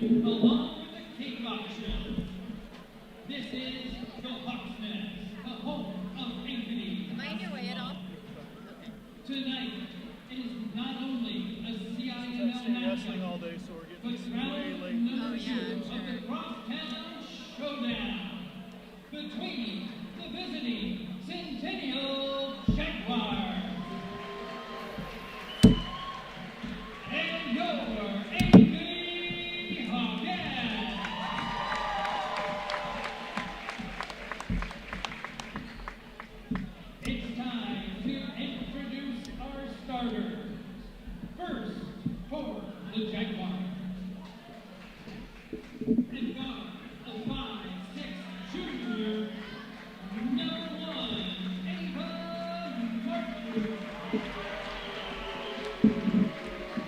along with the cake auction. This is the Hawk's Nest, the home of Ankeny. Am I in your way at all? Tonight is not only a CIML matchup, all day, so we're but getting way round late. number Yeah, two I'm of sure. the Crosstown Showdown between the visiting Centennial Jaguars and your Ankeny Hawkins. It's time to introduce our starters. First, for the Jaguars. And guard, a 5'6" junior, number 1, Ava Martin.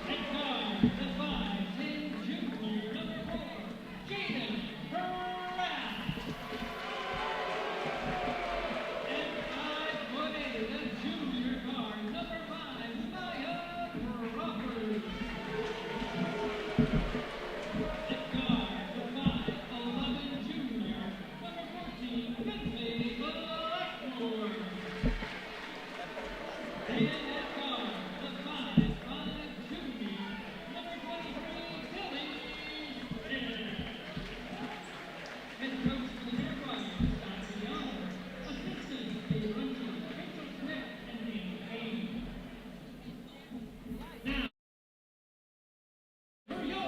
And guard, the 5'10" junior, number 4, Jaden Hurrah. And 5'8", the junior guard, number 5, Maya Crawford. And guard, the 5'11" junior, number 14, Bentley Blackmore. And at guard, the 5'5" junior, number 23, Tilly Smith. Head coach for the Jaguars, Dr. Young. Assistant, Dave Runyon, Rachel Smith, and Danny Payne. Now, for your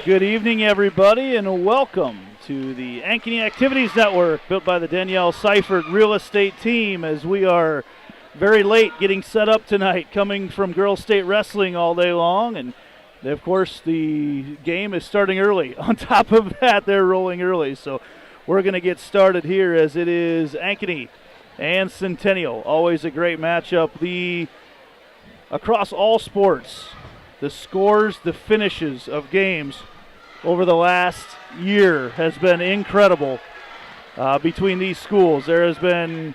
Good evening, everybody, and welcome to the Ankeny Activities Network, built by the Danielle Seifert Real Estate Team, as we are very late getting set up tonight, coming from Girls State Wrestling all day long, and of course the game is starting early. On top of that, they're rolling early, so we're going to get started here as it is Ankeny and Centennial. Always a great matchup. Across all sports, the scores, the finishes of games over the last year has been incredible between these schools. There has been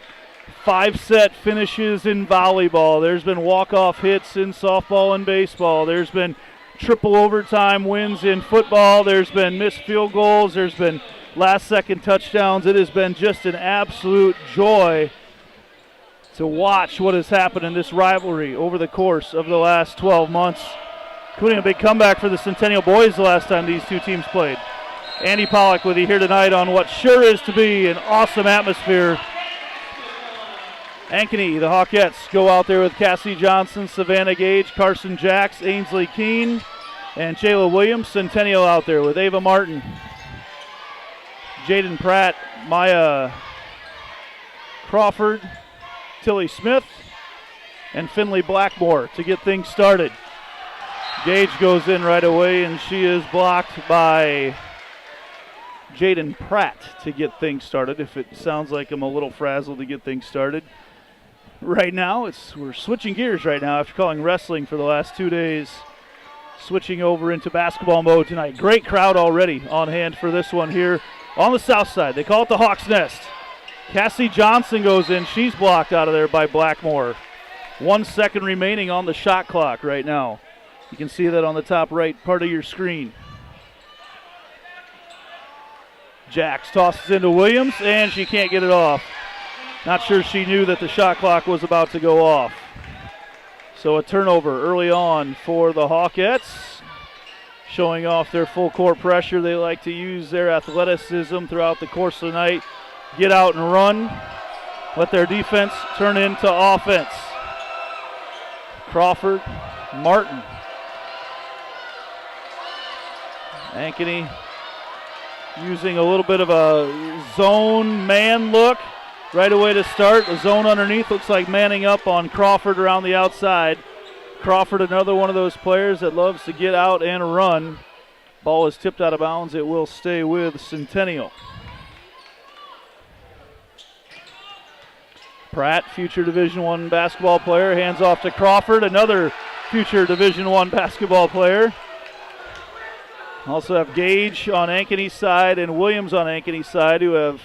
5-set finishes in volleyball. There's been walk-off hits in softball and baseball. There's been triple overtime wins in football. There's been missed field goals. There's been last-second touchdowns. It has been just an absolute joy to watch what has happened in this rivalry over the course of the last 12 months, including a big comeback for the Centennial boys the last time these two teams played. Andy Pollock with you here tonight on what sure is to be an awesome atmosphere. Ankeny, the Hawkettes, go out there with Cassie Johnson, Savannah Gage, Carson Jacks, Ainsley Keene, and Jayla Williams. Centennial out there with Ava Martin, Jaden Pratt, Maya Crawford, Tilly Smith, and Finley Blackmore to get things started. Gage goes in right away, and she is blocked by Jaden Pratt to get things started. If it sounds like I'm a little frazzled to get things started. Right now, we're switching gears right now after calling wrestling for the last 2 days. Switching over into basketball mode tonight. Great crowd already on hand for this one here on the south side. They call it the Hawk's Nest. Cassie Johnson goes in. She's blocked out of there by Blackmore. 1 second remaining on the shot clock right now. You can see that on the top right part of your screen. Jacks tosses into Williams, and she can't get it off. Not sure she knew that the shot clock was about to go off. So a turnover early on for the Hawkettes. Showing off their full court pressure. They like to use their athleticism throughout the course of the night. Get out and run. Let their defense turn into offense. Crawford, Martin. Ankeny using a little bit of a zone man look right away to start. The zone underneath looks like manning up on Crawford around the outside. Crawford, another one of those players that loves to get out and run. Ball is tipped out of bounds. It will stay with Centennial. Pratt, future Division I basketball player, hands off to Crawford, another future Division I basketball player. Also have Gage on Ankeny's side and Williams on Ankeny's side, who have,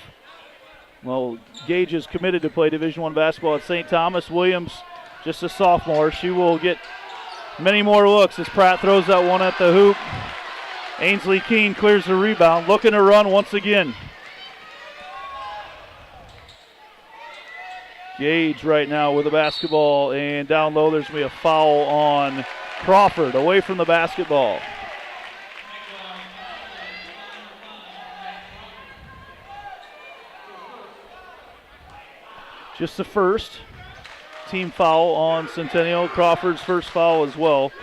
Gage is committed to play Division I basketball at St. Thomas. Williams, just a sophomore. She will get many more looks as Pratt throws that one at the hoop. Ainsley Keene clears the rebound, looking to run once again. Gage right now with the basketball, and down low there's going to be a foul on Crawford, away from the basketball. Just the first team foul on Centennial. Crawford's first foul as well.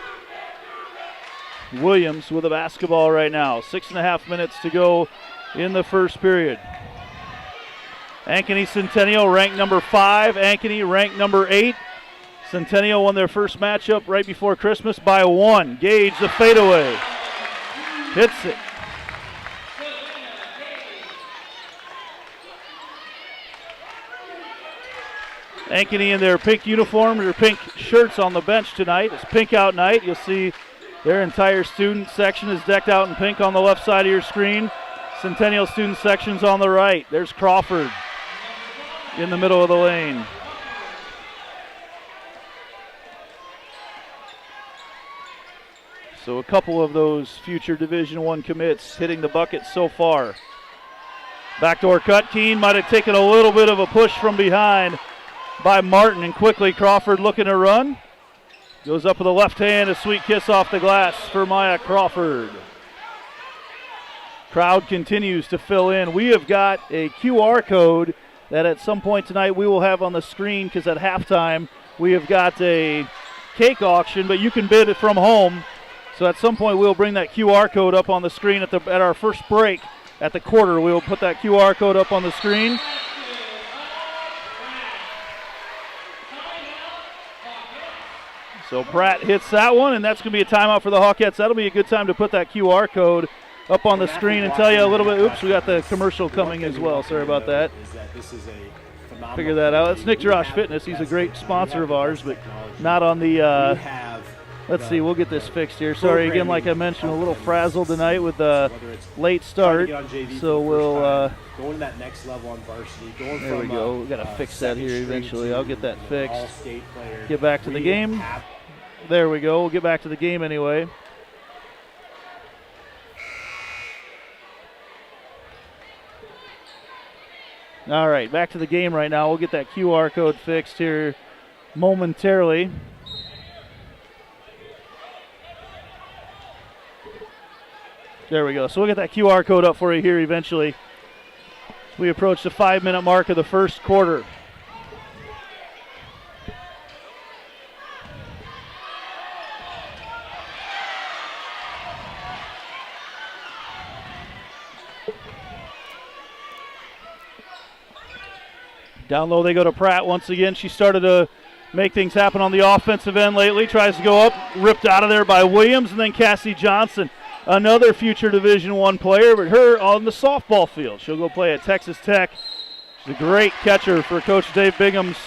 Williams with the basketball right now. 6.5 minutes to go in the first period. Ankeny Centennial ranked number 5. Ankeny ranked number 8. Centennial won their first matchup right before Christmas by 1. Gage the fadeaway. Hits it. Ankeny in their pink uniforms, their pink shirts on the bench tonight. It's pink out night. You'll see their entire student section is decked out in pink on the left side of your screen. Centennial student section's on the right. There's Crawford in the middle of the lane. So a couple of those future Division I commits hitting the bucket so far. Backdoor cut. Keene might have taken a little bit of a push from behind by Martin, and quickly Crawford looking to run. Goes up with the left hand, a sweet kiss off the glass for Maya Crawford. Crowd continues to fill in. We have got a QR code that at some point tonight we will have on the screen, because at halftime we have got a cake auction, but you can bid it from home. So at some point we'll bring that QR code up on the screen at our first break at the quarter. We'll put that QR code up on the screen. So Pratt hits that one, and that's going to be a timeout for the Hawkettes. That'll be a good time to put that QR code up on the screen and tell you a little bit. Oops, we got the commercial coming as well. Sorry about that. Figure that out. It's Nick Josh Fitness. He's a great sponsor of ours, but not on the let's see, we'll get this fixed here. Sorry, again, like I mentioned, a little frazzled tonight with a late start. So we'll going to that next level on varsity. There we go. We got to fix that here eventually. I'll get that fixed. Get back to the game. There we go. We'll get back to the game anyway. All right, back to the game right now. We'll get that QR code fixed here momentarily. There we go. So we'll get that QR code up for you here eventually. We approach the 5-minute mark of the first quarter. Down low they go to Pratt once again. She started to make things happen on the offensive end lately. Tries to go up, ripped out of there by Williams, and then Cassie Johnson, another future Division I player, but her on the softball field. She'll go play at Texas Tech. She's a great catcher for Coach Dave Bingham's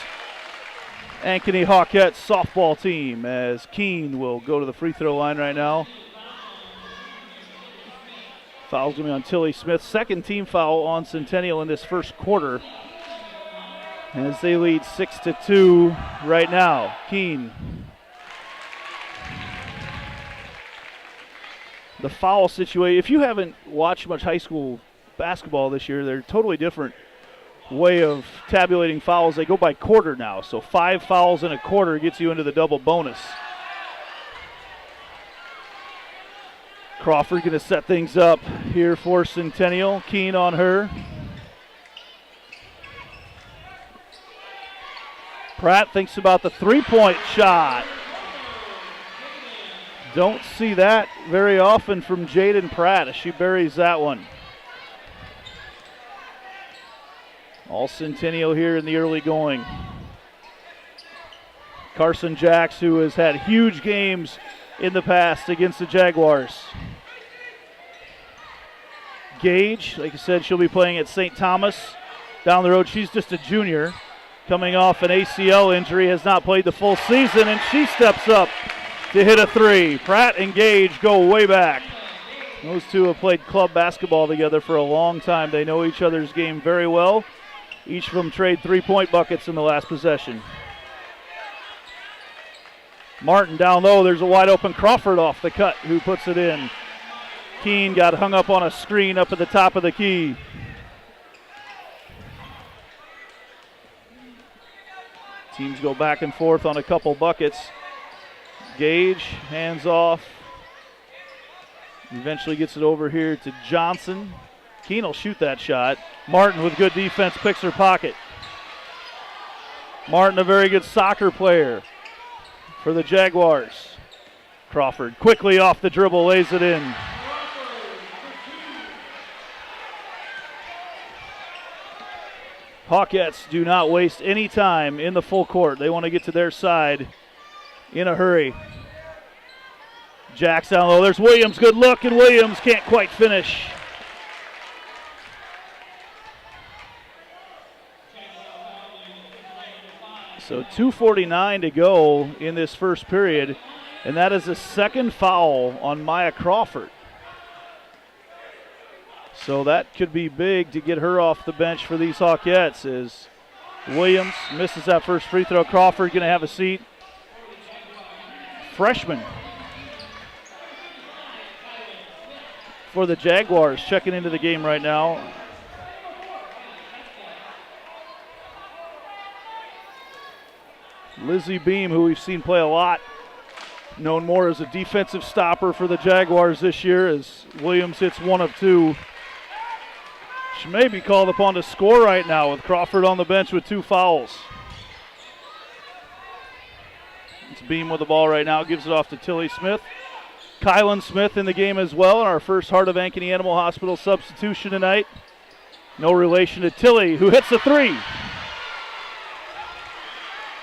Ankeny Hawkettes softball team, as Keene will go to the free throw line right now. Foul's going to be on Tilly Smith. Second team foul on Centennial in this first quarter, as they lead 6-2 right now. Keene. The foul situation, if you haven't watched much high school basketball this year, they're a totally different way of tabulating fouls. They go by quarter now, so 5 fouls in a quarter gets you into the double bonus. Crawford going to set things up here for Centennial. Keene on her. Pratt thinks about the three-point shot. Don't see that very often from Jaden Pratt as she buries that one. All Centennial here in the early going. Carson Jacks, who has had huge games in the past against the Jaguars. Gage, like I said, she'll be playing at St. Thomas down the road. She's just a junior, coming off an ACL injury, has not played the full season, and she steps up to hit a three. Pratt and Gage go way back. Those two have played club basketball together for a long time. They know each other's game very well. Each of them trade three-point buckets in the last possession. Martin down low. There's a wide-open Crawford off the cut who puts it in. Keene got hung up on a screen up at the top of the key. Teams go back and forth on a couple buckets. Gage, hands off. Eventually gets it over here to Johnson. Keene will shoot that shot. Martin with good defense picks her pocket. Martin, a very good soccer player for the Jaguars. Crawford quickly off the dribble, lays it in. Hawkettes do not waste any time in the full court. They want to get to their side in a hurry. Jacks down low. There's Williams. Good look, and Williams can't quite finish. So 2:49 to go in this first period, and that is a second foul on Maya Crawford. So that could be big to get her off the bench for these Hawkettes, as Williams misses that first free throw. Crawford going to have a seat. Freshman for the Jaguars checking into the game right now. Lizzie Beam, who we've seen play a lot, known more as a defensive stopper for the Jaguars this year, as Williams hits 1 of 2. She may be called upon to score right now with Crawford on the bench with 2 fouls. It's Beam with the ball right now, gives it off to Tilly Smith. Kylan Smith in the game as well, our first Heart of Ankeny Animal Hospital substitution tonight. No relation to Tilly, who hits a three.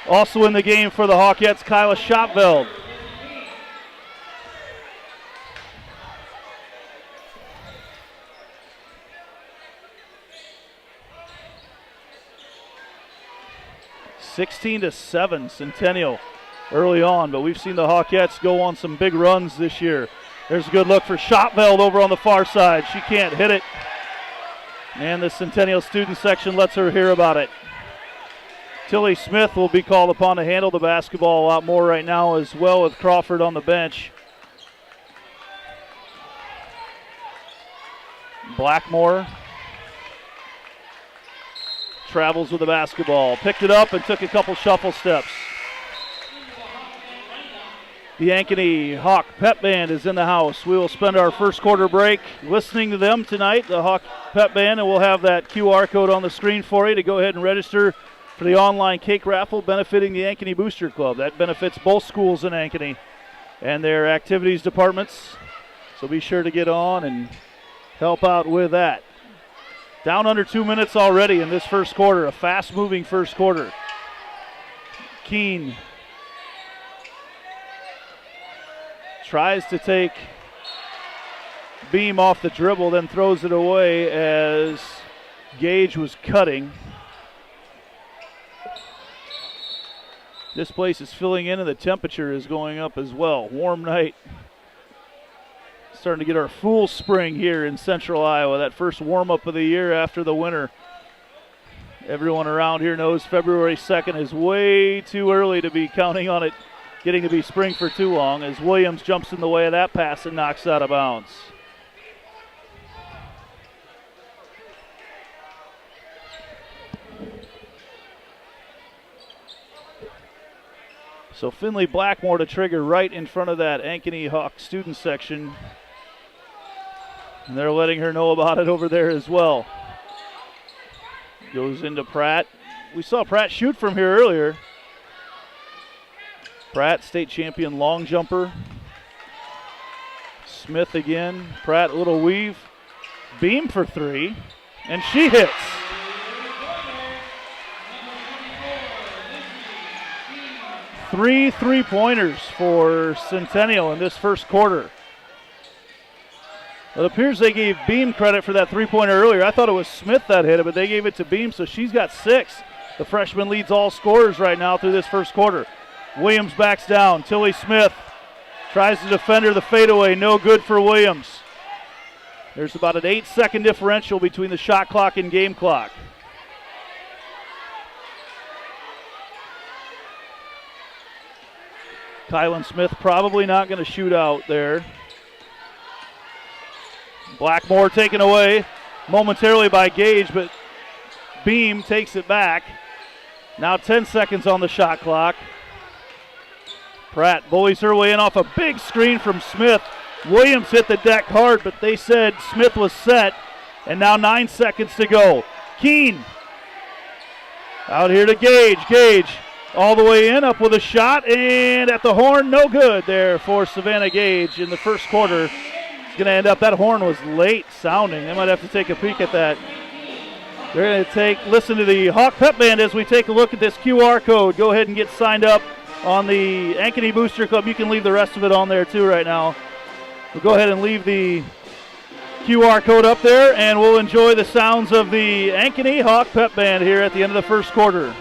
Also in the game for the Hawkettes, Kyla Schotveld. (16-7) Centennial early on, but we've seen the Hawkettes go on some big runs this year. There's a good look for Schotveld over on the far side. She can't hit it, and the Centennial student section lets her hear about it. Tilly Smith will be called upon to handle the basketball a lot more right now, as well with Crawford on the bench. Blackmore travels with the basketball, picked it up and took a couple shuffle steps. The Ankeny Hawk Pep Band is in the house. We will spend our first quarter break listening to them tonight, the Hawk Pep Band, and we'll have that QR code on the screen for you to go ahead and register for the online cake raffle benefiting the Ankeny Booster Club. That benefits both schools in Ankeny and their activities departments, so be sure to get on and help out with that. Down under 2 minutes already in this first quarter, a fast-moving first quarter. Keene tries to take Beam off the dribble, then throws it away as Gage was cutting. This place is filling in and the temperature is going up as well. Warm night. Starting to get our full spring here in central Iowa. That first warm-up of the year after the winter. Everyone around here knows February 2nd is way too early to be counting on it getting to be spring for too long, as Williams jumps in the way of that pass and knocks out of bounds. So Finley Blackmore to trigger right in front of that Ankeny Hawk student section. And they're letting her know about it over there as well. Goes into Pratt. We saw Pratt shoot from here earlier. Pratt, state champion long jumper. Smith again. Pratt, a little weave. Beam for three. And she hits. 3 3-pointers for Centennial in this first quarter. It appears they gave Beam credit for that three-pointer earlier. I thought it was Smith that hit it, but they gave it to Beam, so she's got 6. The freshman leads all scorers right now through this first quarter. Williams backs down. Tilly Smith tries to defend her, the fadeaway. No good for Williams. There's about an 8-second differential between the shot clock and game clock. Kylan Smith probably not going to shoot out there. Blackmore taken away momentarily by Gage, but Beam takes it back. Now 10 seconds on the shot clock. Pratt bullies her way in off a big screen from Smith. Williams hit the deck hard, but they said Smith was set, and now 9 seconds to go. Keene out here to Gage. Gage all the way in, up with a shot, and at the horn, no good there for Savannah Gage in the first quarter. It's going to end up, that horn was late sounding. They might have to take a peek at that. They're going to listen to the Hawk Pep Band as we take a look at this QR code. Go ahead and get signed up on the Ankeny Booster Club. You can leave the rest of it on there too right now. We'll go ahead and leave the QR code up there, and we'll enjoy the sounds of the Ankeny Hawk Pep Band here at the end of the first quarter.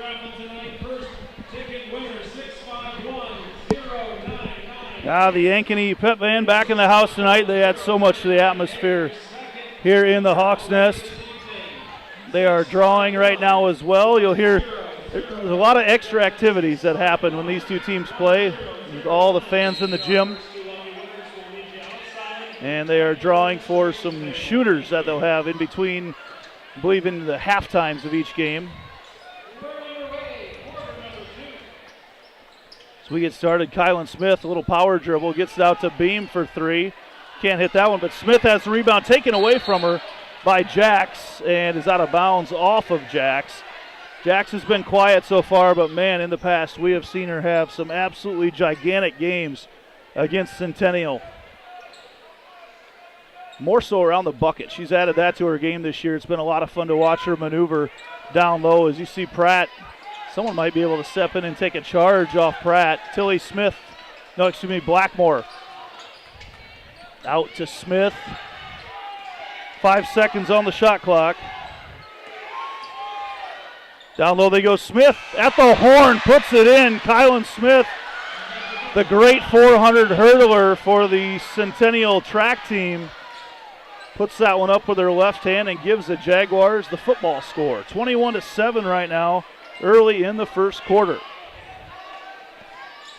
raffle tonight. First ticket winner, 651099. The Ankeny Pep Band back in the house tonight. They add so much to the atmosphere here in the Hawks Nest. They are drawing right now as well. You'll hear there's a lot of extra activities that happen when these two teams play with all the fans in the gym. And they are drawing for some shooters that they'll have in between, I believe, in the half times of each game. So we get started. Kylan Smith, a little power dribble, gets it out to Beam for three. Can't hit that one, but Smith has the rebound taken away from her by Jax and is out of bounds off of Jax. Jax has been quiet so far, but man, in the past we have seen her have some absolutely gigantic games against Centennial. More so around the bucket. She's added that to her game this year. It's been a lot of fun to watch her maneuver down low. As you see Pratt, someone might be able to step in and take a charge off Pratt. Blackmore. Out to Smith. 5 seconds on the shot clock. Down low they go. Smith at the horn, puts it in. Kylan Smith, the great 400 hurdler for the Centennial track team, puts that one up with her left hand and gives the Jaguars the football score. 21-7 right now, early in the first quarter.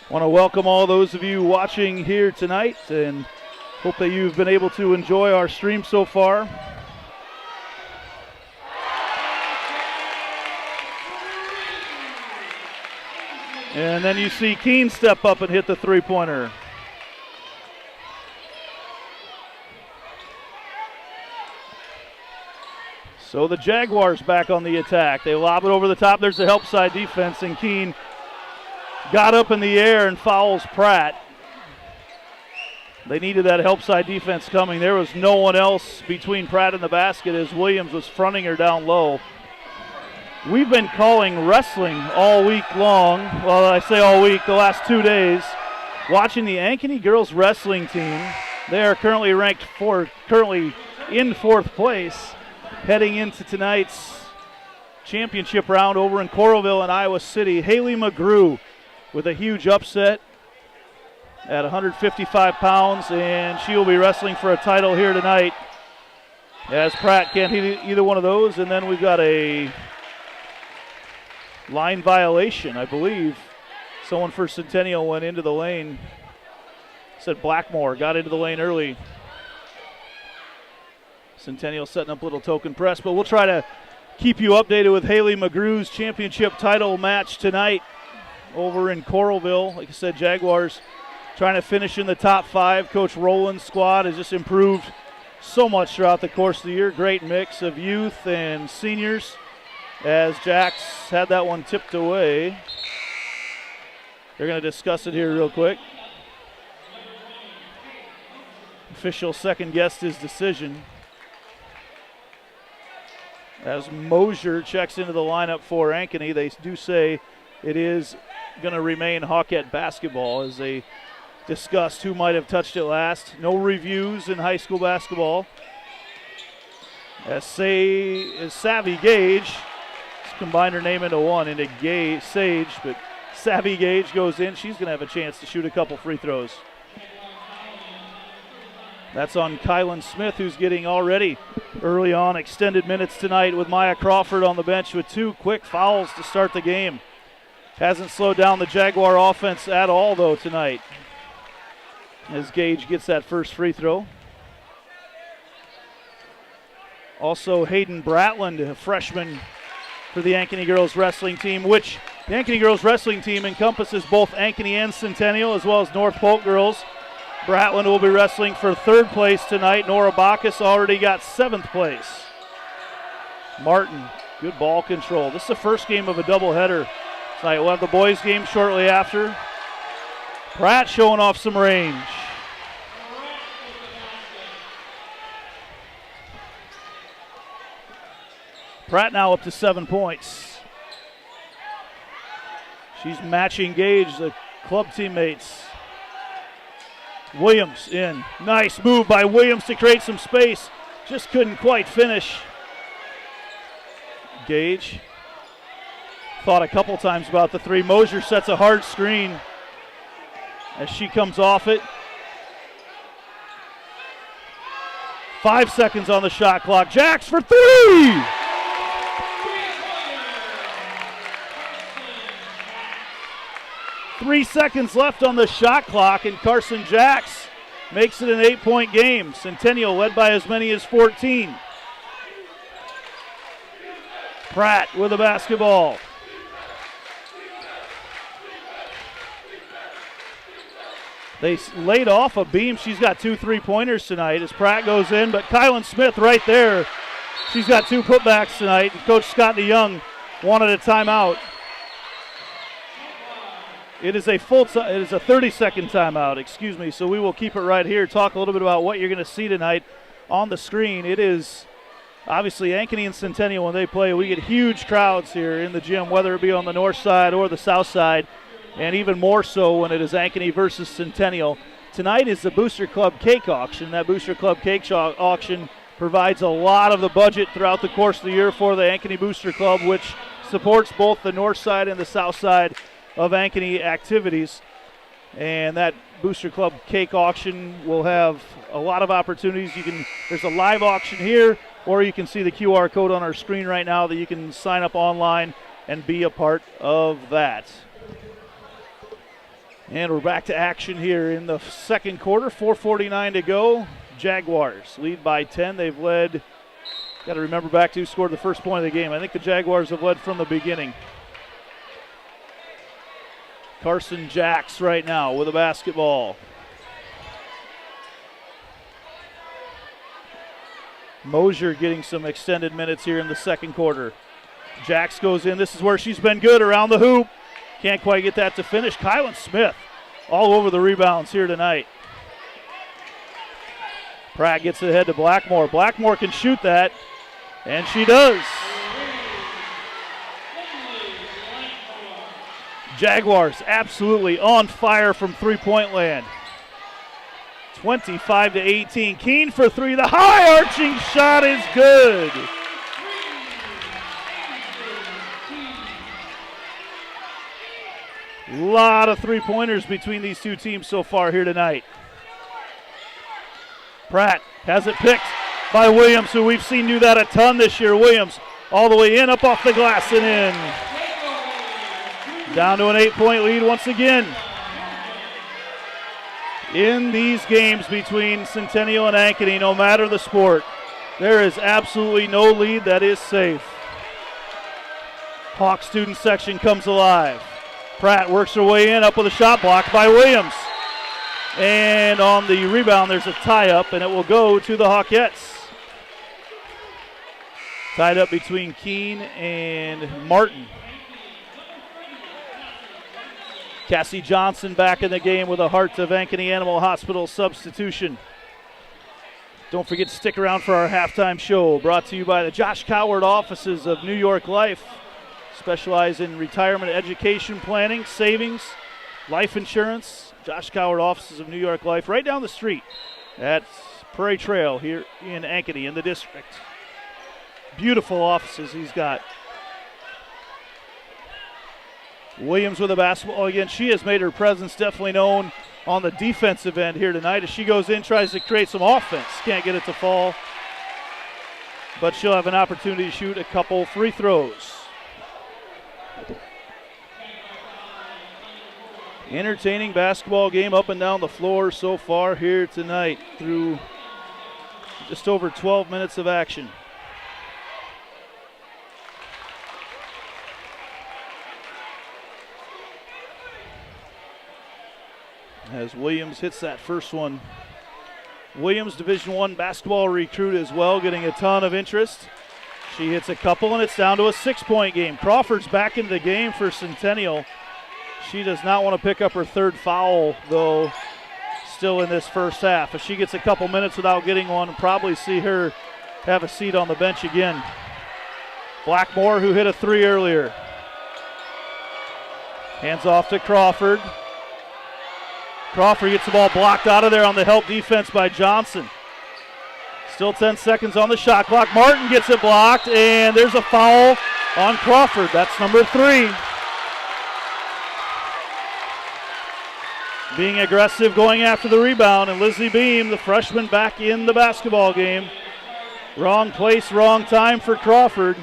Want to welcome all those of you watching here tonight and hope that you've been able to enjoy our stream so far. And then you see Keene step up and hit the three-pointer. So the Jaguars back on the attack. They lob it over the top. There's the help side defense, and Keene got up in the air and fouls Pratt. They needed that help side defense coming. There was no one else between Pratt and the basket as Williams was fronting her down low. We've been calling wrestling all week long. Well, I say all week, the last 2 days. Watching the Ankeny girls wrestling team. They are currently ranked in fourth place, heading into tonight's championship round over in Coralville and Iowa City. Haley McGrew with a huge upset at 155 pounds, and she will be wrestling for a title here tonight as Pratt can't hit either one of those. And then we've got a line violation, I believe. Someone for Centennial went into the lane. Said Blackmore got into the lane early. Centennial setting up a little token press, but we'll try to keep you updated with Haley McGrew's championship title match tonight over in Coralville. Like I said, Jaguars trying to finish in the top 5. Coach Rowland's squad has just improved so much throughout the course of the year. Great mix of youth and seniors, as Jax had that one tipped away. They're going to discuss it here real quick. Official second-guessed his decision as Mosier checks into the lineup for Ankeny. They do say it is going to remain Hawkette basketball as they discussed who might have touched it last. No reviews in high school basketball. As Savvy Gage combined her name into one, into Sage, but Savvy Gage goes in. She's going to have a chance to shoot a couple free throws. That's on Kylan Smith, who's getting already early on extended minutes tonight with Maya Crawford on the bench with 2 quick fouls to start the game. Hasn't slowed down the Jaguar offense at all, though, tonight, as Gage gets that first free throw. Also, Hayden Bratland, a freshman for the Ankeny girls wrestling team, which the Ankeny girls wrestling team encompasses both Ankeny and Centennial, as well as North Polk girls. Bratland will be wrestling for 3rd place tonight. Nora Bacchus already got 7th place. Martin, good ball control. This is the first game of a doubleheader tonight. We'll have the boys game shortly after. Pratt showing off some range. Pratt now up to 7 points. She's matching Gage, the club teammates. Williams in. Nice move by Williams to create some space. Just couldn't quite finish. Gage thought a couple times about the three. Mosier sets a hard screen as she comes off it. 5 seconds on the shot clock. Jacks for three! Three seconds left on the shot clock, and Carson Jacks makes it an 8-point game. Centennial led by as many as 14. Pratt with the basketball. They laid off a beam. She's got 2 3-pointers tonight as Pratt goes in, but Kylan Smith right there. She's got 2 putbacks tonight. Coach Scott DeYoung wanted a timeout. It is a 30-second timeout, excuse me, so we will keep it right here, talk a little bit about what you're going to see tonight on the screen. It is obviously Ankeny and Centennial when they play. We get huge crowds here in the gym, whether it be on the north side or the south side, and even more so when it is Ankeny versus Centennial. Tonight is the Booster Club Cake Auction. That Booster Club Cake Auction provides a lot of the budget throughout the course of the year for the Ankeny Booster Club, which supports both the north side and the south side of Ankeny activities. And that Booster Club Cake Auction will have a lot of opportunities. There's a live auction here, or you can see the QR code on our screen right now that you can sign up online and be a part of that. And we're back to action here in the second quarter. 4:49 to go. Jaguars lead by 10. They've led, got to remember back to who scored the first point of the game. I think the Jaguars have led from the beginning. Carson Jacks right now with a basketball. Mosier getting some extended minutes here in the second quarter. Jacks goes in. This is where she's been good around the hoop. Can't quite get that to finish. Kylan Smith all over the rebounds here tonight. Pratt gets it ahead to Blackmore. Blackmore can shoot that, and she does. Jaguars absolutely on fire from three-point land. 25-18. Keene for three. The high arching shot is good. A lot of three-pointers between these two teams so far here tonight. Pratt has it picked by Williams, who we've seen do that a ton this year. Williams all the way in, up off the glass and in. Down to an 8-point lead once again. In these games between Centennial and Ankeny, no matter the sport, there is absolutely no lead that is safe. Hawk student section comes alive. Pratt works her way in, up with a shot blocked by Williams. And on the rebound, there's a tie-up, and it will go to the Hawkettes. Tied up between Keene and Martin. Cassie Johnson back in the game with a Heart of Ankeny Animal Hospital substitution. Don't forget to stick around for our halftime show, brought to you by the Josh Coward offices of New York Life. Specialize in retirement education planning, savings, life insurance. Josh Coward offices of New York Life, right down the street at Prairie Trail here in Ankeny in the district. Beautiful offices he's got. Williams with a basketball again. She has made her presence definitely known on the defensive end here tonight as she goes in, tries to create some offense. Can't get it to fall, but she'll have an opportunity to shoot a couple free throws. Entertaining basketball game up and down the floor so far here tonight through just over 12 minutes of action. As Williams hits that first one. Williams, Division I basketball recruit as well, getting a ton of interest. She hits a couple, and it's down to a 6-point game. Crawford's back into the game for Centennial. She does not want to pick up her third foul, though, still in this first half. If she gets a couple minutes without getting one, we'll probably see her have a seat on the bench again. Blackmore, who hit a three earlier. Hands off to Crawford. Crawford gets the ball blocked out of there on the help defense by Johnson. Still 10 seconds on the shot clock. Martin gets it blocked, and there's a foul on Crawford. That's number 3. being aggressive, going after the rebound, and Lizzie Beam, the freshman, back in the basketball game. Wrong place, wrong time for Crawford,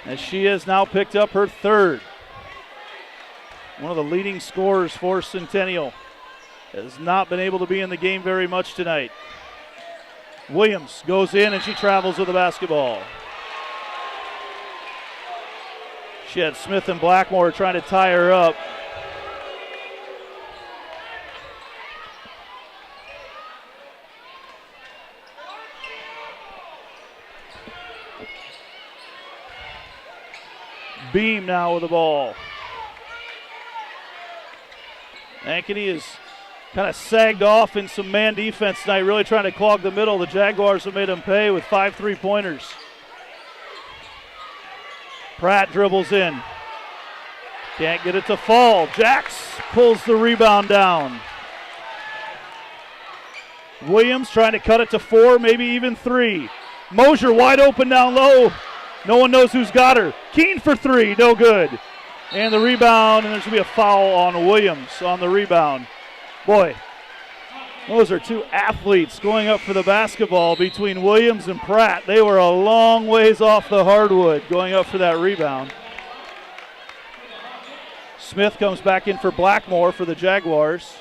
as she has now picked up her third. One of the leading scorers for Centennial has not been able to be in the game very much tonight. Williams goes in and she travels with the basketball. She had Smith and Blackmore trying to tie her up. Beam now with the ball. Ankeny is kind of sagged off in some man defense tonight, really trying to clog the middle. The Jaguars have made them pay with 5 3-pointers. Pratt dribbles in. Can't get it to fall. Jax pulls the rebound down. Williams trying to cut it to 4, maybe even 3. Mosier wide open down low. No one knows who's got her. Keene for 3, no good. And the rebound, and there's going to be a foul on Williams on the rebound. Boy, those are two athletes going up for the basketball between Williams and Pratt. They were a long ways off the hardwood going up for that rebound. Smith comes back in for Blackmore for the Jaguars.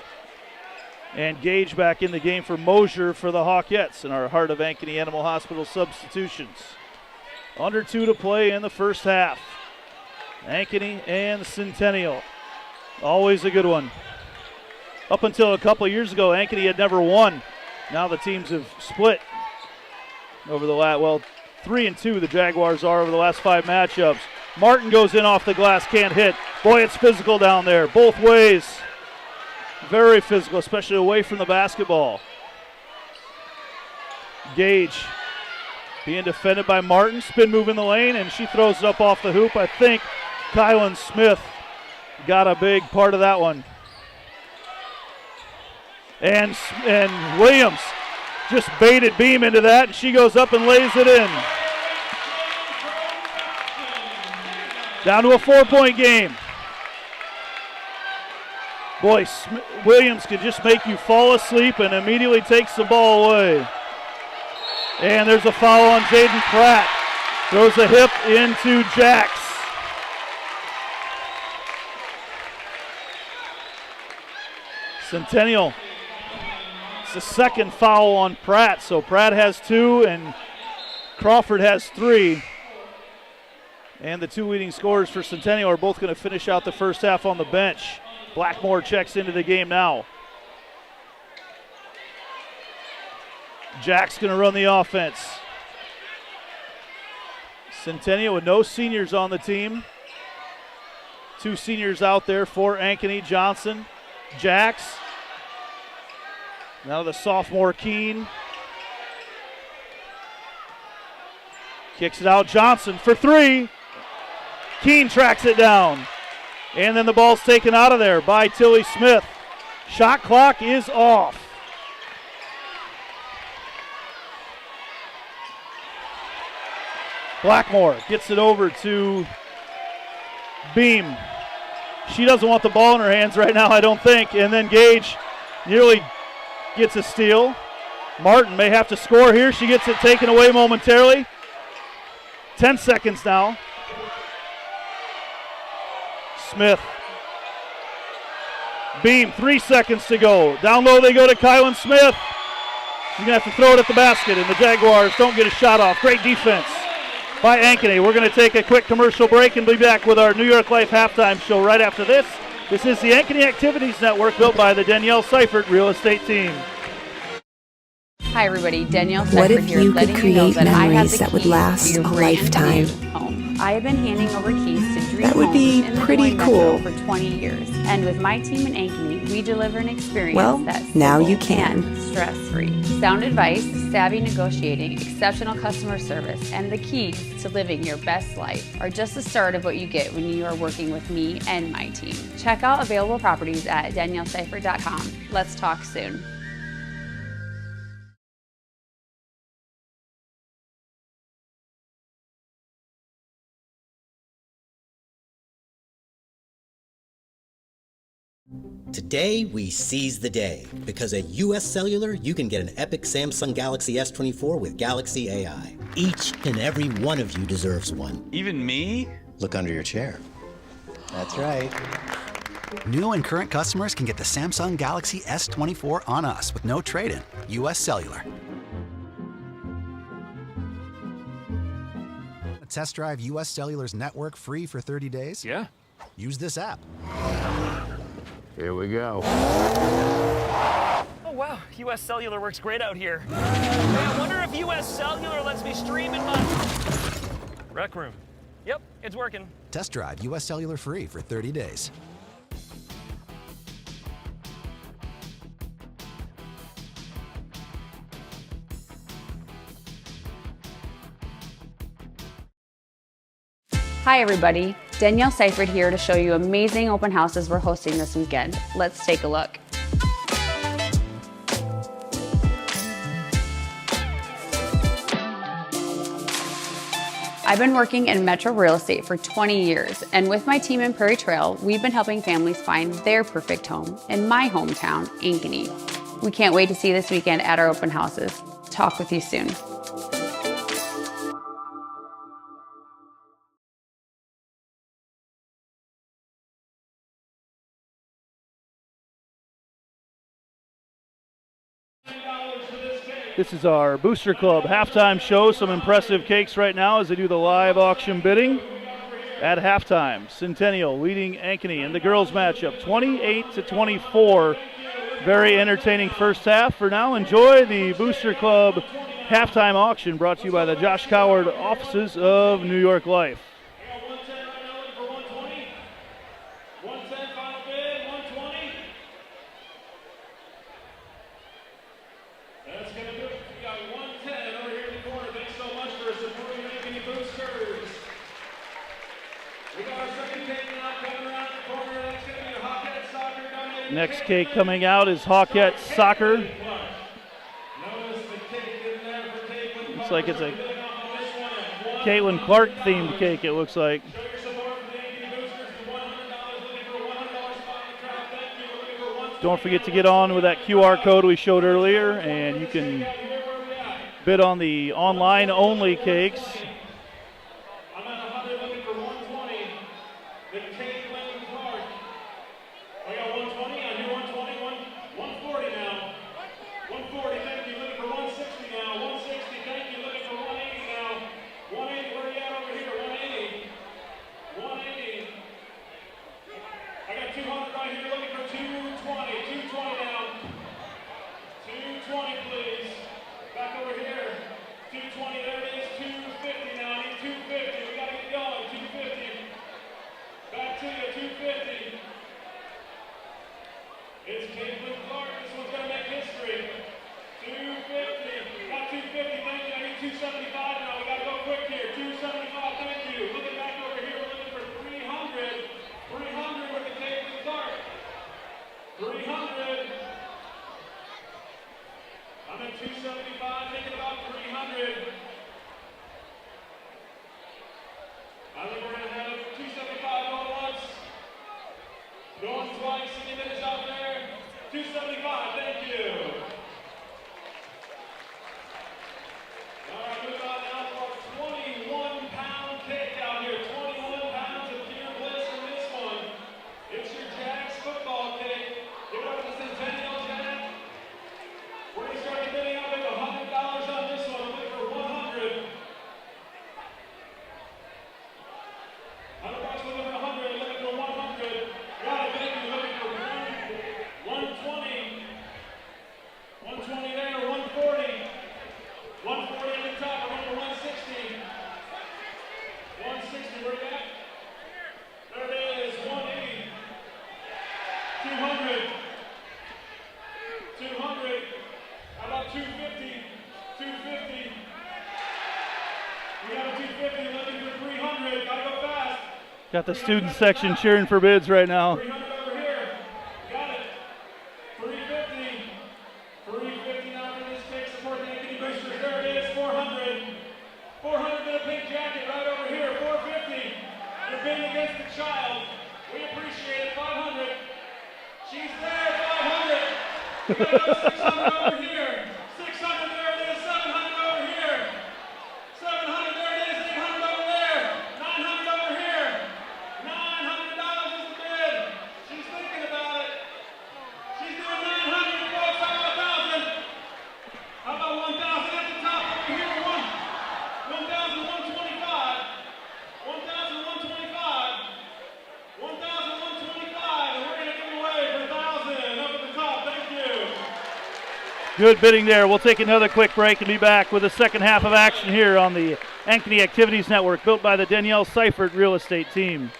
And Gage back in the game for Mosier for the Hawkettes in our Heart of Ankeny Animal Hospital substitutions. Under 2 to play in the first half. Ankeny and Centennial. Always a good one. Up until a couple of years ago, Ankeny had never won. Now the teams have split over the last, 3-2 the Jaguars are over the last 5 matchups. Martin goes in off the glass, can't hit. Boy, it's physical down there, both ways. Very physical, especially away from the basketball. Gage being defended by Martin. Spin move in the lane, and she throws it up off the hoop. I think Kylan Smith got a big part of that one. And Williams just baited Beam into that, and she goes up and lays it in. Down to a 4-point game. Boy, Williams can just make you fall asleep and immediately takes the ball away. And there's a foul on Jaden Pratt. Throws a hip into Jax. Centennial. It's the second foul on Pratt. So Pratt has 2 and Crawford has 3. And the 2 leading scorers for Centennial are both going to finish out the first half on the bench. Blackmore checks into the game now. Jack's going to run the offense. Centennial with no seniors on the team. 2 seniors out there for Ankeny. Johnson, Jax. Now the sophomore Keene. Kicks it out, Johnson for 3. Keene tracks it down. And then the ball's taken out of there by Tilly Smith. Shot clock is off. Blackmore gets it over to Beam. She doesn't want the ball in her hands right now, I don't think. And then Gage nearly gets a steal. Martin may have to score here. She gets it taken away momentarily. 10 seconds now. Smith. Beam, 3 seconds to go. Down low they go to Kylan Smith. She's going to have to throw it at the basket, and the Jaguars don't get a shot off. Great defense by Ankeny. We're going to take a quick commercial break and be back with our New York Life halftime show right after this. This is the Ankeny Activities Network built by the Danielle Seifert Real Estate Team. Hi everybody, Danielle What Seifert if here, you could letting you know create that I have memories the that would keys last to your a brand lifetime? new home. I have been handing over keys to Dream That would be Homes in the pretty Des Moines Metro cool. for 20 years. And with my team in Ankeny, we deliver an experience Well, that's now simple you can. and stress-free. Sound advice, savvy negotiating, exceptional customer service, and the keys to living your best life are just the start of what you get when you are working with me and my team. Check out available properties at danielleseifert.com. Let's talk soon. Today, we seize the day, because at US Cellular, you can get an epic Samsung Galaxy S24 with Galaxy AI. Each and every one of you deserves one. Even me? Look under your chair. That's right. New and current customers can get the Samsung Galaxy S24 on us with no trade-in. US Cellular. Test drive US Cellular's network free for 30 days? Yeah. Use this app. Here we go. Oh wow, US Cellular works great out here. Hey, I wonder if US Cellular lets me stream in my rec room. Yep, it's working. Test drive US Cellular free for 30 days. Hi everybody, Danielle Seifert here to show you amazing open houses we're hosting this weekend. Let's take a look. I've been working in metro real estate for 20 years, and with my team in Prairie Trail, we've been helping families find their perfect home in my hometown, Ankeny. We can't wait to see you this weekend at our open houses. Talk with you soon. This is our Booster Club halftime show. Some impressive cakes right now as they do the live auction bidding. At halftime, Centennial leading Ankeny in the girls matchup 28-24. Very entertaining first half. For now, enjoy the Booster Club halftime auction brought to you by the Josh Coward offices of New York Life. Next cake coming out is Hawkette Soccer. Looks like it's a Caitlin Clark themed cake, it looks like. Don't forget to get on with that QR code we showed earlier, and you can bid on the online only cakes. Got the student section cheering for bids right now. She's there, 500. We got another 600 over here. 600, there it is. 700 over here. 700, there it is. 800 over there. 900 over here. $900 is the bid. She's thinking about it. She's doing 900, folks. How about 1,000? How about 1,000 at the top over here? 1,125. 1,125. 1,125. And we're going to give it away for 1,000 up at the top. Thank you. Good bidding there. We'll take another quick break and be back with the second half of action here on the Ankeny Activities Network, built by the Danielle Seifert Real Estate Team.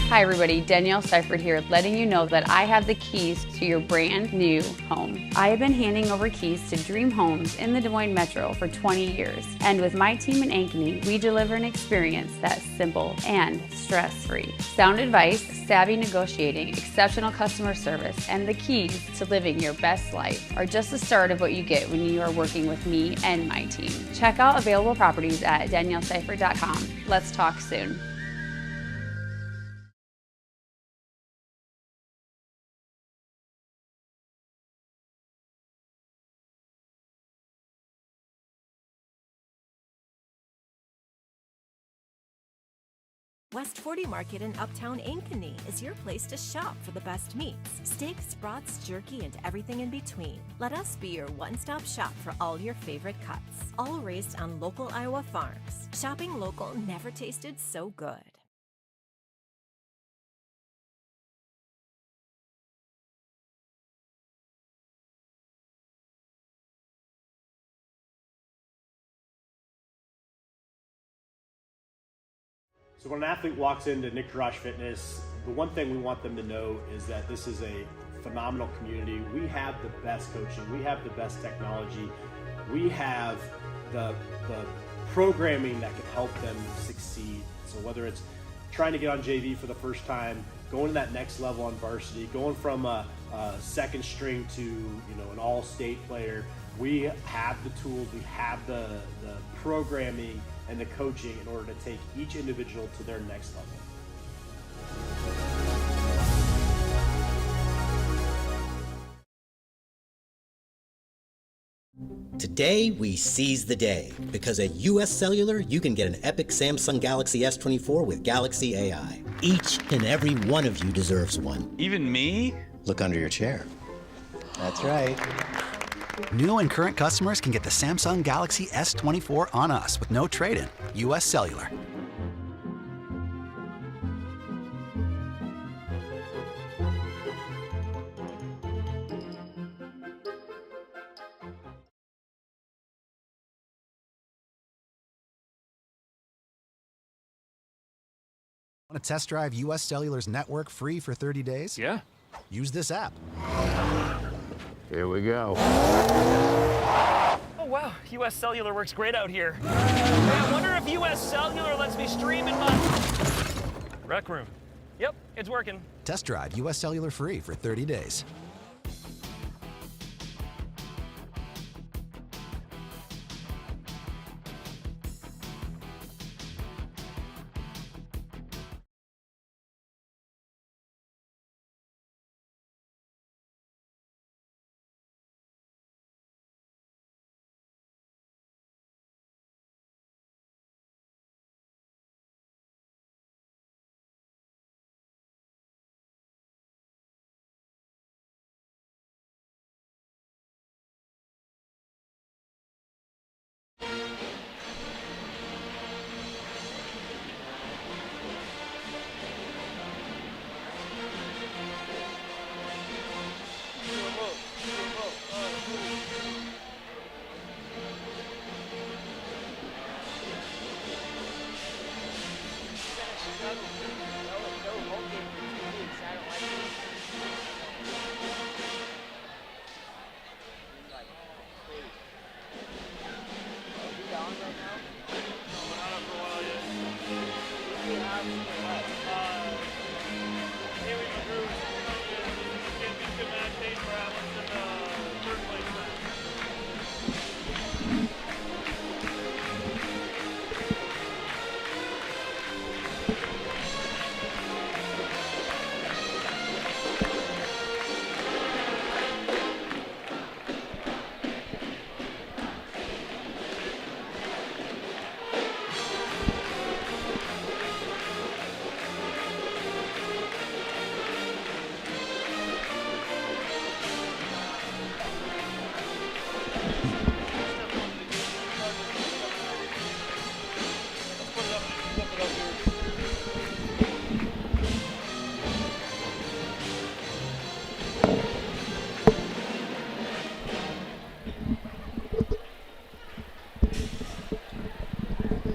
Hi everybody, Danielle Seifert here, letting you know that I have the keys to your brand new home. I have been handing over keys to dream homes in the Des Moines Metro for 20 years. And with my team in Ankeny, we deliver an experience that's simple and stress-free. Sound advice, savvy negotiating, exceptional customer service, and the keys to living your best life are just the start of what you get when you are working with me and my team. Check out available properties at danielleseifert.com. Let's talk soon. West 40 Market in Uptown Ankeny is your place to shop for the best meats, steaks, brats, jerky, and everything in between. Let us be your one-stop shop for all your favorite cuts, all raised on local Iowa farms. Shopping local never tasted so good. So when an athlete walks into Nick Garage Fitness, the one thing we want them to know is that this is a phenomenal community. We have the best coaching, we have the best technology, we have the programming that can help them succeed. So whether it's trying to get on JV for the first time, going to that next level on varsity, going from a second string to an all-state player, we have the tools, we have the programming and the coaching in order to take each individual to their next level. Today, we seize the day, because at US Cellular, you can get an epic Samsung Galaxy S24 with Galaxy AI. Each and every one of you deserves one. Even me? Look under your chair. That's right. New and current customers can get the Samsung Galaxy S24 on us with no trade-in. US Cellular. Want to test drive US Cellular's network free for 30 days? Yeah. Use this app. Here we go. Oh wow, US Cellular works great out here. Hey, I wonder if US Cellular lets me stream in my rec room. Yep, it's working. Test drive US Cellular free for 30 days.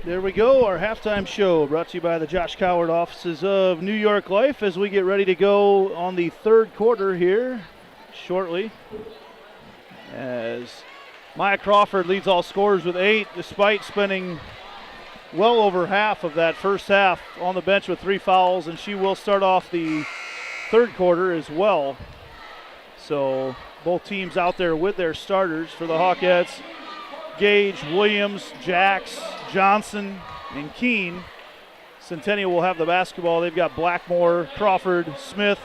There we go, our halftime show brought to you by the Josh Coward offices of New York Life as we get ready to go on the third quarter here shortly. As Maya Crawford leads all scorers with 8 despite spending well over half of that first half on the bench with 3 fouls, and she will start off the third quarter as well. So both teams out there with their starters for the Hawkettes. Gage, Williams, Jax, Johnson, and Keene. Centennial will have the basketball. They've got Blackmore, Crawford, Smith.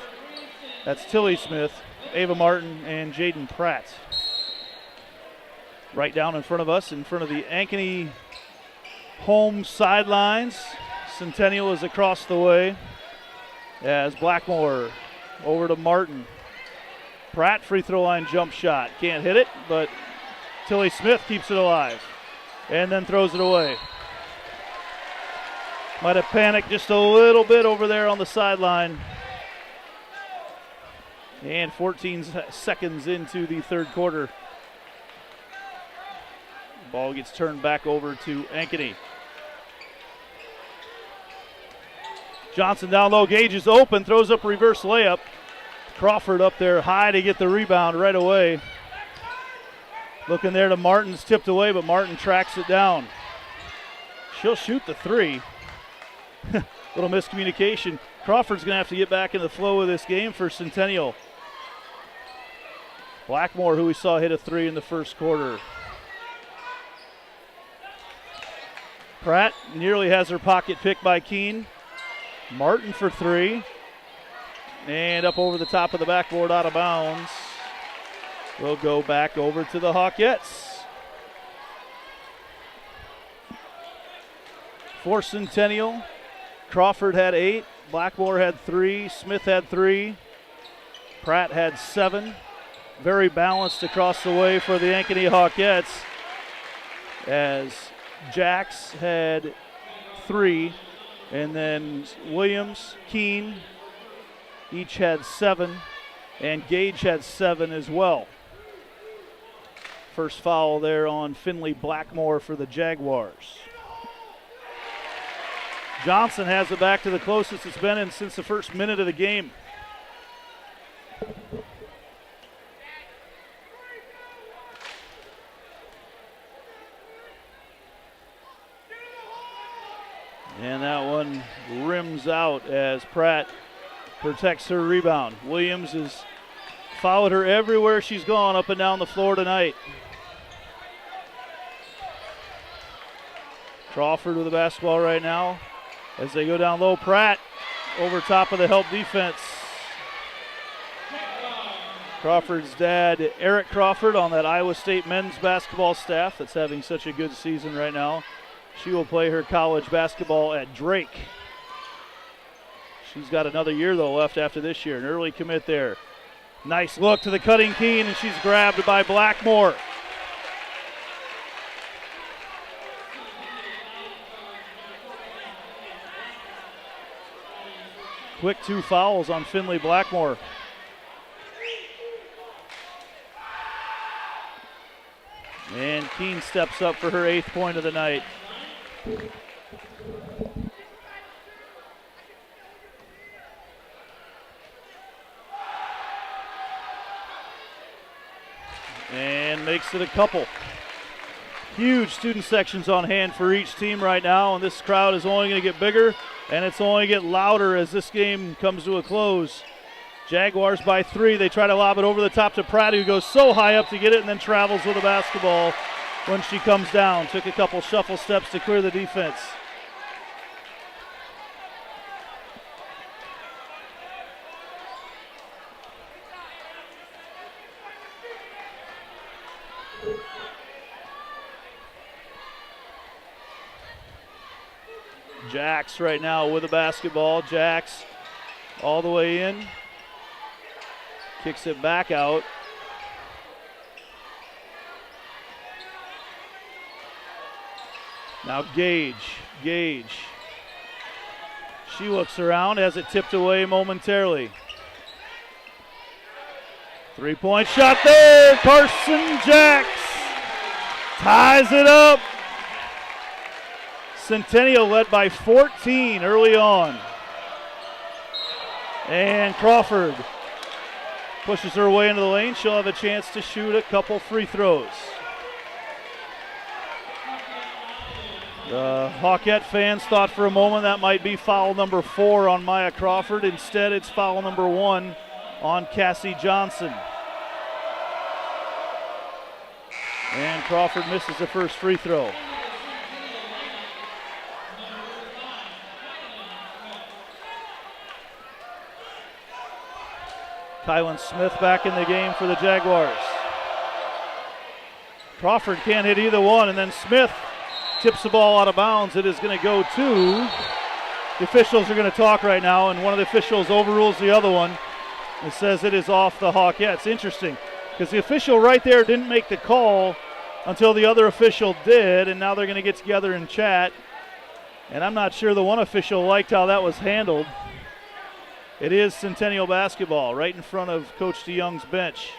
That's Tilly Smith, Ava Martin, and Jaden Pratt. Right down in front of us, in front of the Ankeny home sidelines. Centennial is across the way as Blackmore over to Martin. Pratt, free throw line jump shot. Can't hit it, but Tilly Smith keeps it alive and then throws it away. Might have panicked just a little bit over there on the sideline. And 14 seconds into the third quarter. Ball gets turned back over to Ankeny. Johnson down low, Gage is open, throws up a reverse layup. Crawford up there high to get the rebound right away. Looking there to Martin's tipped away, but Martin tracks it down. She'll shoot the 3. Little miscommunication. Crawford's going to have to get back in the flow of this game for Centennial. Blackmore, who we saw hit a 3 in the first quarter. Pratt nearly has her pocket picked by Keene. Martin for 3. And up over the top of the backboard, out of bounds. We'll go back over to the Hawkettes. For Centennial, Crawford had 8, Blackmore had 3, Smith had 3, Pratt had 7. Very balanced across the way for the Ankeny Hawkettes as Jax had 3, and then Williams, Keene, each had 7, and Gage had 7 as well. First foul there on Finley Blackmore for the Jaguars. Johnson has it back to the closest it's been in since the first minute of the game. And that one rims out as Pratt protects her rebound. Williams has followed her everywhere she's gone up and down the floor tonight. Crawford with the basketball right now as they go down low. Pratt over top of the help defense. Crawford's dad, Eric Crawford, on that Iowa State men's basketball staff that's having such a good season right now. She will play her college basketball at Drake. She's got another year, though, left after this year. An early commit there. Nice look to the cutting Keene, and she's grabbed by Blackmore. Quick 2 fouls on Finley Blackmore. And Keene steps up for her 8th point of the night. And makes it a couple. Huge student sections on hand for each team right now, and this crowd is only going to get bigger, and it's only going to get louder as this game comes to a close. Jaguars by 3. They try to lob it over the top to Pratt, who goes so high up to get it and then travels with the basketball when she comes down. Took a couple shuffle steps to clear the defense. Jax right now with the basketball. Jax all the way in. Kicks it back out. Now Gage. She looks around, has it tipped away momentarily. 3-point shot there. Carson Jax ties it up. Centennial led by 14 early on. And Crawford pushes her way into the lane. She'll have a chance to shoot a couple free throws. The Hawkette fans thought for a moment that might be foul number 4 on Maya Crawford. Instead, it's foul number 1 on Cassie Johnson. And Crawford misses the first free throw. Kylan Smith back in the game for the Jaguars. Crawford can't hit either one, and then Smith tips the ball out of bounds. It is going to go to, the officials are going to talk right now, and one of the officials overrules the other one. It says it is off the Hawk. Yeah, it's interesting because the official right there didn't make the call until the other official did, and now they're going to get together and chat. And I'm not sure the one official liked how that was handled. It is Centennial basketball right in front of Coach DeYoung's bench.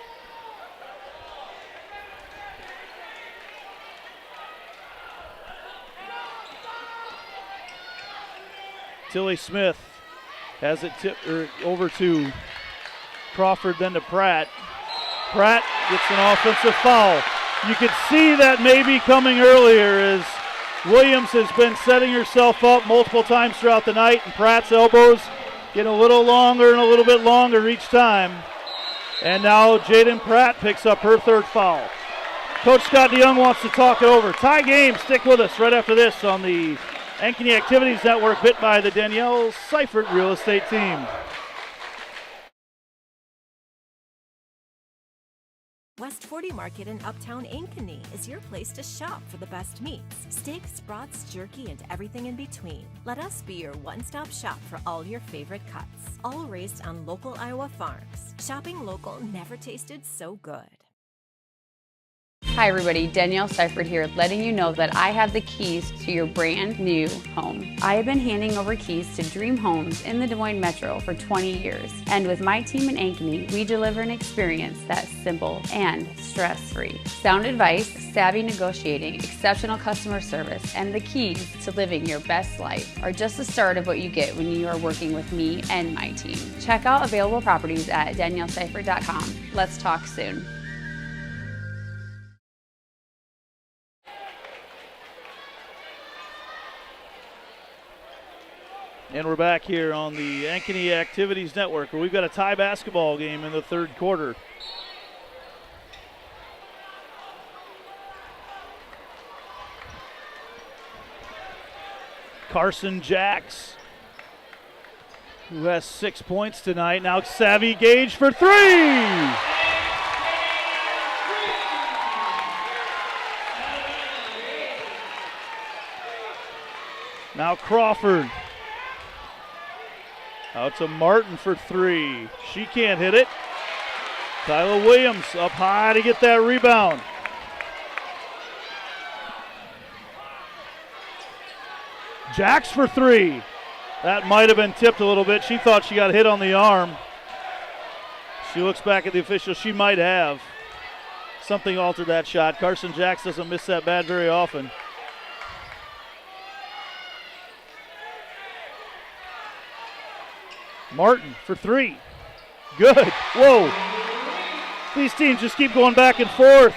Tilly Smith has it tipped over to Crawford, then to Pratt. Pratt gets an offensive foul. You could see that maybe coming earlier as Williams has been setting herself up multiple times throughout the night, and Pratt's elbows get a little longer and a little bit longer each time. And now Jaden Pratt picks up her third foul. Coach Scott DeYoung wants to talk it over. Tie game, stick with us right after this on the Ankeny Activities Network, bit by the Danielle Seifert Real Estate Team. West 40 Market in Uptown Ankeny is your place to shop for the best meats, steaks, brats, jerky, and everything in between. Let us be your one-stop shop for all your favorite cuts, all raised on local Iowa farms. Shopping local never tasted so good. Hi everybody, Danielle Seifert here, letting you know that I have the keys to your brand new home. I have been handing over keys to dream homes in the Des Moines Metro for 20 years. And with my team in Ankeny, we deliver an experience that's simple and stress-free. Sound advice, savvy negotiating, exceptional customer service, and the keys to living your best life are just the start of what you get when you are working with me and my team. Check out available properties at danielleseifert.com. Let's talk soon. And we're back here on the Ankeny Activities Network where we've got a tie basketball game in the third quarter. Carson Jacks, who has 6 points tonight. Now Savvy Gage for three. Now Crawford. Out to Martin for three. She can't hit it. Tyler Williams up high to get that rebound. Jacks for three. That might have been tipped a little bit. She thought she got hit on the arm. She looks back at the official. She might have. Something altered that shot. Carson Jacks doesn't miss that bad very often. Martin for three. Good. Whoa. These teams just keep going back and forth.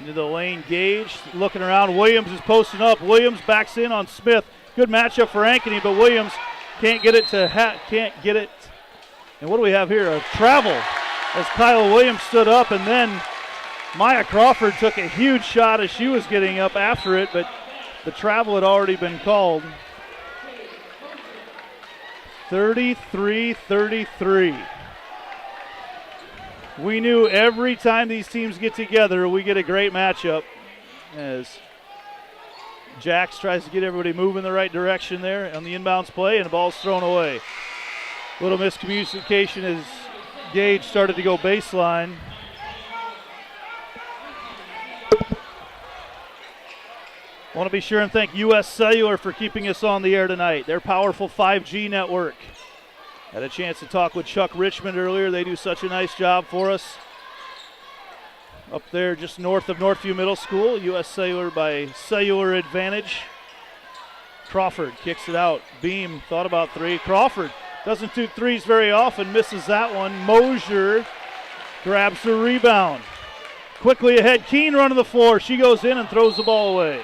Into the lane, Gage looking around. Williams is posting up. Williams backs in on Smith. Good matchup for Ankeny, but Williams can't get it to can't get it. And what do we have here? A travel as Kyle Williams stood up, and then Maya Crawford took a huge shot as she was getting up after it, but the travel had already been called. 33-33. We knew every time these teams get together, we get a great matchup as Jax tries to get everybody moving the right direction there on the inbounds play, and the ball's thrown away. Little miscommunication as Gage started to go baseline. Want to be sure and thank U.S. Cellular for keeping us on the air tonight. Their powerful 5G network. Had a chance to talk with Chuck Richmond earlier. They do such a nice job for us. Up there just north of Northview Middle School. U.S. Cellular by Cellular Advantage. Crawford kicks it out. Beam thought about three. Crawford doesn't do threes very often. Misses that one. Mosier grabs the rebound. Quickly ahead. Keene running the floor. She goes in and throws the ball away.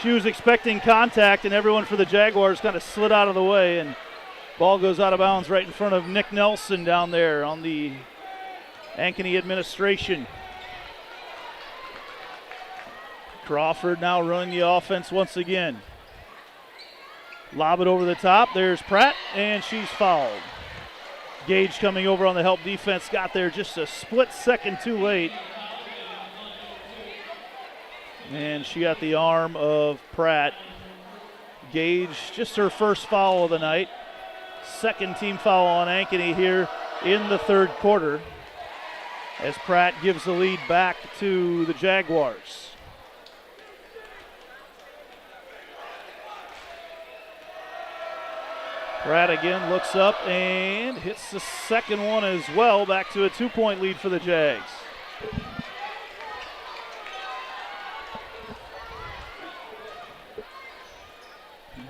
She was expecting contact, and everyone for the Jaguars kind of slid out of the way, and ball goes out of bounds right in front of Nick Nelson down there on the Ankeny administration. Crawford now running the offense once again. Lob it over the top. There's Pratt, and she's fouled. Gage coming over on the help defense. Got there just a split second too late. And she got the arm of Pratt. Gage, just her first foul of the night. Second team foul on Ankeny here in the third quarter, as Pratt gives the lead back to the Jaguars. Pratt again looks up and hits the second one as well. Back to a 2-point lead for the Jags.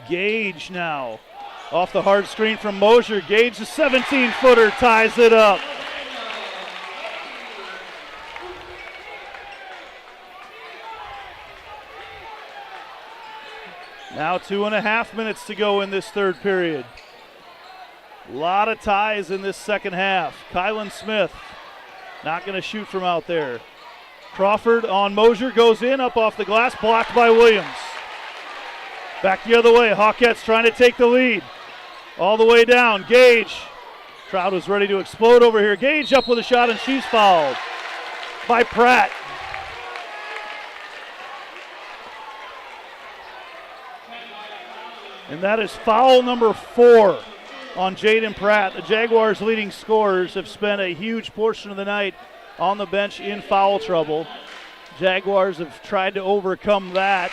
Gage now off the hard screen from Mosier. Gage, the 17-footer, ties it up. Now 2.5 minutes to go in this third period. A lot of ties in this second half. Kylan Smith not going to shoot from out there. Crawford on Mosier, goes in, up off the glass, blocked by Williams. Back the other way, Hawkettes trying to take the lead. All the way down, Gage. Crowd was ready to explode over here. Gage up with a shot, and she's fouled by Pratt. And that is foul number 4 on Jaden Pratt. The Jaguars' leading scorers have spent a huge portion of the night on the bench in foul trouble. Jaguars have tried to overcome that.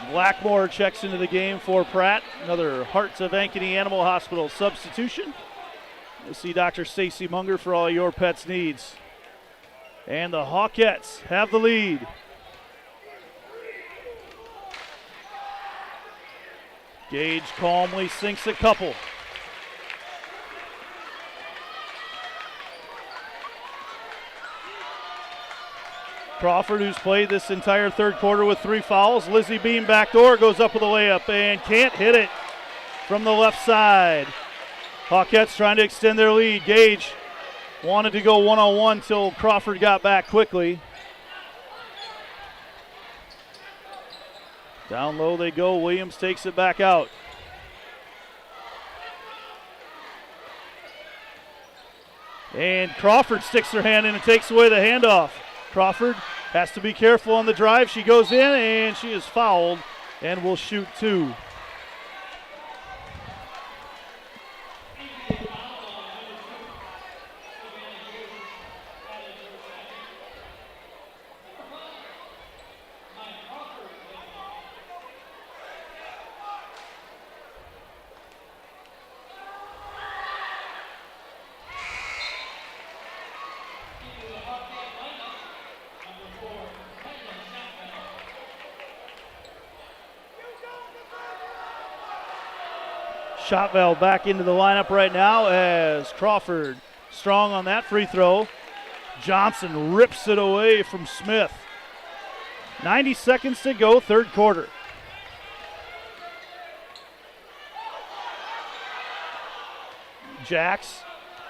Blackmore checks into the game for Pratt. Another Hearts of Ankeny Animal Hospital substitution. You'll see Dr. Stacy Munger for all your pets' needs. And the Hawkettes have the lead. Gage calmly sinks a couple. Crawford, who's played this entire third quarter with 3 fouls. Lizzie Beam backdoor, goes up with a layup and can't hit it from the left side. Hawkettes trying to extend their lead. Gage wanted to go one-on-one till Crawford got back quickly. Down low they go. Williams takes it back out. And Crawford sticks her hand in and takes away the handoff. Crawford has to be careful on the drive. She goes in and she is fouled and will shoot 2. Shotwell back into the lineup right now as Crawford strong on that free throw. Johnson rips it away from Smith. 90 seconds to go, third quarter. Jax,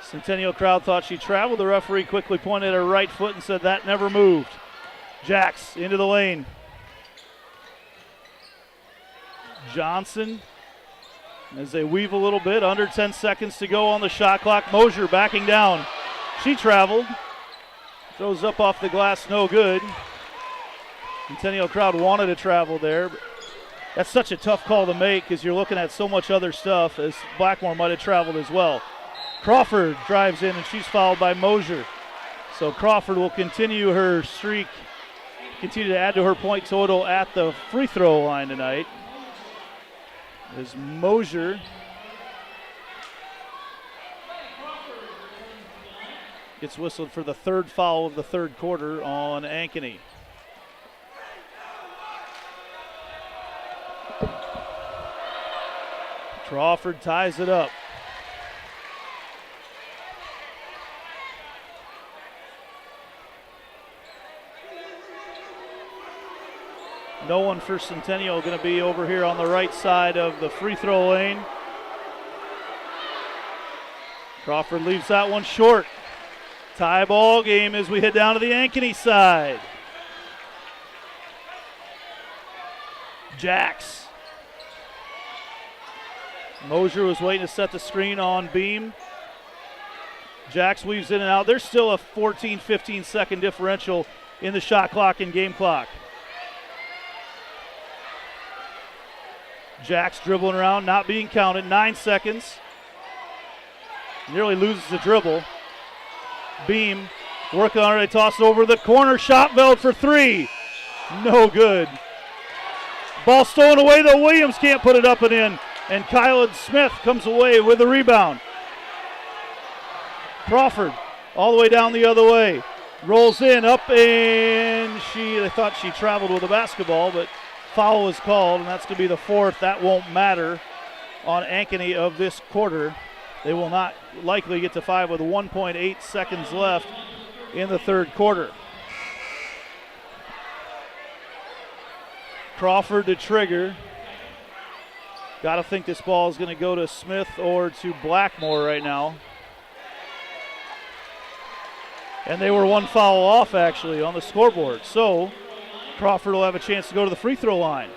Centennial crowd thought she traveled. The referee quickly pointed at her right foot and said that never moved. Jax into the lane. Johnson, as they weave a little bit, under 10 seconds to go on the shot clock. Mosier backing down. She traveled. Throws up off the glass, no good. Centennial crowd wanted to travel there, but That's such a tough call to make because you're looking at so much other stuff, as Blackmore might have traveled as well. Crawford drives in, and she's fouled by Mosier. So Crawford will continue her streak, continue to add to her point total at the free throw line tonight. As Mosier gets whistled for the third foul of the third quarter on Ankeny. Crawford ties it up. No one for Centennial going to be over here on the right side of the free throw lane. Crawford leaves that one short. Tie ball game as we head down to the Ankeny side. Jax. Mosier was waiting to set the screen on Beam. Jax weaves in and out. There's still a 14-15 second differential in the shot clock and game clock. Jax dribbling around, not being counted. 9 seconds. Nearly loses the dribble. Beam working on it. They toss it over the corner. Schottfeld for three. No good. Ball stolen away, though. Williams can't put it up and in. And Kylan Smith comes away with the rebound. Crawford all the way down the other way. Rolls in, up, and they thought she traveled with the basketball, but foul was called, and that's going to be the fourth. That won't matter on Ankeny of this quarter. They will not likely get to 5 with 1.8 seconds left in the third quarter. Crawford to trigger. Got to think this ball is going to go to Smith or to Blackmore right now. And they were one foul off, actually, on the scoreboard. So Crawford will have a chance to go to the free throw line.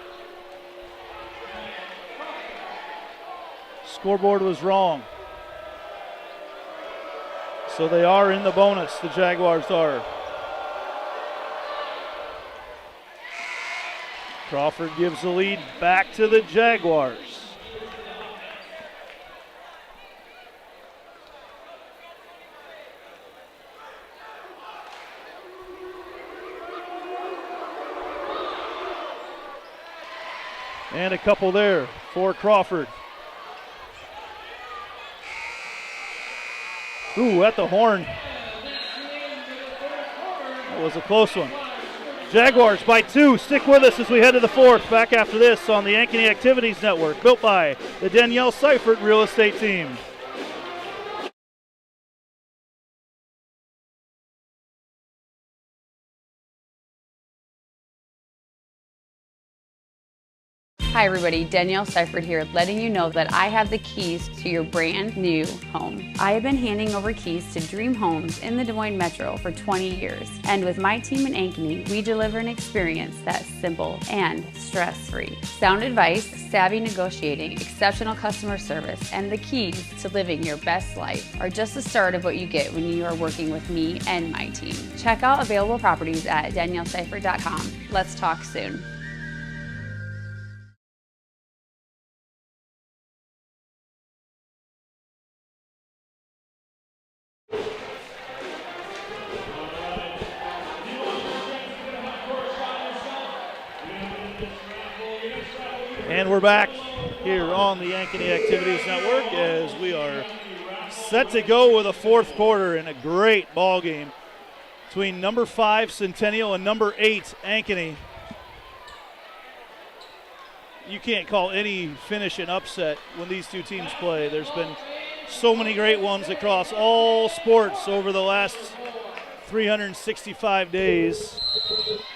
Scoreboard was wrong. So they are in the bonus, the Jaguars are. Crawford gives the lead back to the Jaguars. And a couple there for Crawford. Ooh, at the horn. That was a close one. Jaguars by 2. Stick with us as we head to the fourth. Back after this on the Ankeny Activities Network, built by the Danielle Seifert Real Estate Team. Hi everybody, Danielle Seifert here, letting you know that I have the keys to your brand new home. I have been handing over keys to dream homes in the Des Moines Metro for 20 years. And with my team in Ankeny, we deliver an experience that's simple and stress-free. Sound advice, savvy negotiating, exceptional customer service, and the keys to living your best life are just the start of what you get when you are working with me and my team. Check out available properties at danielleseifert.com. Let's talk soon. And we're back here on the Ankeny Activities Network as we are set to go with a fourth quarter in a great ball game between number 5 Centennial and number 8 Ankeny. You can't call any finish an upset when these two teams play. There's been so many great ones across all sports over the last 365 days.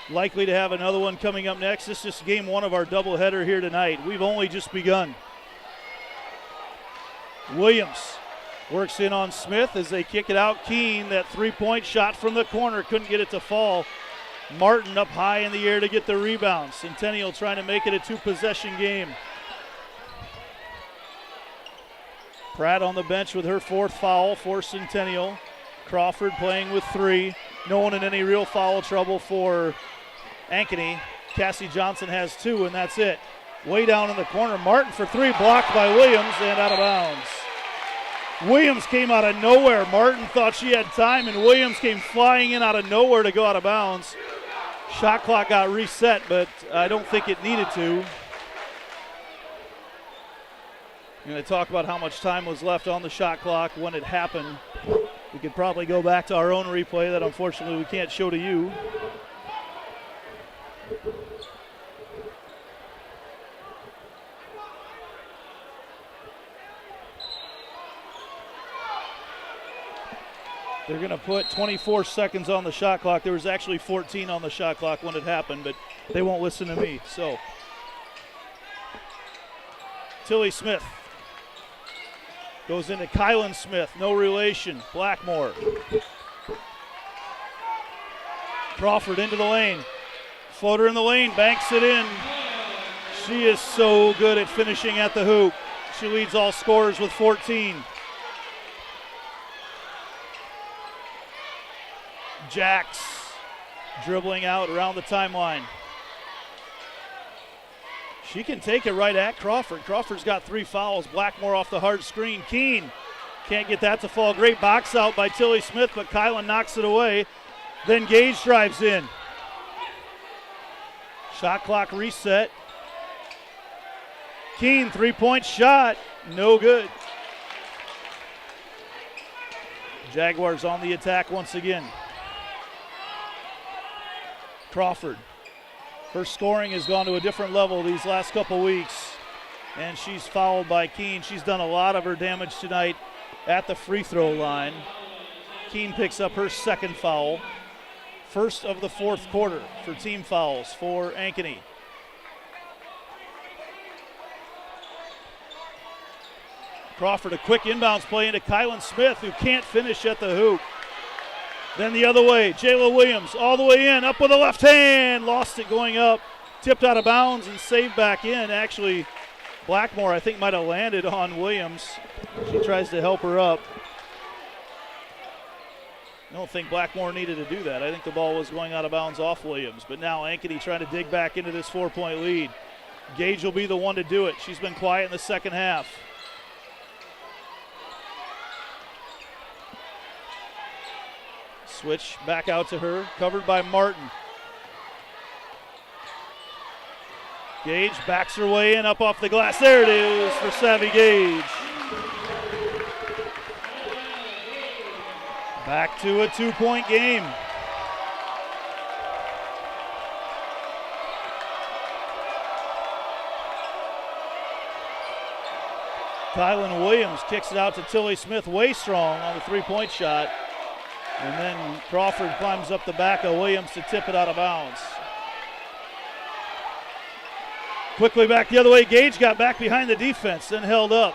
Likely to have another one coming up next. This is just game 1 of our doubleheader here tonight. We've only just begun. Williams works in on Smith as they kick it out. Keene, that three-point shot from the corner, couldn't get it to fall. Martin up high in the air to get the rebound. Centennial trying to make it a 2-possession game. Pratt on the bench with her 4th foul for Centennial. Crawford playing with 3. No one in any real foul trouble for Ankeny. Cassie Johnson has 2, and that's it. way down in the corner. Martin for three, blocked by Williams and out of bounds. Williams came out of nowhere. Martin thought she had time, and Williams came flying in out of nowhere to go out of bounds. Shot clock got reset, but I don't think it needed to. I'm going to talk about how much time was left on the shot clock when it happened. We could probably go back to our own replay that unfortunately we can't show to you. They're going to put 24 seconds on the shot clock. There was actually 14 on the shot clock when it happened, but they won't listen to me. So, Tilly Smith goes into Kylan Smith, no relation. Blackmore. Crawford into the lane. Floater in the lane, banks it in. She is so good at finishing at the hoop. She leads all scorers with 14. Jax dribbling out around the timeline. She can take it right at Crawford. Crawford's got 3 fouls. Blackmore off the hard screen. Keene can't get that to fall. Great box out by Tilly Smith, but Kylan knocks it away. Then Gage drives in. Shot clock reset. Keene, 3-point shot. No good. Jaguars on the attack once again. Crawford. Her scoring has gone to a different level these last couple weeks, and she's fouled by Keene. She's done a lot of her damage tonight at the free throw line. Keene picks up her second foul. First of the fourth quarter for team fouls for Ankeny. Crawford, a quick inbounds play into Kylan Smith, who can't finish at the hoop. Then the other way, Jayla Williams all the way in, up with the left hand, lost it going up, tipped out of bounds and saved back in. Actually, Blackmore, I think, might have landed on Williams. She tries to help her up. I don't think Blackmore needed to do that. I think the ball was going out of bounds off Williams. But now Ankeny trying to dig back into this 4-point lead. Gage will be the one to do it. She's been quiet in the second half. Switch back out to her, covered by Martin. Gage backs her way in, up off the glass. There it is for Savvy Gage. Back to a 2-point game. Kylan Williams kicks it out to Tilly Smith, way strong on the 3-point shot. And then Crawford climbs up the back of Williams to tip it out of bounds. Quickly back the other way. Gage got back behind the defense, then held up.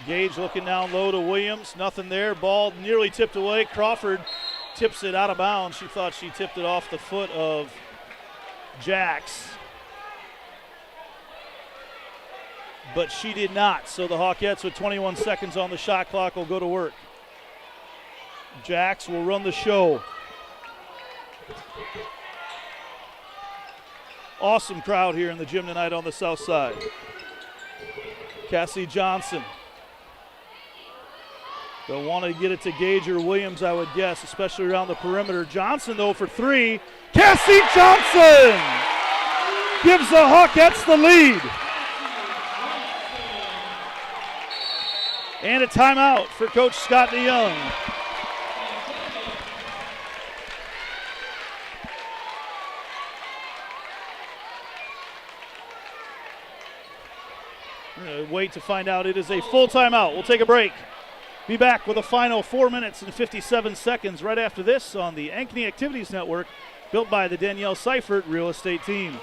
Gage looking down low to Williams. Nothing there. Ball nearly tipped away. Crawford tips it out of bounds. She thought she tipped it off the foot of Jax, but she did not. So the Hawkettes, with 21 seconds on the shot clock, will go to work. Jax will run the show. Awesome crowd here in the gym tonight on the south side. Cassie Johnson. They'll want to get it to Gage or Williams, I would guess, especially around the perimeter. Johnson, though, for 3. Cassie Johnson gives the Hawkettes the lead. And a timeout for Coach Scott DeYoung. We're going to wait to find out. It is a full timeout. We'll take a break. Be back with a final 4 minutes and 57 seconds right after this on the Ankeny Activities Network, built by the Danielle Seifert Real Estate Team.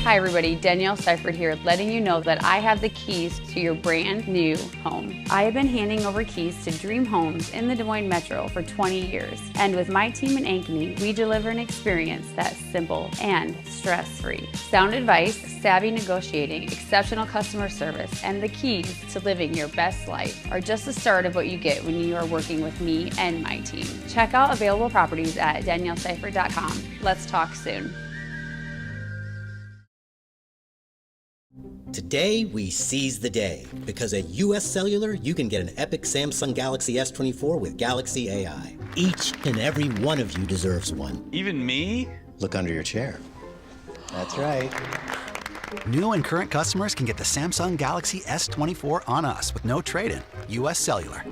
Hi everybody, Danielle Seifert here, letting you know that I have the keys to your brand new home. I have been handing over keys to dream homes in the Des Moines Metro for 20 years. And with my team in Ankeny, we deliver an experience that's simple and stress-free. Sound advice, savvy negotiating, exceptional customer service, and the keys to living your best life are just the start of what you get when you are working with me and my team. Check out available properties at danielleseifert.com. Let's talk soon. Today, we seize the day, because at US Cellular, you can get an epic Samsung Galaxy S24 with Galaxy AI. Each and every one of you deserves one. Even me? Look under your chair. That's right. New and current customers can get the Samsung Galaxy S24 on us with no trade-in. US Cellular.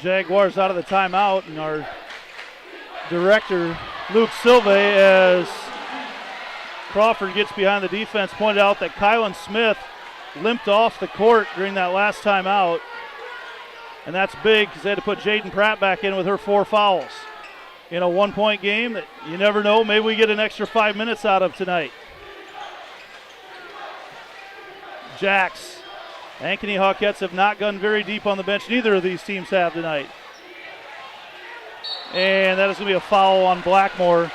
Jaguars out of the timeout, and our director, Luke Silva, as Crawford gets behind the defense, pointed out that Kylan Smith limped off the court during that last timeout, and that's big because they had to put Jaden Pratt back in with her 4 fouls in a 1-point game that you never know. Maybe we get an extra 5 minutes out of tonight. Jacks. Ankeny Hawkettes have not gone very deep on the bench. Neither of these teams have tonight. And that is going to be a foul on Blackmore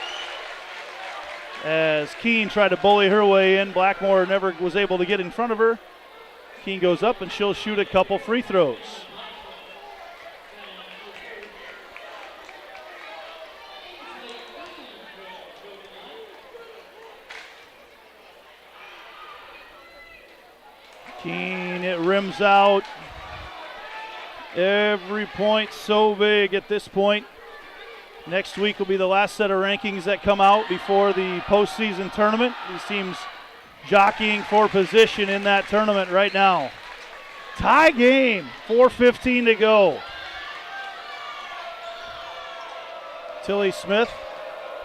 as Keene tried to bully her way in. Blackmore never was able to get in front of her. Keene goes up and she'll shoot a couple free throws. Keene, it rims out. Every point so big at this point. Next week will be the last set of rankings that come out before the postseason tournament. These teams jockeying for position in that tournament right now. Tie game, 4:15 to go. Tilly Smith,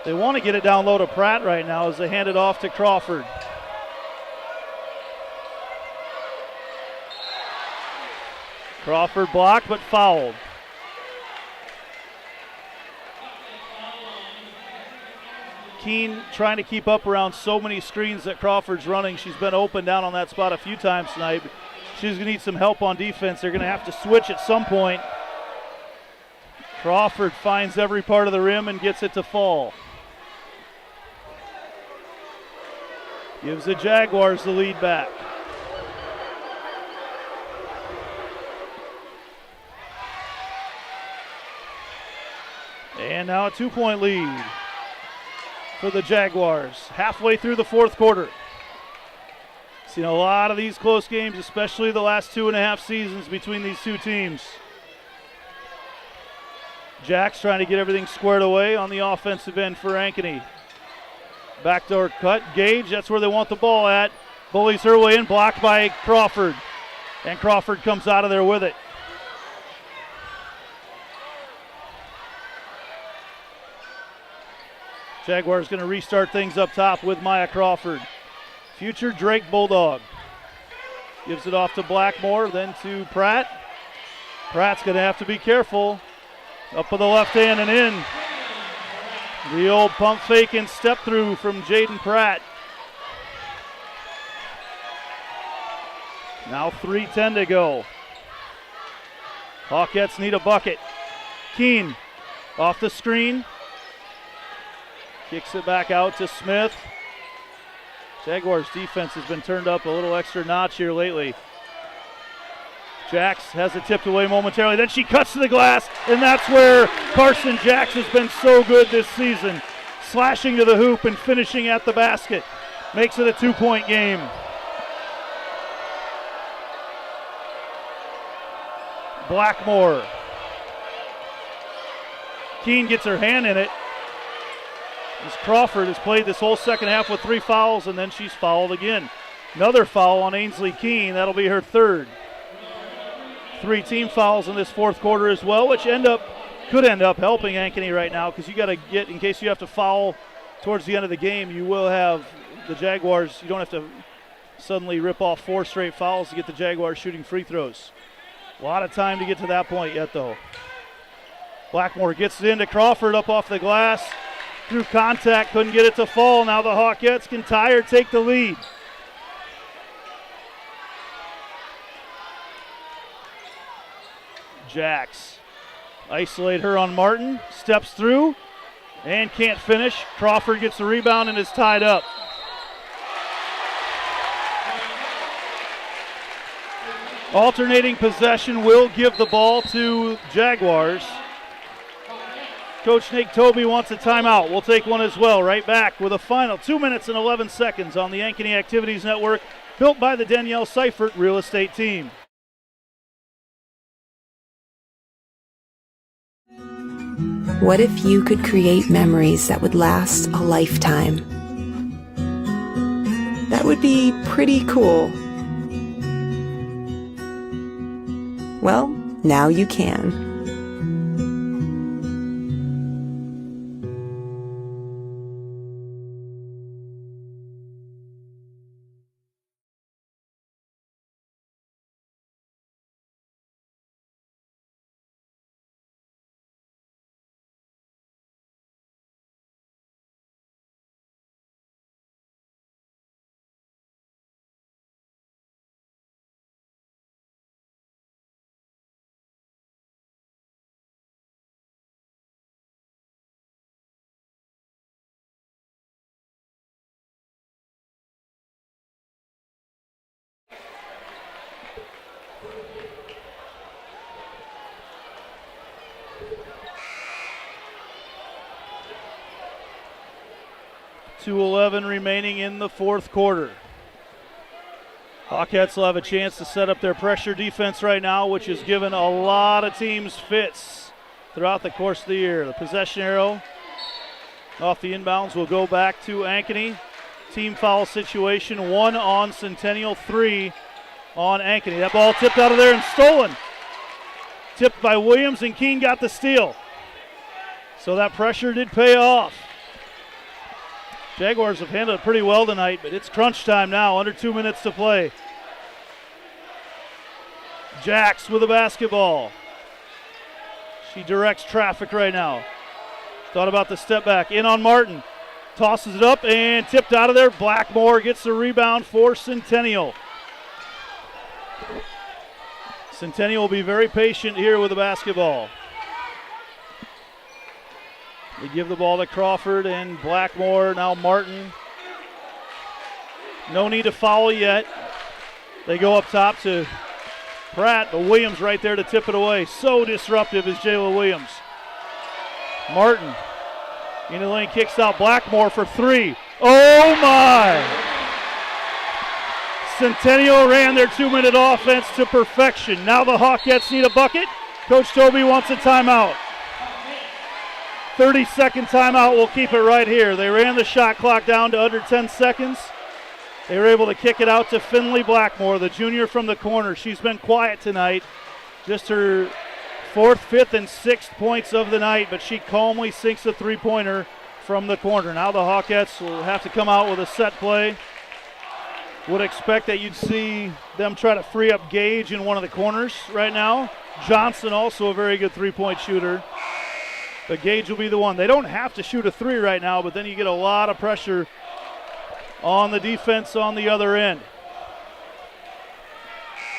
they want to get it down low to Pratt right now as they hand it off to Crawford. Crawford blocked but fouled. Keene trying to keep up around so many screens that Crawford's running. She's been open down on that spot a few times tonight. But she's going to need some help on defense. They're going to have to switch at some point. Crawford finds every part of the rim and gets it to fall. Gives the Jaguars the lead back. And now a 2-point lead for the Jaguars. Halfway through the 4th quarter. Seen a lot of these close games, especially the last 2.5 seasons between these two teams. Jacks trying to get everything squared away on the offensive end for Ankeny. Backdoor cut. Gage, that's where they want the ball at. Bullies her way in, blocked by Crawford. And Crawford comes out of there with it. Jaguars going to restart things up top with Maya Crawford. Future Drake Bulldog. Gives it off to Blackmore, then to Pratt. Pratt's going to have to be careful. Up with the left hand and in. The old pump fake and step through from Jaden Pratt. Now 3:10 to go. Hawkettes need a bucket. Keene off the screen. Kicks it back out to Smith. Jaguars defense has been turned up a little extra notch here lately. Jacks has it tipped away momentarily. Then she cuts to the glass, and that's where Carson Jacks has been so good this season. Slashing to the hoop and finishing at the basket. Makes it a 2-point game. Blackmore. Keene gets her hand in it. As Crawford has played this whole second half with 3 fouls, and then she's fouled again. Another foul on Ainsley Keene. That'll be her 3rd. 3 team fouls in this 4th quarter as well, which end up could end up helping Ankeny right now because you got to get, in case you have to foul towards the end of the game, you will have the Jaguars. You don't have to suddenly rip off 4 straight fouls to get the Jaguars shooting free throws. A lot of time to get to that point yet, though. Blackmore gets it into Crawford up off the glass. Through contact, couldn't get it to fall. Now the Hawkettes can tie or take the lead. Jax isolate her on Martin, steps through and can't finish. Crawford gets the rebound and is tied up. Alternating possession will give the ball to Jaguars. Coach Nick Tobey wants a timeout. We'll take one as well. Right back with a final 2 minutes and 11 seconds on the Ankeny Activities Network, built by the Danielle Seifert Real Estate Team. What if you could create memories that would last a lifetime? That would be pretty cool. Well, now you can. .2:11 remaining in the fourth quarter. Hawkettes will have a chance to set up their pressure defense right now, which has given a lot of teams fits throughout the course of the year. The possession arrow off the inbounds will go back to Ankeny. Team foul situation, 1 on Centennial, 3 on Ankeny. That ball tipped out of there and stolen. Tipped by Williams, and Keene got the steal. So that pressure did pay off. Jaguars have handled it pretty well tonight, but it's crunch time now, under 2 minutes to play. Jax with the basketball. She directs traffic right now. Thought about the step back, in on Martin. Tosses it up and tipped out of there. Blackmore gets the rebound for Centennial. Centennial will be very patient here with the basketball. They give the ball to Crawford and Blackmore, now Martin. No need to foul yet. They go up top to Pratt, but Williams right there to tip it away. So disruptive is Jayla Williams. Martin in the lane, kicks out Blackmore for 3. Oh my! Centennial ran their 2-minute offense to perfection. Now the Hawkettes need a bucket. Coach Tobey wants a timeout. 30-second timeout, we'll keep it right here. They ran the shot clock down to under 10 seconds. They were able to kick it out to Finley Blackmore, the junior from the corner. She's been quiet tonight. Just her 4th, 5th, and 6th points of the night, but she calmly sinks a three-pointer from the corner. Now the Hawkettes will have to come out with a set play. Would expect that you'd see them try to free up Gage in one of the corners right now. Johnson also a very good three-point shooter. But Gage will be the one. They don't have to shoot a 3 right now, but then you get a lot of pressure on the defense on the other end.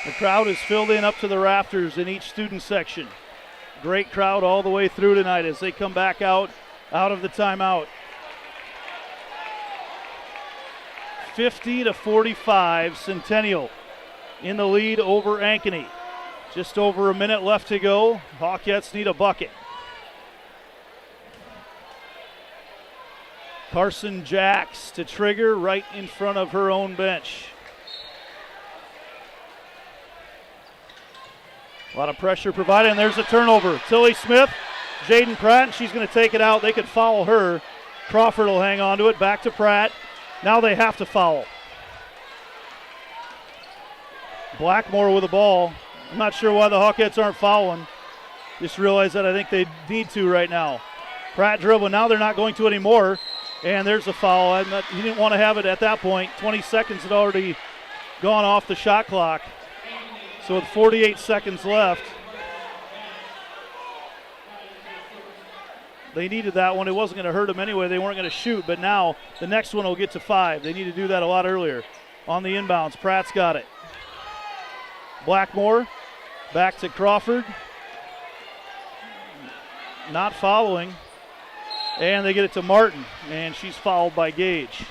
The crowd is filled in up to the rafters in each student section. Great crowd all the way through tonight as they come back out of the timeout. 50-45, Centennial in the lead over Ankeny. Just over a minute left to go. Hawkettes need a bucket. Carson Jax to trigger right in front of her own bench. A lot of pressure provided, and there's a turnover. Tilly Smith, Jaden Pratt, and she's going to take it out. They could foul her. Crawford will hang on to it. Back to Pratt. Now they have to foul. Blackmore with the ball. I'm not sure why the Hawkettes aren't fouling. just realized that I think they need to right now. Pratt dribble. Now they're not going to anymore. And there's a foul. He didn't want to have it at that point. 20 seconds had already gone off the shot clock. So with 48 seconds left, they needed that one. It wasn't going to hurt them anyway. They weren't going to shoot, but now the next one will get to 5. They need to do that a lot earlier. On the inbounds, Pratt's got it. Blackmore back to Crawford. Not following. And they get it to Martin, and she's fouled by Gage.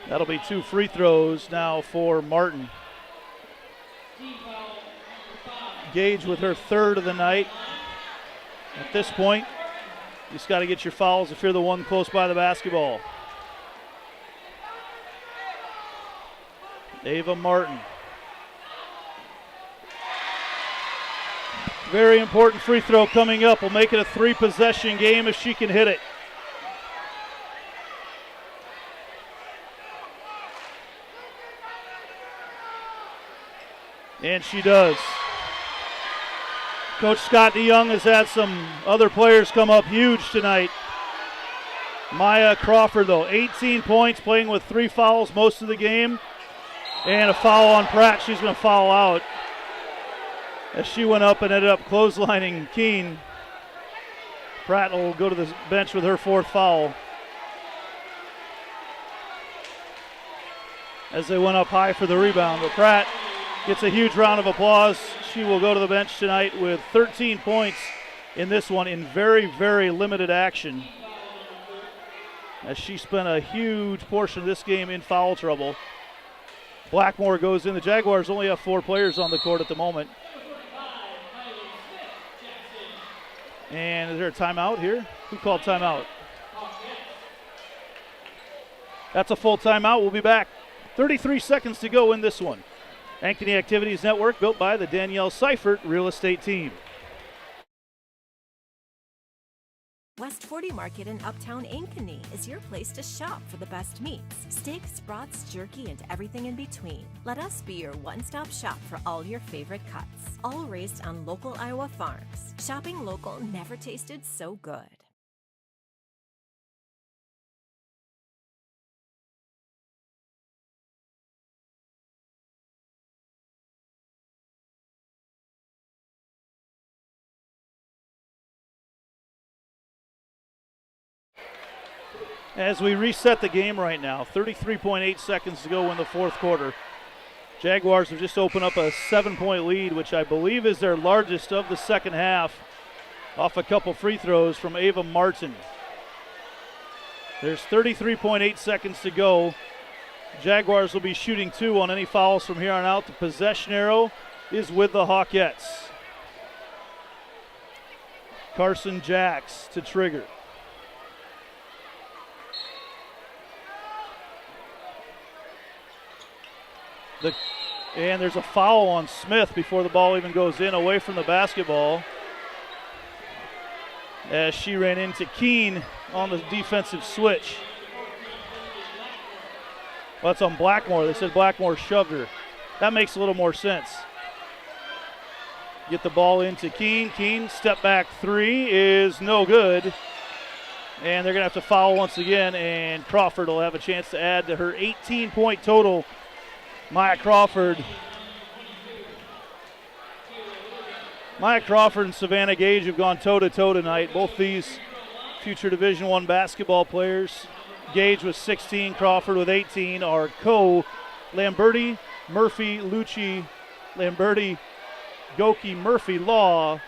That'll be 2 free throws now for Martin. Gage with her 3rd of the night. At this point, you just got to get your fouls if you're the one close by the basketball. Ava Martin. Very important free throw coming up. Will make it a 3-possession game if she can hit it. And she does. Coach Scott DeYoung has had some other players come up huge tonight. Maya Crawford, though, 18 points, playing with 3 fouls most of the game. And a foul on Pratt. She's going to foul out as she went up and ended up clotheslining Keene. Pratt will go to the bench with her 4th foul. As they went up high for the rebound. But Pratt gets a huge round of applause. She will go to the bench tonight with 13 points in this one in very, very limited action, as she spent a huge portion of this game in foul trouble. Blackmore goes in. The Jaguars only have 4 players on the court at the moment. And is there a timeout here? Who called timeout? That's a full timeout. We'll be back. 33 seconds to go in this one. Ankeny Activities Network, built by the Danielle Seifert Real Estate Team. West 40 Market in Uptown Ankeny is your place to shop for the best meats. Steaks, brats, jerky, and everything in between. Let us be your one-stop shop for all your favorite cuts. All raised on local Iowa farms. Shopping local never tasted so good. As we reset the game right now, 33.8 seconds to go in the 4th quarter. Jaguars have just opened up a 7-point lead, which I believe is their largest of the second half, off a couple free throws from Ava Martin. There's 33.8 seconds to go. Jaguars will be shooting 2 on any fouls from here on out. The possession arrow is with the Hawkettes. Carson Jacks to trigger. And there's a foul on Smith before the ball even goes in, away from the basketball, as she ran into Keene on the defensive switch. Well, that's on Blackmore. They said Blackmore shoved her. That makes a little more sense. Get the ball into Keene. Keene, step back 3 is no good. And they're going to have to foul once again, and Crawford will have a chance to add to her 18-point total. Maya Crawford and Savannah Gage have gone toe-to-toe tonight. Both these future Division I basketball players. Gage with 16, Crawford with 18 are Lamberti, Murphy, Lucci, Lamberti, Goki, Murphy, Law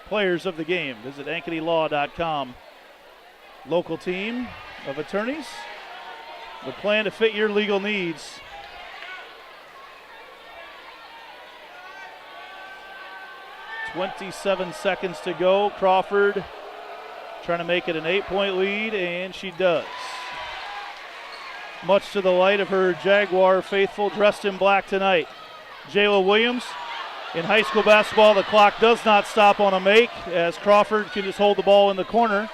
players of the game. Visit AnkenyLaw.com. Local team of attorneys with a plan to fit your legal needs. .27 seconds to go. Crawford trying to make it an 8-point lead, and she does. Much to the light of her Jaguar faithful dressed in black tonight. Jayla Williams. In high school basketball, the clock does not stop on a make, as Crawford can just hold the ball in the corner.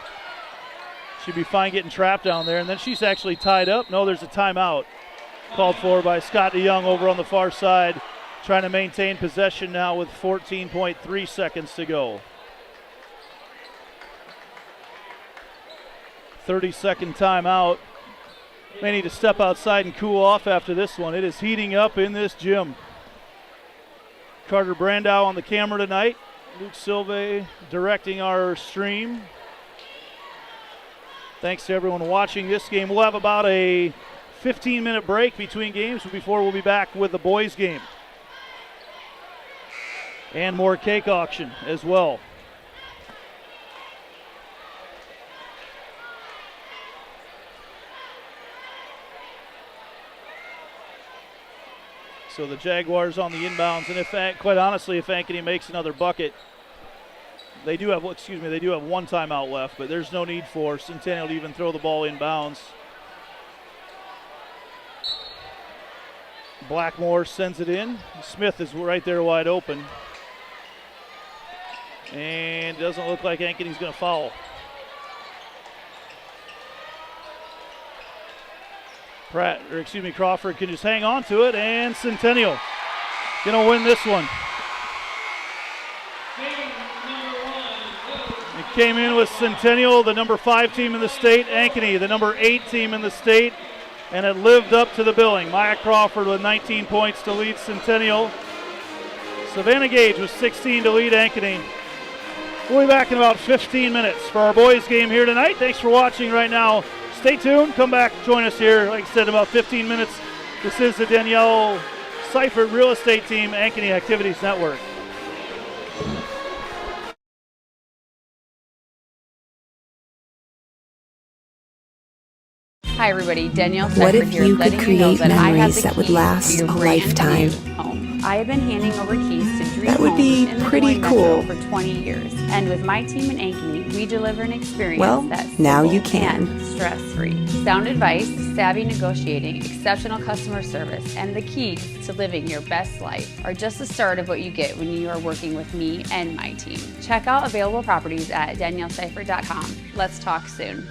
She'd be fine getting trapped down there, and then she's actually tied up. No, there's a timeout called for by Scott DeYoung over on the far side trying to maintain possession now with 14.3 seconds to go. 30-second timeout. May need to step outside and cool off after this one. It is heating up in this gym. Carter Brandow on the camera tonight. Luke Silve directing our stream. Thanks to everyone watching this game. We'll have about a 15-minute break between games before we'll be back with the boys' game. And more cake auction as well. So the Jaguars on the inbounds, and quite honestly, if Ankeny makes another bucket, they do have one timeout left, but there's no need for Centennial to even throw the ball inbounds. Blackmore sends it in. Smith is right there wide open. And doesn't look like Ankeny's going to foul. Crawford can just hang on to it, and Centennial going to win this one. It came in with Centennial, the number 5 team in the state, Ankeny, the number 8 team in the state, and it lived up to the billing. Maya Crawford with 19 points to lead Centennial. Savannah Gage with 16 to lead Ankeny. We'll be back in about 15 minutes for our boys game here tonight. Thanks for watching right now. Stay tuned. Come back, join us here. Like I said, in about 15 minutes. This is the Danielle Seifert Real Estate Team Ankeny Activities Network. Hi everybody, Danielle What Seifert if here, you could letting you know create that I have memories the that would keys last to your a brand lifetime? new home. I have been handing over keys to Dream That would be Homes in the pretty Des Moines cool. Metro for 20 years. And with my team in Ankeny, we deliver an experience Well, that's now simple you can. and stress-free. Sound advice, savvy negotiating, exceptional customer service, and the keys to living your best life are just the start of what you get when you are working with me and my team. Check out available properties at danielleseifert.com. Let's talk soon.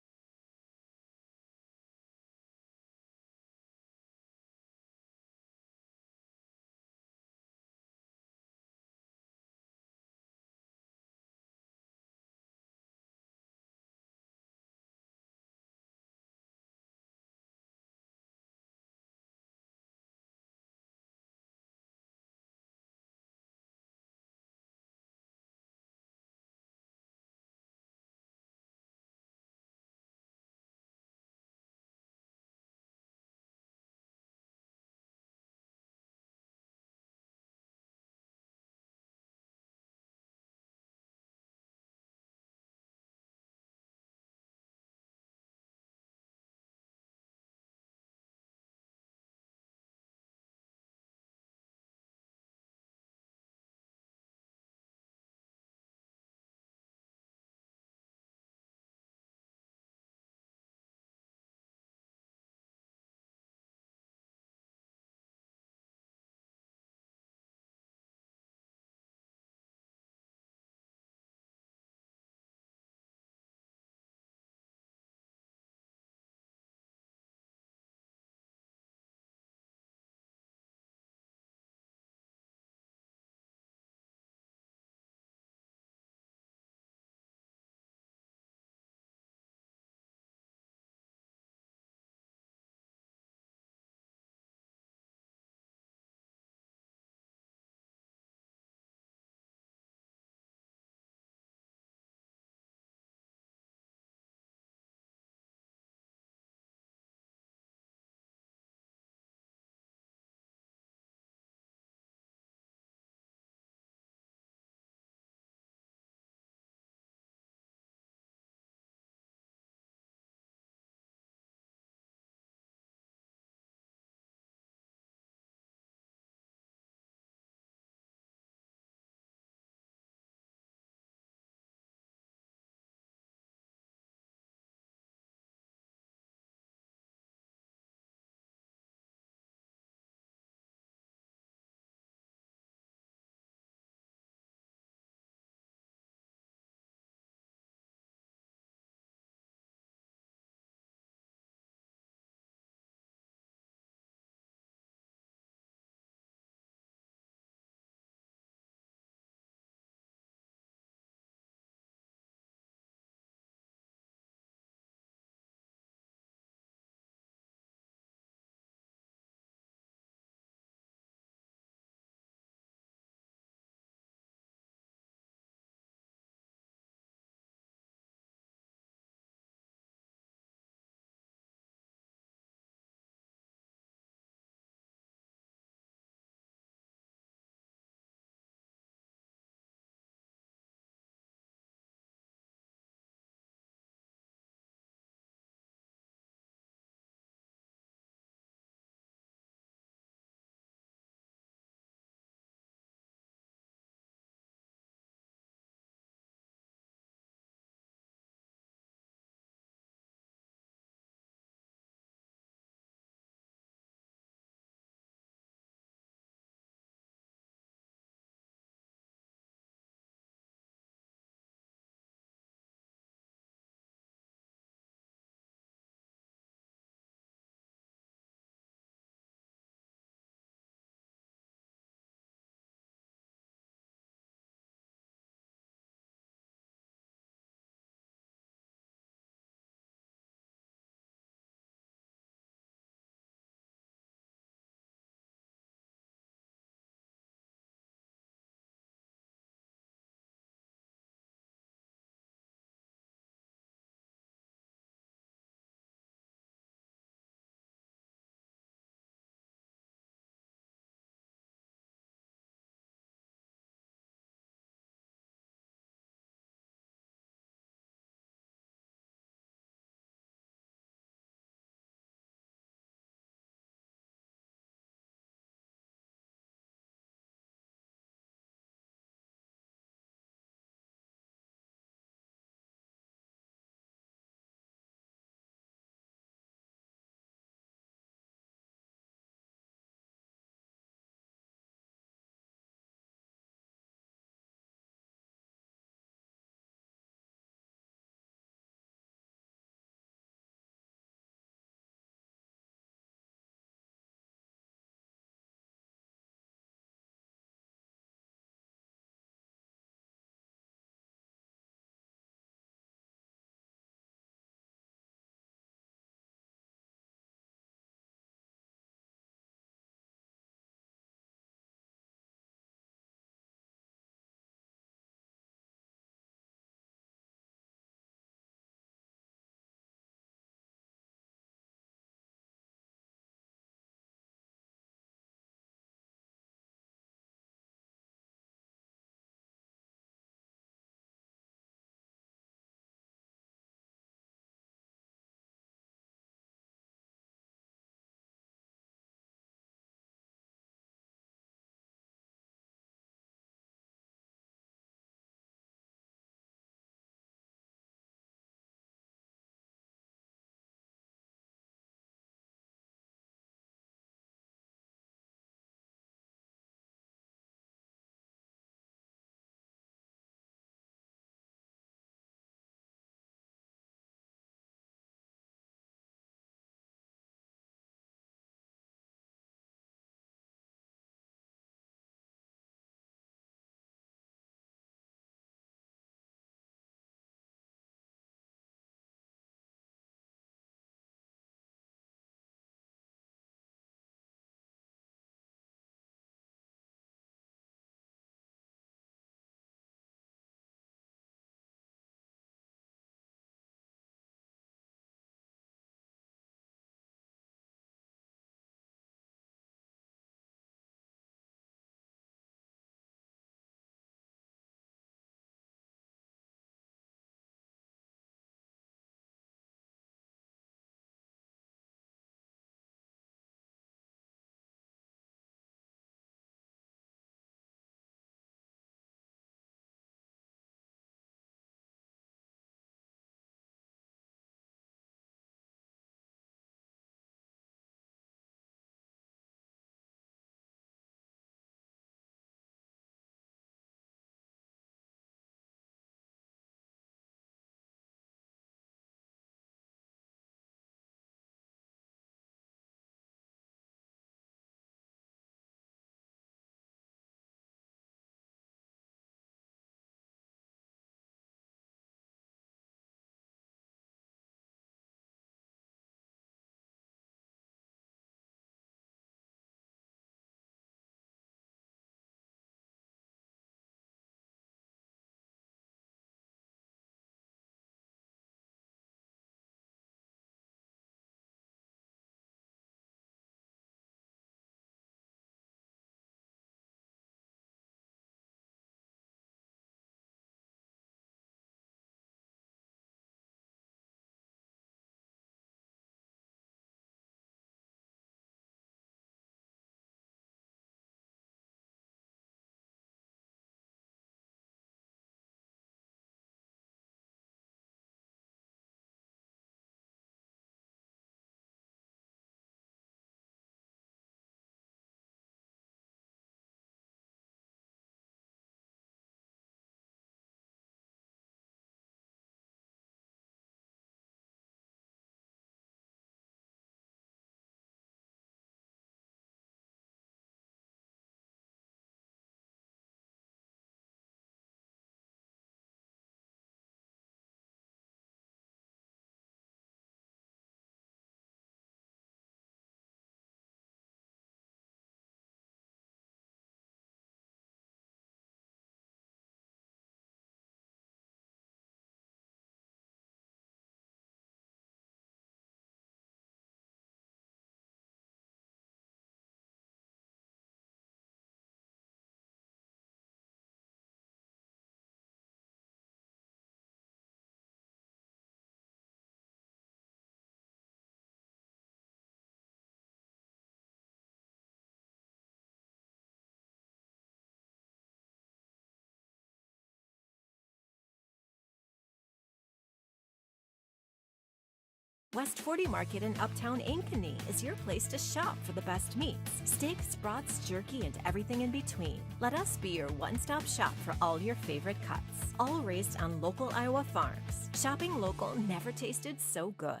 West 40 Market in Uptown Ankeny is your place to shop for the best meats, steaks, brats, jerky, and everything in between. Let us be your one-stop shop for all your favorite cuts, all raised on local Iowa farms. Shopping local never tasted so good.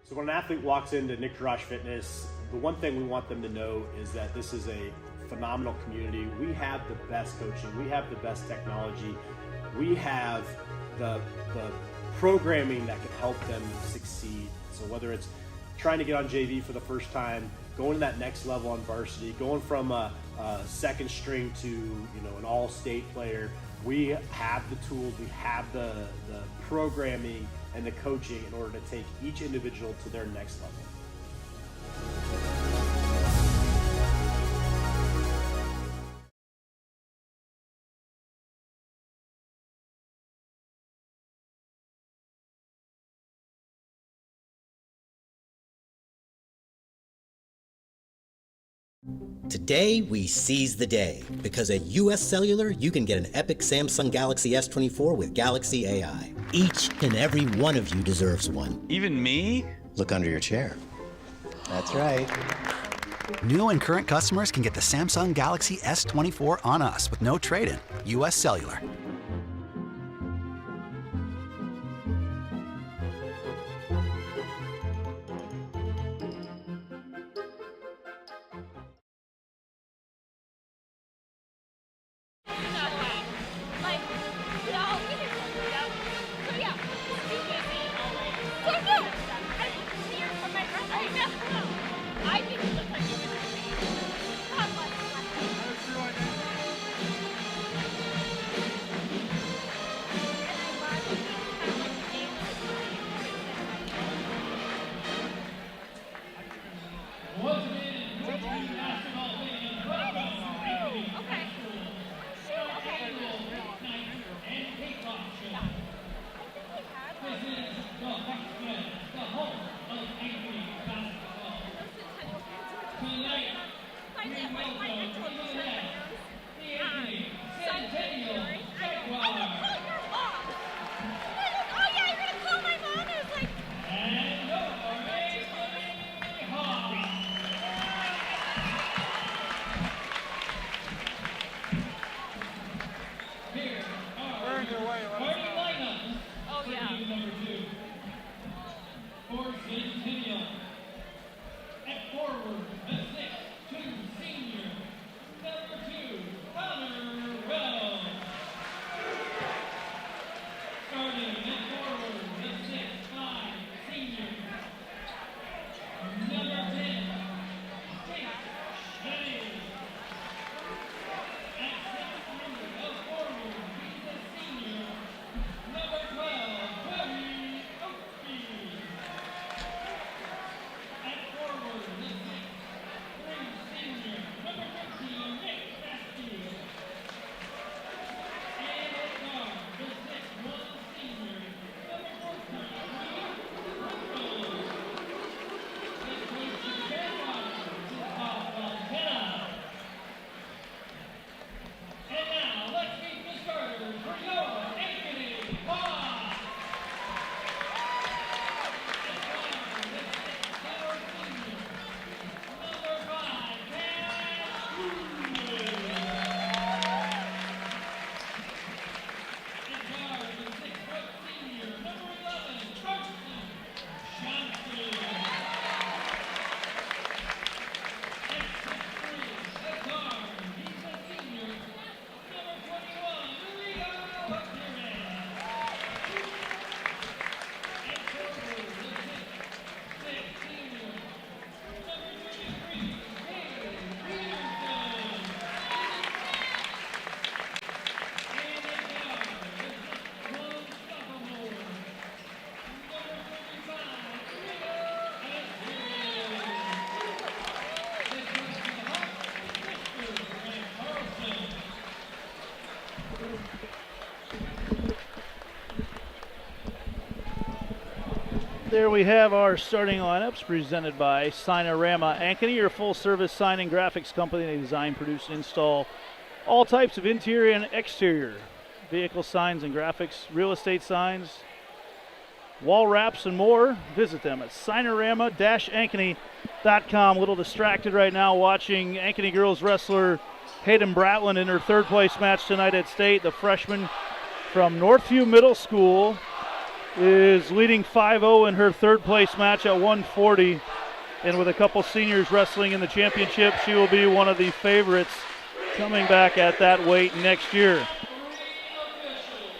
So when an athlete walks into Nick Rush Fitness, the one thing we want them to know is that this is a phenomenal community. We have the best coaching, we have the best technology, we have the programming that can help them succeed. So whether it's trying to get on JV for the first time, going to that next level on varsity, going from a second string to an all-state player, we have the tools, we have the programming and the coaching in order to take each individual to their next level. Today, we seize the day, because at US Cellular, you can get an epic Samsung Galaxy S24 with Galaxy AI. Each and every one of you deserves one. Even me? Look under your chair. That's right. New and current customers can get the Samsung Galaxy S24 on us with no trade-in. US Cellular. Tonight, there we have our starting lineups presented by CIML Ankeny, your full-service sign and graphics company. They design, produce, and install all types of interior and exterior vehicle signs and graphics, real estate signs, wall wraps, and more. Visit them at cinerama-ankeny.com. A little distracted right now watching Ankeny girls wrestler Hayden Bratland in her third place match tonight at state. The freshman from Northview Middle School is leading 5-0 in her third place match at 140. And with a couple seniors wrestling in the championship, she will be one of the favorites coming back at that weight next year.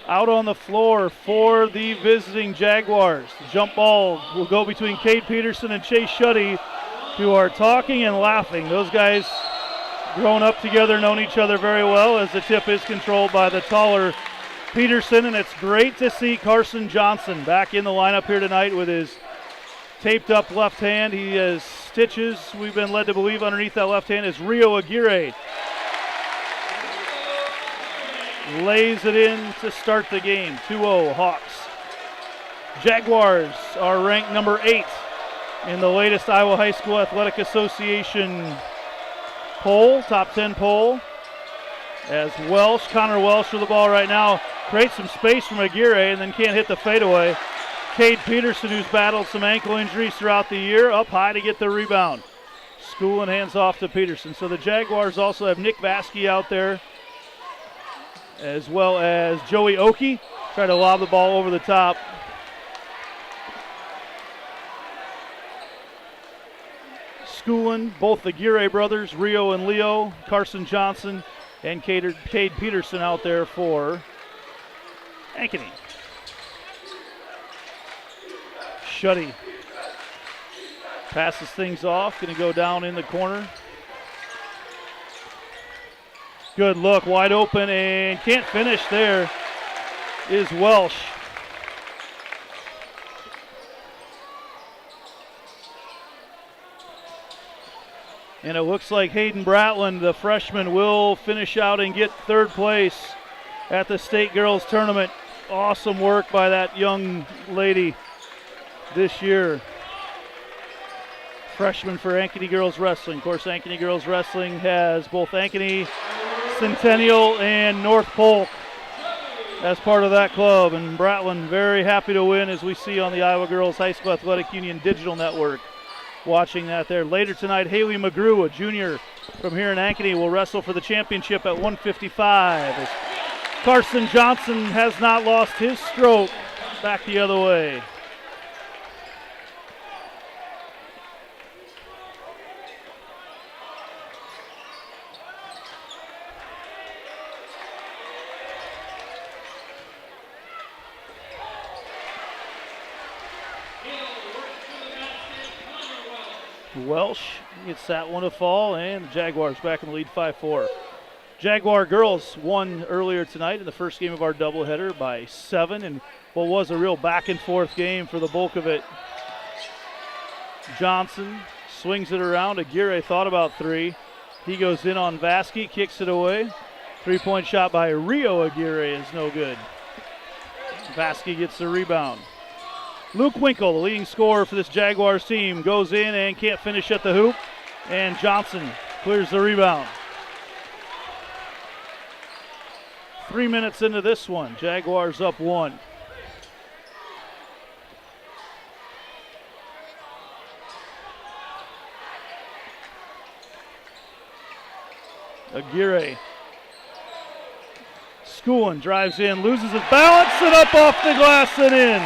Out on the floor for the visiting Jaguars. The jump ball will go between Cade Peterson and Chase Shuddy, who are talking and laughing. Those guys grown up together, known each other very well, as the tip is controlled by the taller Peterson, and it's great to see Carson Johnson back in the lineup here tonight with his taped up left hand. He has stitches, we've been led to believe, underneath that left hand is Rio Aguirre. Lays it in to start the game. 2-0 Hawks. Jaguars are ranked number 8 in the latest Iowa High School Athletic Association poll, top 10 poll. As Connor Welsh with the ball right now, creates some space from Aguirre and then can't hit the fadeaway. Cade Peterson, who's battled some ankle injuries throughout the year, up high to get the rebound. School and hands off to Peterson. So the Jaguars also have Nick Vasky out there, as well as Joey Oki. Try to lob the ball over the top. Schooling, both the Aguirre brothers, Rio and Leo, Carson Johnson, and Cade Peterson out there for Ankeny. Shuddy passes things off, going to go down in the corner. Good look, wide open, and can't finish there is Welsh. And it looks like Hayden Bratland, the freshman, will finish out and get third place at the state girls tournament. Awesome work by that young lady this year. Freshman for Ankeny Girls Wrestling. Of course, Ankeny Girls Wrestling has both Ankeny, Centennial, and North Polk as part of that club. And Bratland very happy to win, as we see on the Iowa Girls High School Athletic Union digital network. Watching that there. Later tonight, Haley McGrew, a junior from here in Ankeny, will wrestle for the championship at 155. As Carson Johnson has not lost his stroke. Back the other way. Welsh gets that one to fall, and the Jaguars back in the lead 5-4. Jaguar girls won earlier tonight in the first game of our doubleheader by 7, and what was a real back and forth game for the bulk of it. Johnson swings it around. Aguirre thought about 3. He goes in on Vasky, kicks it away. 3-point shot by Rio Aguirre is no good. Vasky gets the rebound. Luke Winkle, the leading scorer for this Jaguars team, goes in and can't finish at the hoop. And Johnson clears the rebound. 3 minutes into this one, Jaguars up 1. Aguirre. Schoolin drives in, loses his balance, and up off the glass and in.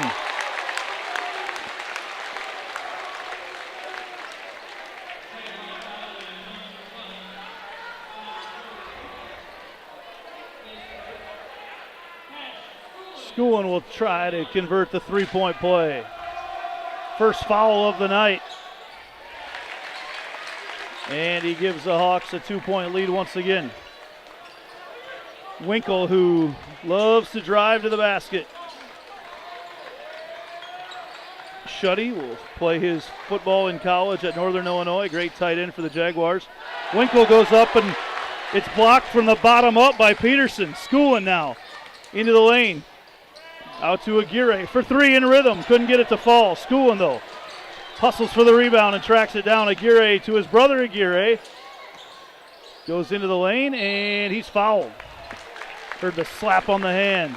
Schoolin will try to convert the 3-point play. First foul of the night. And he gives the Hawks a 2-point lead once again. Winkle, who loves to drive to the basket. Shuddy will play his football in college at Northern Illinois. Great tight end for the Jaguars. Winkle goes up, and it's blocked from the bottom up by Peterson. Schoolin now into the lane. Out to Aguirre for three in rhythm. Couldn't get it to fall. Schoolin, though, hustles for the rebound and tracks it down. Aguirre to his brother Aguirre. Goes into the lane, and he's fouled. Heard the slap on the hand.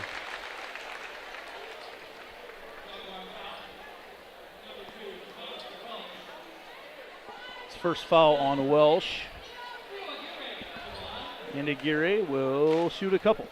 His first foul on Welsh. And Aguirre will shoot a couple.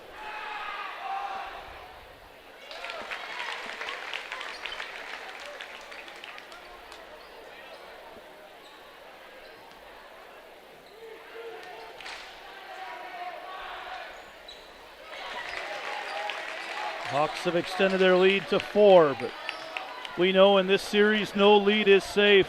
Hawks have extended their lead to 4, but we know in this series no lead is safe.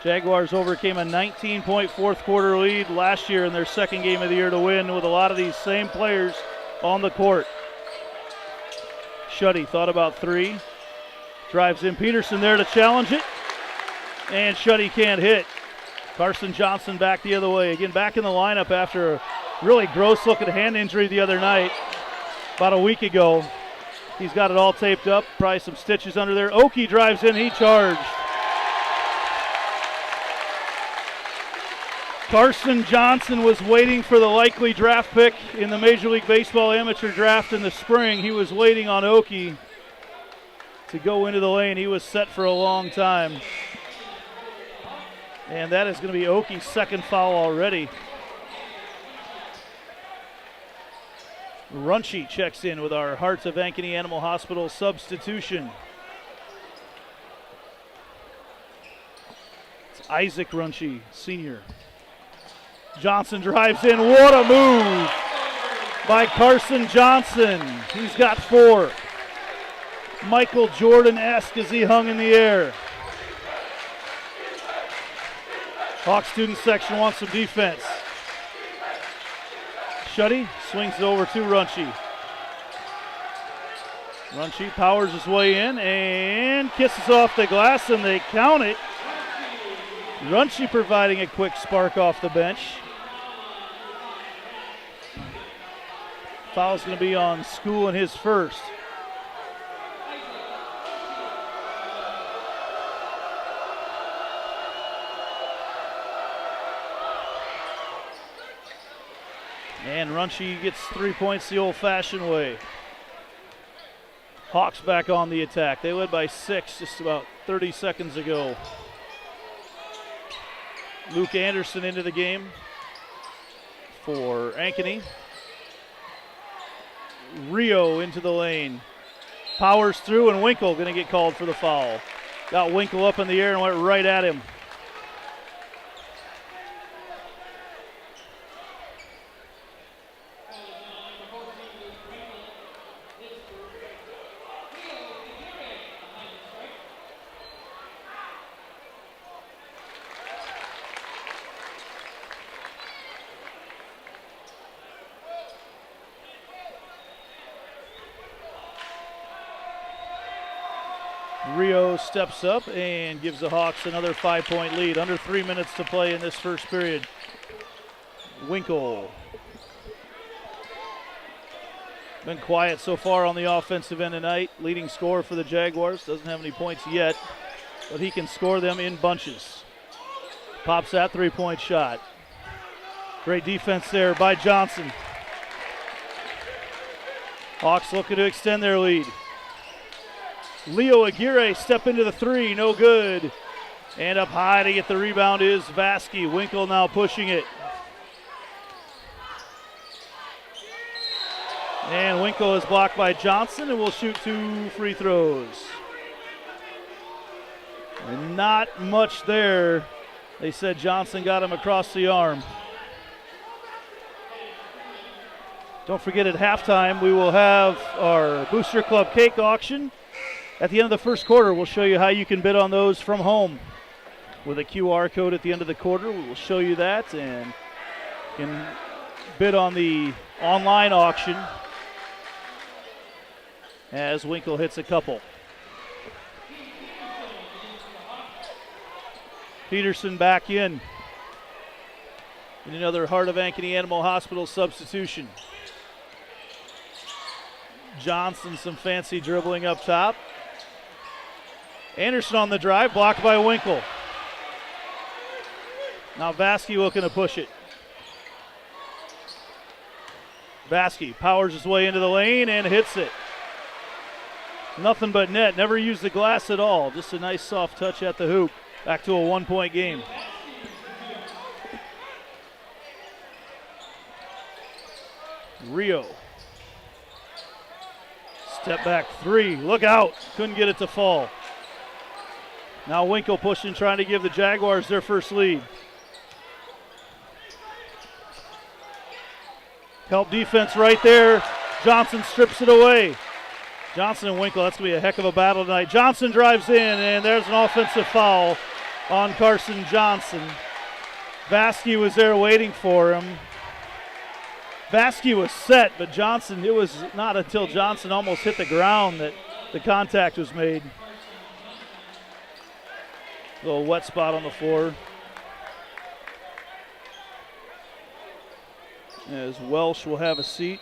Jaguars overcame a 19-point fourth quarter lead last year in their second game of the year to win with a lot of these same players on the court. Shuddy thought about three. Drives in Peterson there to challenge it. And Shuddy can't hit. Carson Johnson back the other way. Again, back in the lineup after a really gross looking hand injury the other night. About a week ago. He's got it all taped up. Probably some stitches under there. Oki drives in. He charged. Carson Johnson was waiting for the likely draft pick in the Major League Baseball amateur draft in the spring. He was waiting on Oki to go into the lane. He was set for a long time. And that is going to be Oki's second foul already. Runchie checks in with our Hearts of Ankeny Animal Hospital substitution. It's Isaac Runchie, senior. Johnson drives in. What a move by Carson Johnson. He's got 4. Michael Jordan-esque as he hung in the air. Hawk student section wants some defense. Shuddy swings it over to Runchie. Runchie powers his way in and kisses off the glass, and they count it. Runchie providing a quick spark off the bench. Foul's going to be on School in his first. And Runchie gets 3 points the old-fashioned way. Hawks back on the attack. They led by 6 just about 30 seconds ago. Luke Anderson into the game for Ankeny. Rio into the lane. Powers through, and Winkle going to get called for the foul. Got Winkle up in the air and went right at him. Rio steps up and gives the Hawks another 5-point lead. Under 3 minutes to play in this first period. Winkle. Been quiet so far on the offensive end tonight. Leading scorer for the Jaguars. Doesn't have any points yet, but he can score them in bunches. Pops that 3-point shot. Great defense there by Johnson. Hawks looking to extend their lead. Leo Aguirre step into the 3, no good. And up high to get the rebound is Vasky. Winkle now pushing it. And Winkle is blocked by Johnson and will shoot 2 free throws. And not much there. They said Johnson got him across the arm. Don't forget at halftime we will have our Booster Club cake auction. At the end of the first quarter, we'll show you how you can bid on those from home. With a QR code at the end of the quarter, we will show you that, and you can bid on the online auction as Winkle hits a couple. Peterson back in. And another Heart of Ankeny Animal Hospital substitution. Johnson some fancy dribbling up top. Anderson on the drive, blocked by Winkle. Now Vasky looking to push it. Vasky powers his way into the lane and hits it. Nothing but net, never used the glass at all. Just a nice soft touch at the hoop. Back to a 1-point game. Rio. Step back three, look out, couldn't get it to fall. Now Winkle pushing, trying to give the Jaguars their first lead. Help defense right there. Johnson strips it away. Johnson and Winkle, that's going to be a heck of a battle tonight. Johnson drives in, and there's an offensive foul on Carson Johnson. Vasky was there waiting for him. Vasky was set, but Johnson, it was not until Johnson almost hit the ground that the contact was made. A little wet spot on the floor. As Welsh will have a seat.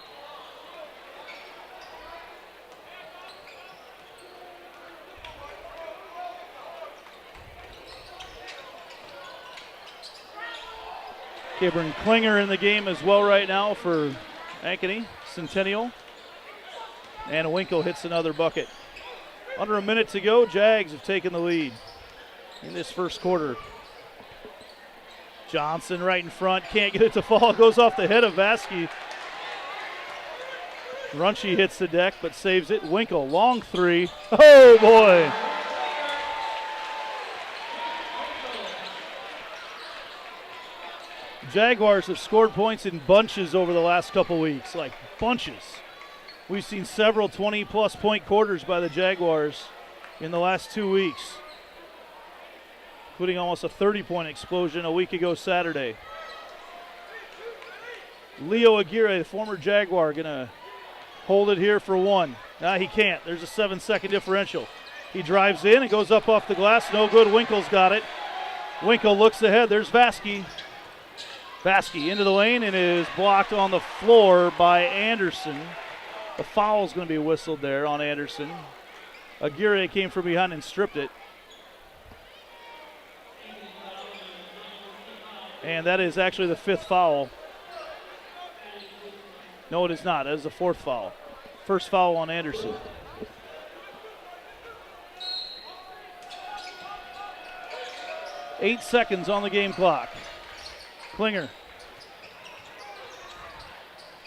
Cameron Klinger in the game as well right now for Ankeny, Centennial. And Winkle hits another bucket. Under a minute to go, Jags have taken the lead in this first quarter. Johnson right in front, can't get it to fall, goes off the head of Vasky. Runchie hits the deck but saves it. Winkle, long three. Oh boy! Jaguars have scored points in bunches over the last couple weeks, like bunches. We've seen several 20-plus point quarters by the Jaguars in the last 2 weeks, including almost a 30-point explosion a week ago Saturday. Leo Aguirre, the former Jaguar, going to hold it here for one. Nah, he can't. There's a 7-second differential. He drives in and goes up off the glass. No good. Winkle's got it. Winkle looks ahead. There's Vasky. Vasky into the lane and is blocked on the floor by Anderson. The foul's going to be whistled there on Anderson. Aguirre came from behind and stripped it. And that is actually the 5th foul. No, it is not. That is the 4th foul. First foul on Anderson. Eight seconds on the game clock. Klinger.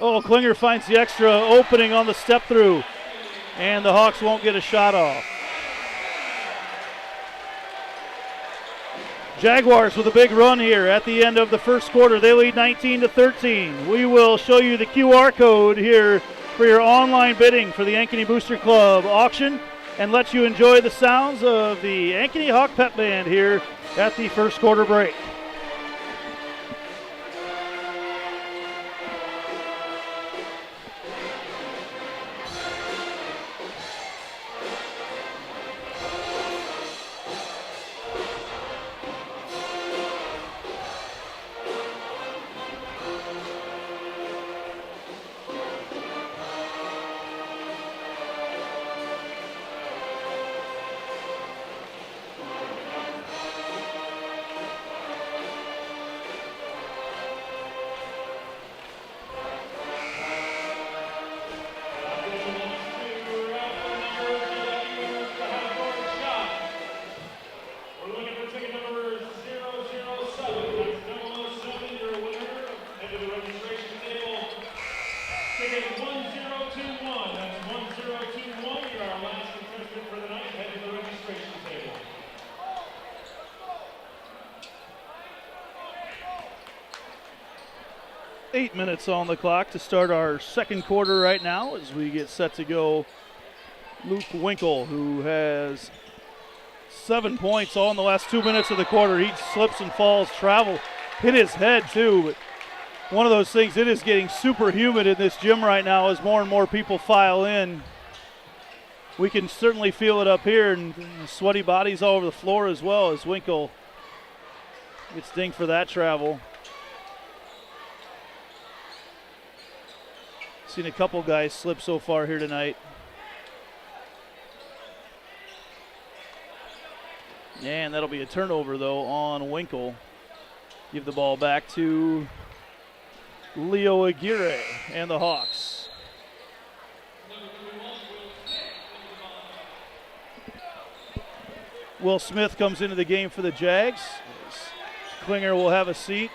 Oh, Klinger finds the extra opening on the step through, and the Hawks won't get a shot off. Jaguars with a big run here at the end of the first quarter. They lead 19-13. We will show you the QR code here for your online bidding for the Ankeny Booster Club auction and let you enjoy the sounds of the Ankeny Hawk Pep Band here at the first quarter break. Minutes on the clock to start our second quarter right now as we get set to go. Luke Winkle, who has 7 points all in the last 2 minutes of the quarter. He slips and falls, hit his head too. But one of those things, it is getting super humid in this gym right now as more and more people file in. We can certainly feel it up here, and sweaty bodies all over the floor as well as Winkle gets dinged for that travel. Seen a couple guys slip so far here tonight. And that'll be a turnover, though, on Winkle. Give the ball back to Leo Aguirre and the Hawks. Will Smith comes into the game for the Jags. Klinger will have a seat.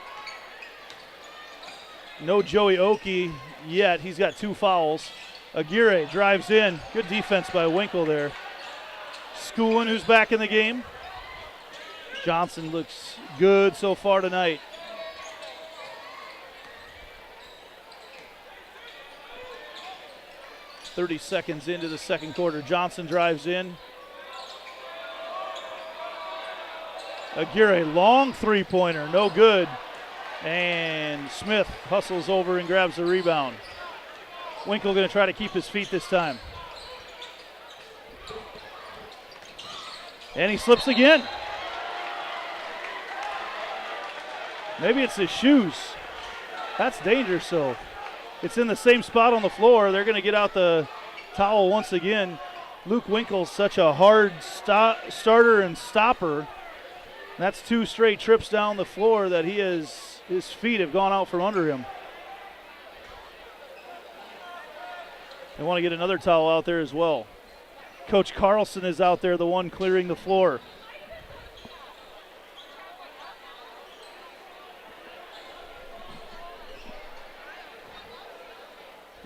No Joey Oki yet. He's got 2 fouls. Aguirre drives in. Good defense by Winkle there. Schoolin, who's back in the game. Johnson looks good so far tonight. .30 seconds into the second quarter. Johnson drives in. Aguirre, long three-pointer, no good. And Smith hustles over and grabs the rebound. Winkle going to try to keep his feet this time. And he slips again. Maybe it's his shoes. That's dangerous, so. It's in the same spot on the floor. They're going to get out the towel once again. Luke Winkle's such a hard starter and stopper. That's 2 straight trips down the floor that his feet have gone out from under him. They want to get another towel out there as well. Coach Carlson is out there, the one clearing the floor.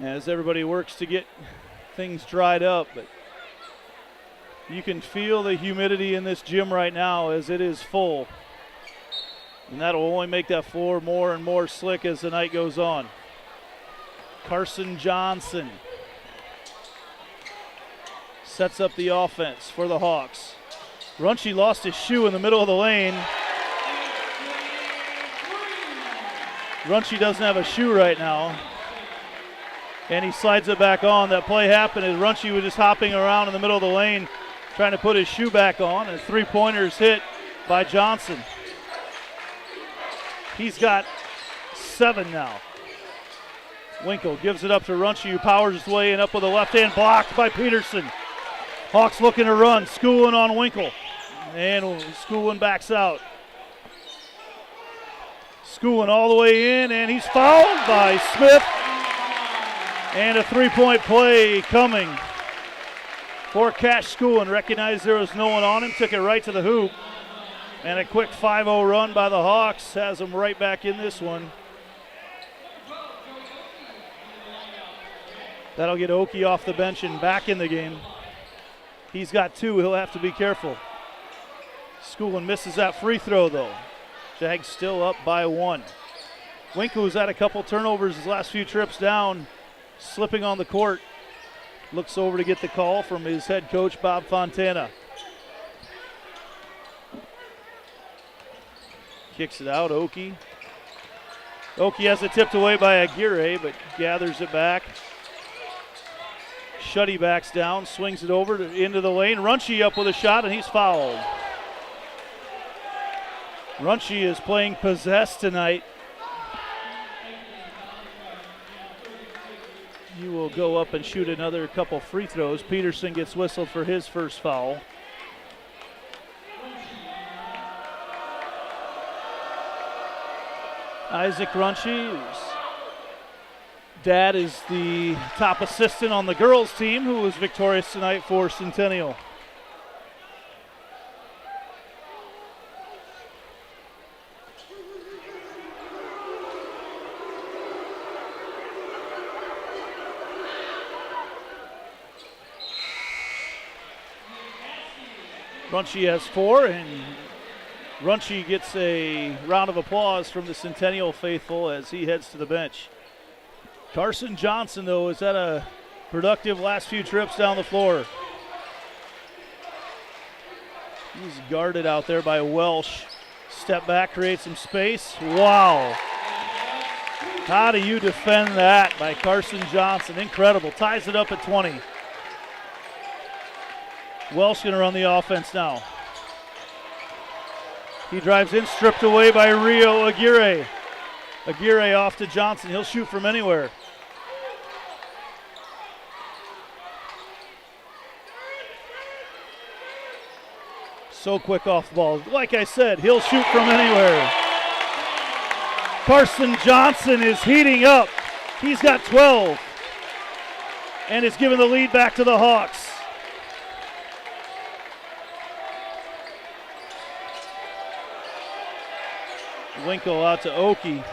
As everybody works to get things dried up, but you can feel the humidity in this gym right now as it is full. And that will only make that floor more and more slick as the night goes on. Carson Johnson sets up the offense for the Hawks. Runchi lost his shoe in the middle of the lane. Runchi doesn't have a shoe right now. And he slides it back on. That play happened as Runchi was just hopping around in the middle of the lane trying to put his shoe back on. And 3-pointers hit by Johnson. He's got 7 now. Winkle gives it up to Runchi, who powers his way in up with a left hand, blocked by Peterson. Hawks looking to run. Schoolin on Winkle. And Schoolin backs out. Schoolin all the way in, and he's fouled by Smith. And a 3-point play coming for Cash Schoolin. Recognized there was no one on him, took it right to the hoop. And a quick 5-0 run by the Hawks has him right back in this one. That'll get Oki off the bench and back in the game. He's got 2, he'll have to be careful. Schoolin misses that free throw though. Jags still up by 1. Winkle, who's had a couple turnovers his last few trips down, slipping on the court. Looks over to get the call from his head coach, Bob Fontana. Kicks it out, Oki. Oki has it tipped away by Aguirre, but gathers it back. Shuddy backs down, swings it over into the lane. Runchi up with a shot, and he's fouled. Runchi is playing possessed tonight. He will go up and shoot another couple free throws. Peterson gets whistled for his first foul. Isaac Runchi, whose dad is the top assistant on the girls team, who was victorious tonight for Centennial. Runchi has 4, and Runchi gets a round of applause from the Centennial faithful as he heads to the bench. Carson Johnson, though, has had a productive last few trips down the floor. He's guarded out there by Welsh. Step back, create some space. Wow. How do you defend that by Carson Johnson? Incredible. Ties it up at 20. Welsh going to run the offense now. He drives in, stripped away by Rio Aguirre. Aguirre off to Johnson. He'll shoot from anywhere. So quick off the ball. Like I said, he'll shoot from anywhere. Carson Johnson is heating up. He's got 12 and is giving the lead back to the Hawks. Winkle out to Oki.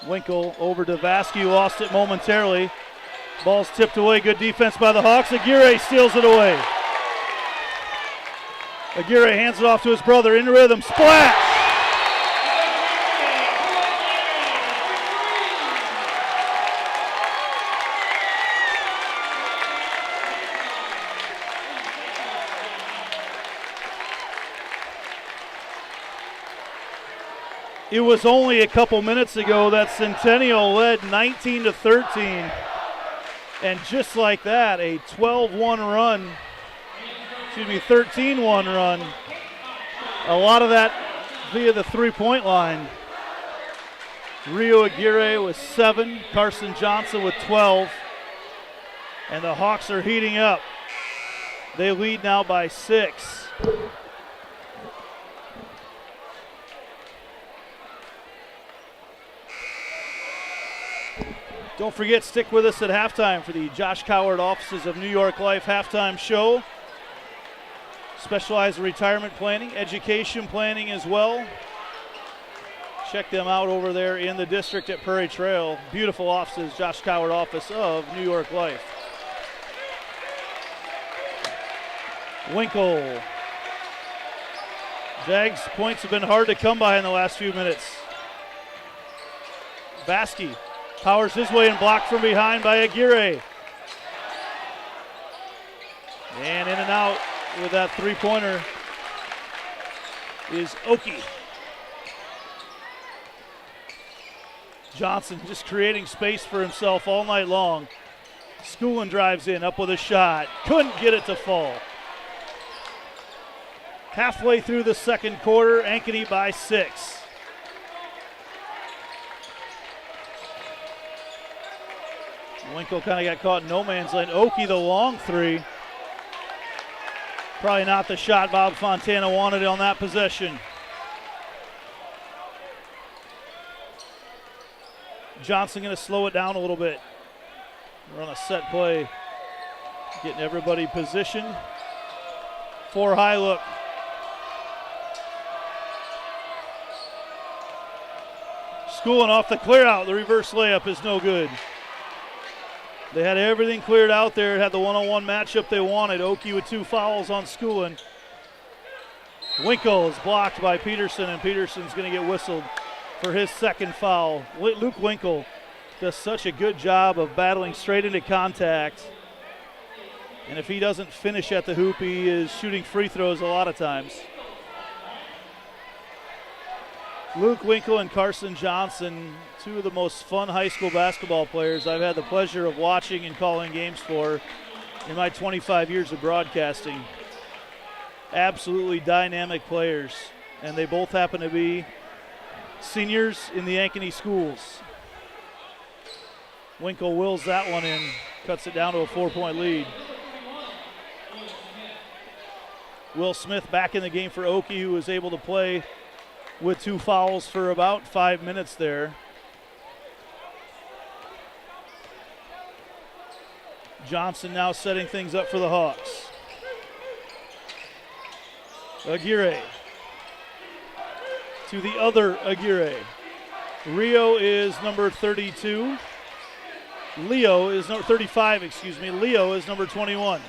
Winkle over to Vasky, lost it momentarily. Ball's tipped away, good defense by the Hawks. Aguirre steals it away. Aguirre hands it off to his brother, in rhythm, splash! It was only a couple minutes ago that Centennial led 19-13. And just like that, a 12-1 run, 13-1 run. A lot of that via the three-point line. Rio Aguirre with 7, Carson Johnson with 12. And the Hawks are heating up. They lead now by 6. Don't forget, stick with us at halftime for the Josh Coward Offices of New York Life halftime show. Specialized in retirement planning, education planning as well. Check them out over there in the district at Prairie Trail. Beautiful offices, Josh Coward Office of New York Life. Winkle. Jags points have been hard to come by in the last few minutes. Vasky powers his way and blocked from behind by Aguirre. And in and out with that three-pointer is Oki. Johnson just creating space for himself all night long. Schoolin drives in, up with a shot. Couldn't get it to fall. Halfway through the second quarter, Ankeny by 6. Winkle kind of got caught in no man's land. Oki, the long three. Probably not the shot Bob Fontana wanted on that possession. Johnson going to slow it down a little bit. We're on a set play. Getting everybody positioned. 4 high look. Schoolin off the clear out. The reverse layup is no good. They had everything cleared out there. Had the one-on-one matchup they wanted. Oki with 2 fouls on Schoolin. Winkle is blocked by Peterson, and Peterson's going to get whistled for his second foul. Luke Winkle does such a good job of battling straight into contact. And if he doesn't finish at the hoop, he is shooting free throws a lot of times. Luke Winkle and Carson Johnson, 2 of the most fun high school basketball players I've had the pleasure of watching and calling games for in my 25 years of broadcasting. Absolutely dynamic players, and they both happen to be seniors in the Ankeny schools. Winkle wills that one in, cuts it down to a 4-point lead. Will Smith back in the game for Oki, who was able to play with 2 fouls for about 5 minutes there. Johnson now setting things up for the Hawks. Aguirre to the other Aguirre. Rio is number 32. Leo is number 35, excuse me. Leo is number 21.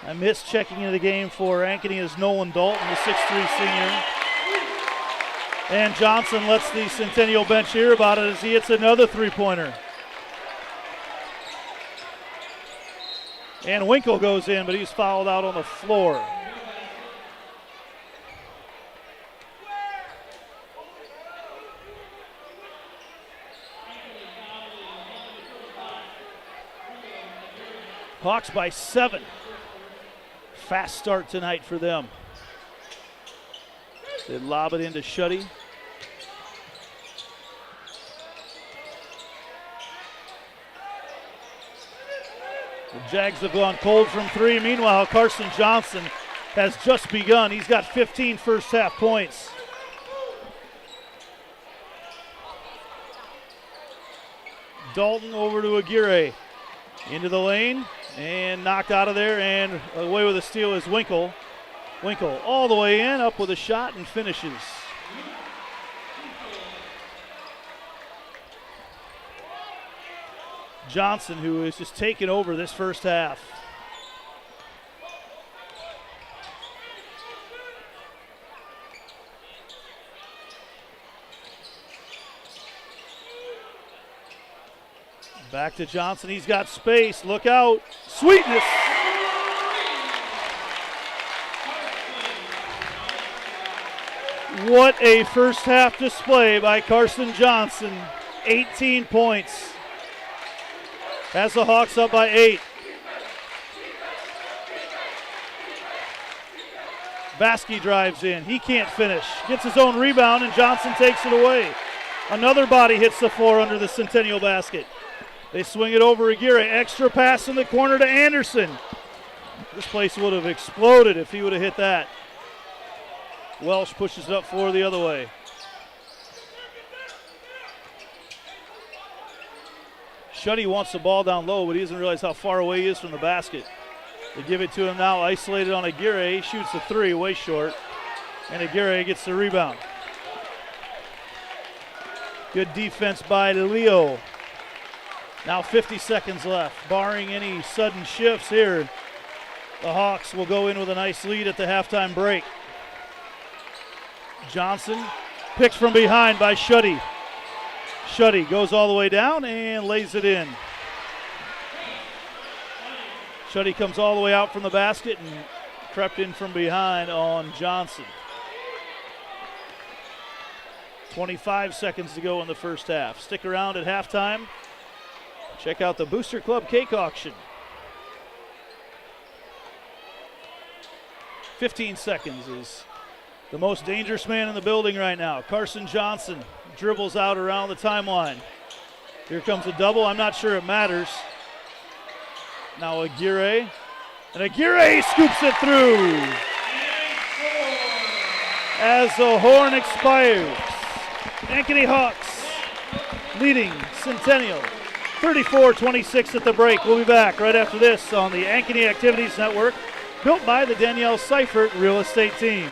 I missed checking into the game for Ankeny is Nolan Dalton, the 6'3 senior. And Johnson lets the Centennial bench hear about it as he hits another three-pointer. And Winkle goes in, but he's fouled out on the floor. Hawks by 7. Fast start tonight for them. They lob it into Shuddy. The Jags have gone cold from three. Meanwhile, Carson Johnson has just begun. He's got 15 first half points. Dalton over to Aguirre. Into the lane and knocked out of there, and away with a steal is Winkle. Winkle all the way in, up with a shot and finishes. Johnson, who is just taking over this first half. Back to Johnson, he's got space, look out, Sweetness. What a first half display by Carson Johnson, 18 points. Has the Hawks up by 8. Baskey drives in, he can't finish, gets his own rebound and Johnson takes it away. Another body hits the floor under the Centennial basket. They swing it over Aguirre. Extra pass in the corner to Anderson. This place would have exploded if he would have hit that. Welsh pushes it up floor the other way. Shuddy wants the ball down low, but he doesn't realize how far away he is from the basket. They give it to him now, isolated on Aguirre. He shoots the three, way short. And Aguirre gets the rebound. Good defense by Leo. Now 50 seconds left. Barring any sudden shifts here, the Hawks will go in with a nice lead at the halftime break. Johnson picked from behind by Shuddy. Shuddy goes all the way down and lays it in. Shuddy comes all the way out from the basket and crept in from behind on Johnson. 25 seconds to go in the first half. Stick around at halftime. Check out the Booster Club cake auction. 15 seconds is the most dangerous man in the building right now. Carson Johnson dribbles out around the timeline. Here comes a double. I'm not sure it matters. Now Aguirre. And Aguirre scoops it through. As the horn expires, Ankeny Hawks leading Centennial 34-26 at the break. We'll be back right after this on the Ankeny Activities Network, built by the Danielle Seifert Real Estate Team.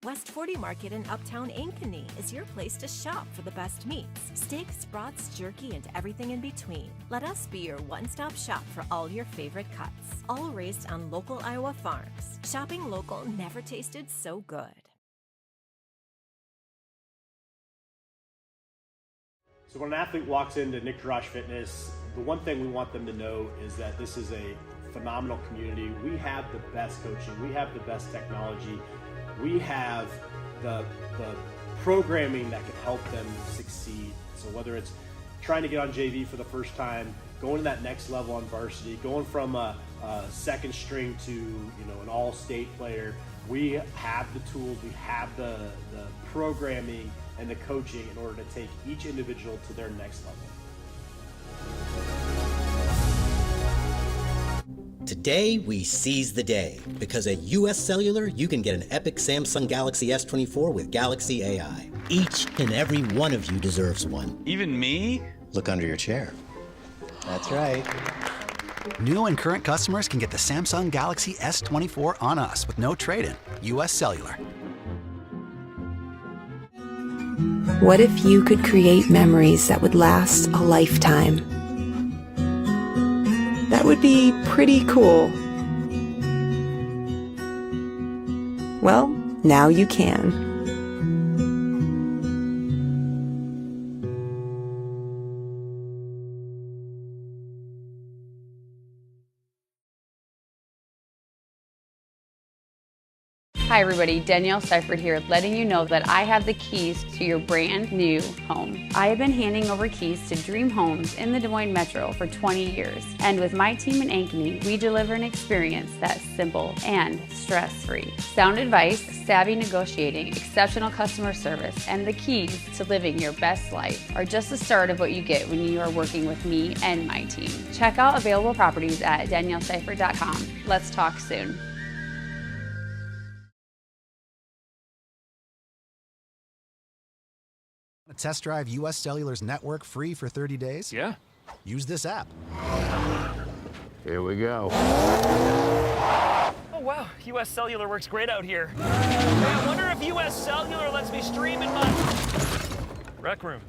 West 40 Market in Uptown Ankeny is your place to shop for the best meats. Steaks, brats, jerky, and everything in between. Let us be your one-stop shop for all your favorite cuts. All raised on local Iowa farms. Shopping local never tasted so good. So when an athlete walks into Nick Drosh Fitness, the one thing we want them to know is that this is a phenomenal community. We have the best coaching. We have the best technology. We have the programming that can help them succeed. So whether it's trying to get on JV for the first time, going to that next level on varsity, going from a second string to an all-state player, we have the tools, we have the programming and the coaching in order to take each individual to their next level. Today, we seize the day, because at US Cellular, you can get an epic Samsung Galaxy S24 with Galaxy AI. Each and every one of you deserves one. Even me? Look under your chair. That's right. New and current customers can get the Samsung Galaxy S24 on us with no trade-in. US Cellular. What if you could create memories that would last a lifetime? That would be pretty cool. Well, now you can. Hi everybody, Danielle Seifert here, letting you know that I have the keys to your brand new home. I have been handing over keys to dream homes in the Des Moines Metro for 20 years. And with my team in Ankeny, we deliver an experience that's simple and stress-free. Sound advice, savvy negotiating, exceptional customer service, and the keys to living your best life are just the start of what you get when you are working with me and my team. Check out available properties at danielleseifert.com. Let's talk soon. Test drive US Cellular's network free for 30 days? Yeah. Use this app. Here we go. Oh, wow. US Cellular works great out here. Hey, I wonder if US Cellular lets me stream in my rec room.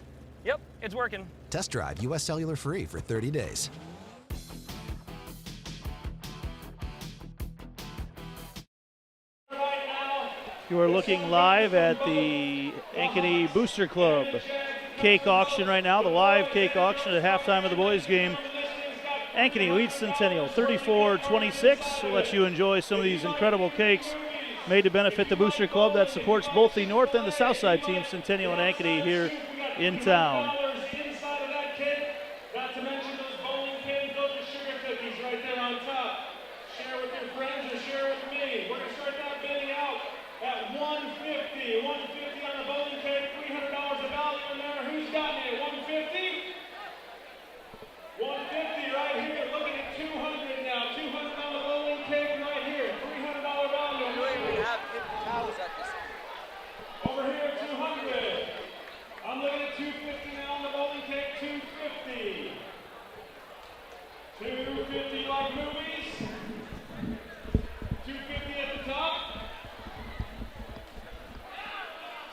Yep, it's working. Test drive US Cellular free for 30 days. You are looking live at the Ankeny Booster Club cake auction right now, the live cake auction at halftime of the boys game. Ankeny leads Centennial 34-26. We'll let you enjoy some of these incredible cakes made to benefit the Booster Club that supports both the North and the South Side teams, Centennial and Ankeny, here in town.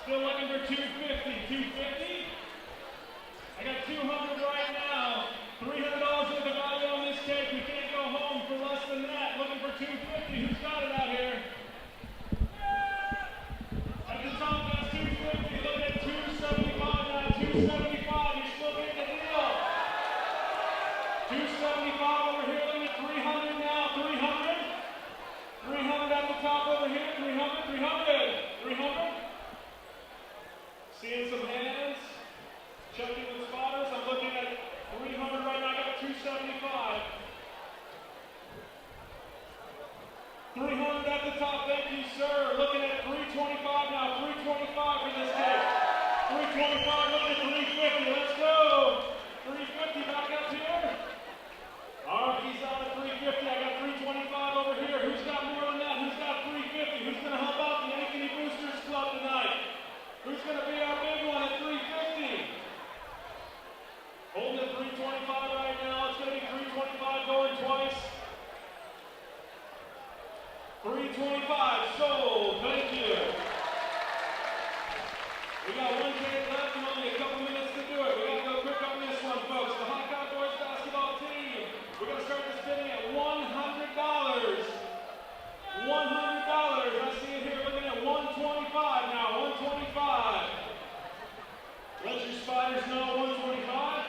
Still looking for 250, 250. I got 200 right now. $300 worth of value on this cake. We can't go home for less than that. Looking for 250. Who's got it out here? At the top, that's 250. Look at 275 now. 275. You're still getting the deal. 275 over here. Looking at 300 now. 300. 300 at the top over here. 300. 300. 300. Seeing some hands, checking the spotters. I'm looking at 300 right now. I got 275. 300 at the top. Thank you, sir. Looking at 325 now. 325 for this cake. 325. Looking at 350. Let's go. 350 back up here. All right, he's out at 350. I got 325 over here. Who's got more than that? Who's got 350? Who's going to help out the Ankeny Boosters Club tonight? Who's going to be our big one at 350? Holding at 325 right now. It's going to be 325 going twice. 325 sold. Thank you. We got one cake left and only a couple minutes to do it. We got to go quick on this one, folks. The Hawkeye boys basketball team. We're going to start this bidding at $100. $100. I see it here looking at 125 now. 125. Let your spiders know 125.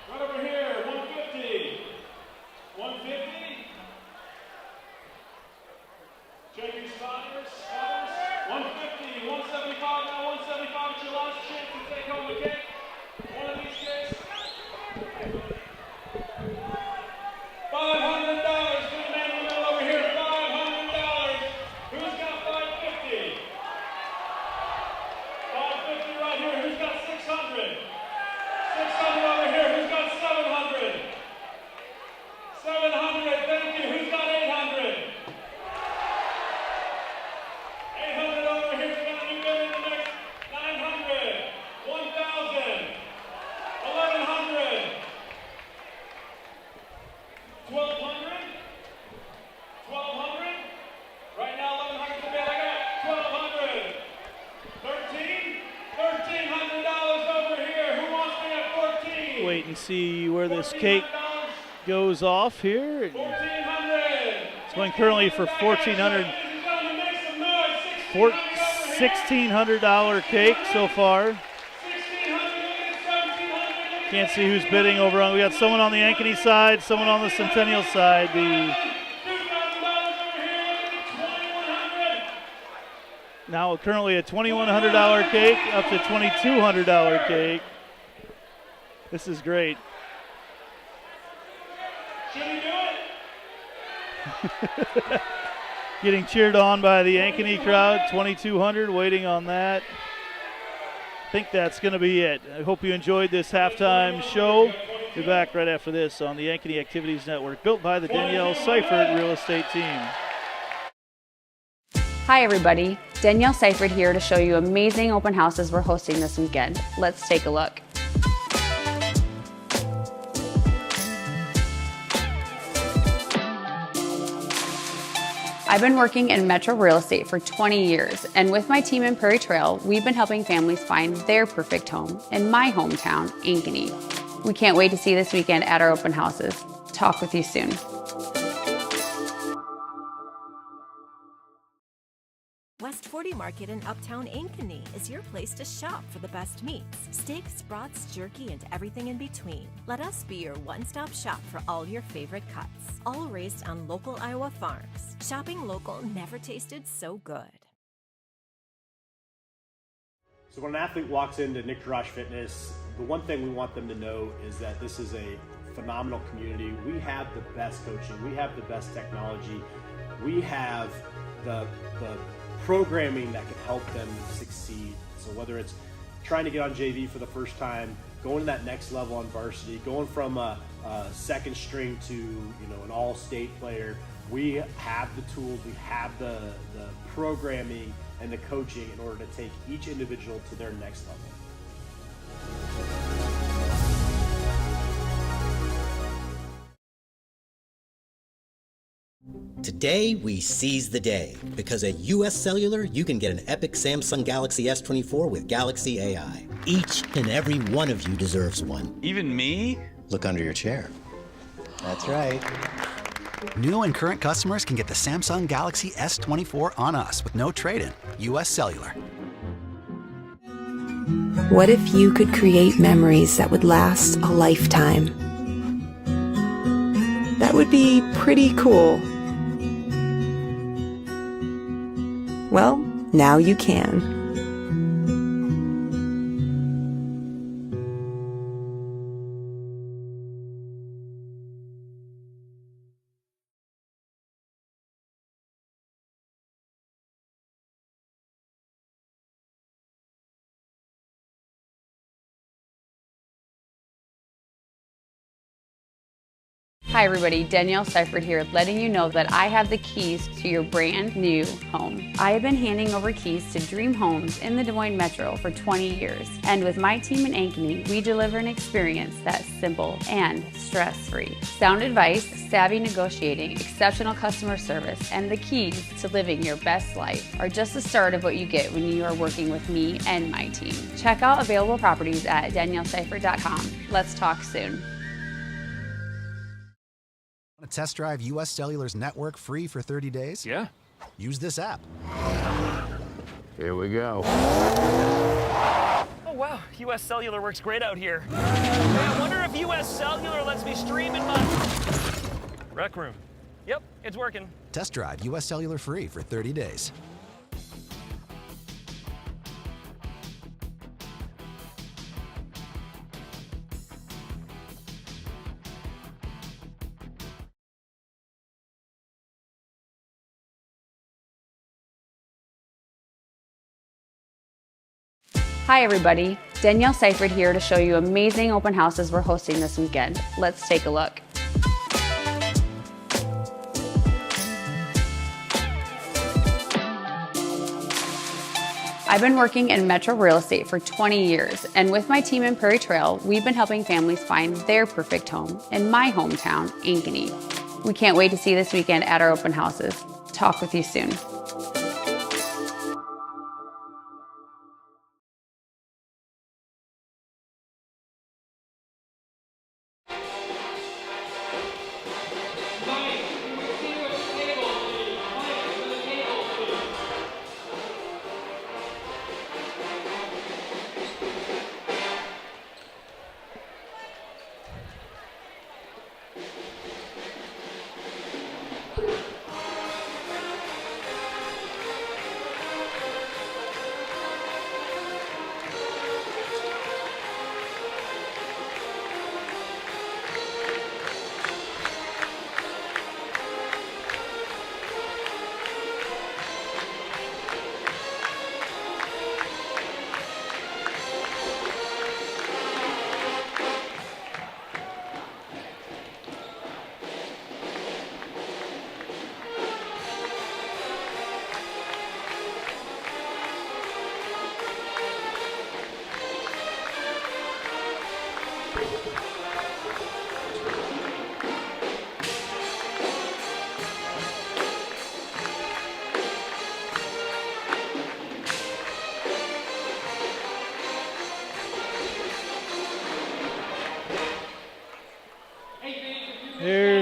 Right over here, 150. 150. Check your spiders. 150. 175 now. 175. It's your last chance to take home the cake. One of these cakes. $500. Good man in the middle over here. $500. Who's got 550? 550 right here. Who's got 600? 600 over here. Who's got 700? 700. Thank you. Who's got 800? 800 over here. We got a new bid in the mix. 900. 1,000. 1,100. 1,200. 1,200. Right now, 1,100 to bid. I got 1,200. 1,300 over here. Who wants me at 14? Wait and see where this cake goes off here. 1,400. It's going currently for $1,400. $1,600 cake so far. Can't see who's bidding over on. We got someone on the Ankeny side, someone on the Centennial side. The Now currently a $2,100 cake up to $2,200 cake. This is great. Should he do it? Getting cheered on by the Ankeny crowd, 2,200, waiting on that. I think that's going to be it. I hope you enjoyed this halftime show. Be back right after this on the Ankeny Activities Network, built by the Danielle Seifert Real Estate Team. Hi everybody, Danielle Seifert here to show you amazing open houses we're hosting this weekend. Let's take a look. I've been working in metro real estate for 20 years, and with my team in Prairie Trail, we've been helping families find their perfect home in my hometown, Ankeny. We can't wait to see you this weekend at our open houses. Talk with you soon. West 40 Market in Uptown Ankeny is your place to shop for the best meats, steaks, brats, jerky, and everything in between. Let us be your one-stop shop for all your favorite cuts, all raised on local Iowa farms. Shopping local never tasted so good. So when an athlete walks into Nick Rush Fitness, the one thing we want them to know is that this is a phenomenal community. We have the best coaching, we have the best technology, we have the programming that can help them succeed. So whether it's trying to get on JV for the first time, going to that next level on varsity, going from a second string to an all-state player, we have the tools, we have the programming and the coaching in order to take each individual to their next level. Today, we seize the day, because at US Cellular, you can get an epic Samsung Galaxy S24 with Galaxy AI. Each and every one of you deserves one. Even me? Look under your chair. That's right. New and current customers can get the Samsung Galaxy S24 on us with no trade-in. US Cellular. What if you could create memories that would last a lifetime? That would be pretty cool. Well, now you can. Hi everybody, Danielle Seifert here, letting you know that I have the keys to your brand new home. I have been handing over keys to dream homes in the Des Moines Metro for 20 years. And with my team in Ankeny, we deliver an experience that's simple and stress-free. Sound advice, savvy negotiating, exceptional customer service, and the keys to living your best life are just the start of what you get when you are working with me and my team. Check out available properties at danielleseifert.com. Let's talk soon. Want to test drive US Cellular's network free for 30 days? Yeah. Use this app. Here we go. Oh wow, US Cellular works great out here. I wonder if US Cellular lets me stream in my rec room. Yep, it's working. Test drive US Cellular free for 30 days. Hi everybody, Danielle Seifert here to show you amazing open houses we're hosting this weekend. Let's take a look. I've been working in metro real estate for 20 years, and with my team in Prairie Trail, we've been helping families find their perfect home in my hometown, Ankeny. We can't wait to see you this weekend at our open houses. Talk with you soon.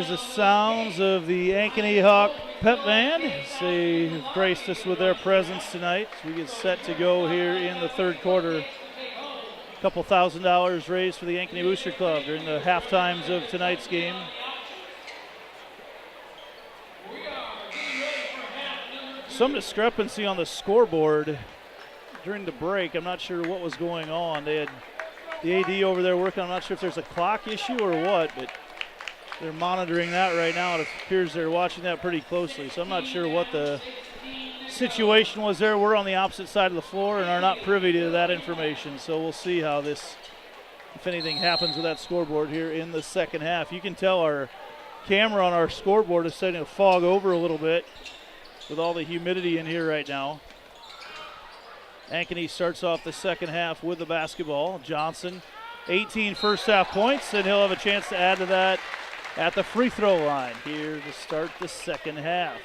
There's the sounds of the Ankeny Hawk Pep Band. They have graced us with their presence tonight. So we get set to go here in the third quarter. A couple $1,000 raised for the Ankeny Booster Club during the half times of tonight's game. Some discrepancy on the scoreboard during the break. I'm not sure what was going on. They had the AD over there working. I'm not sure if there's a clock issue or what, but they're monitoring that right now. It appears they're watching that pretty closely, so I'm not sure what the situation was there. We're on the opposite side of the floor and are not privy to that information, so we'll see how this, if anything, happens with that scoreboard here in the second half. You can tell our camera on our scoreboard is starting to fog over a little bit with all the humidity in here right now. Ankeny starts off the second half with the basketball. Johnson, 18 first half points, and he'll have a chance to add to that at the free throw line here to start the second half.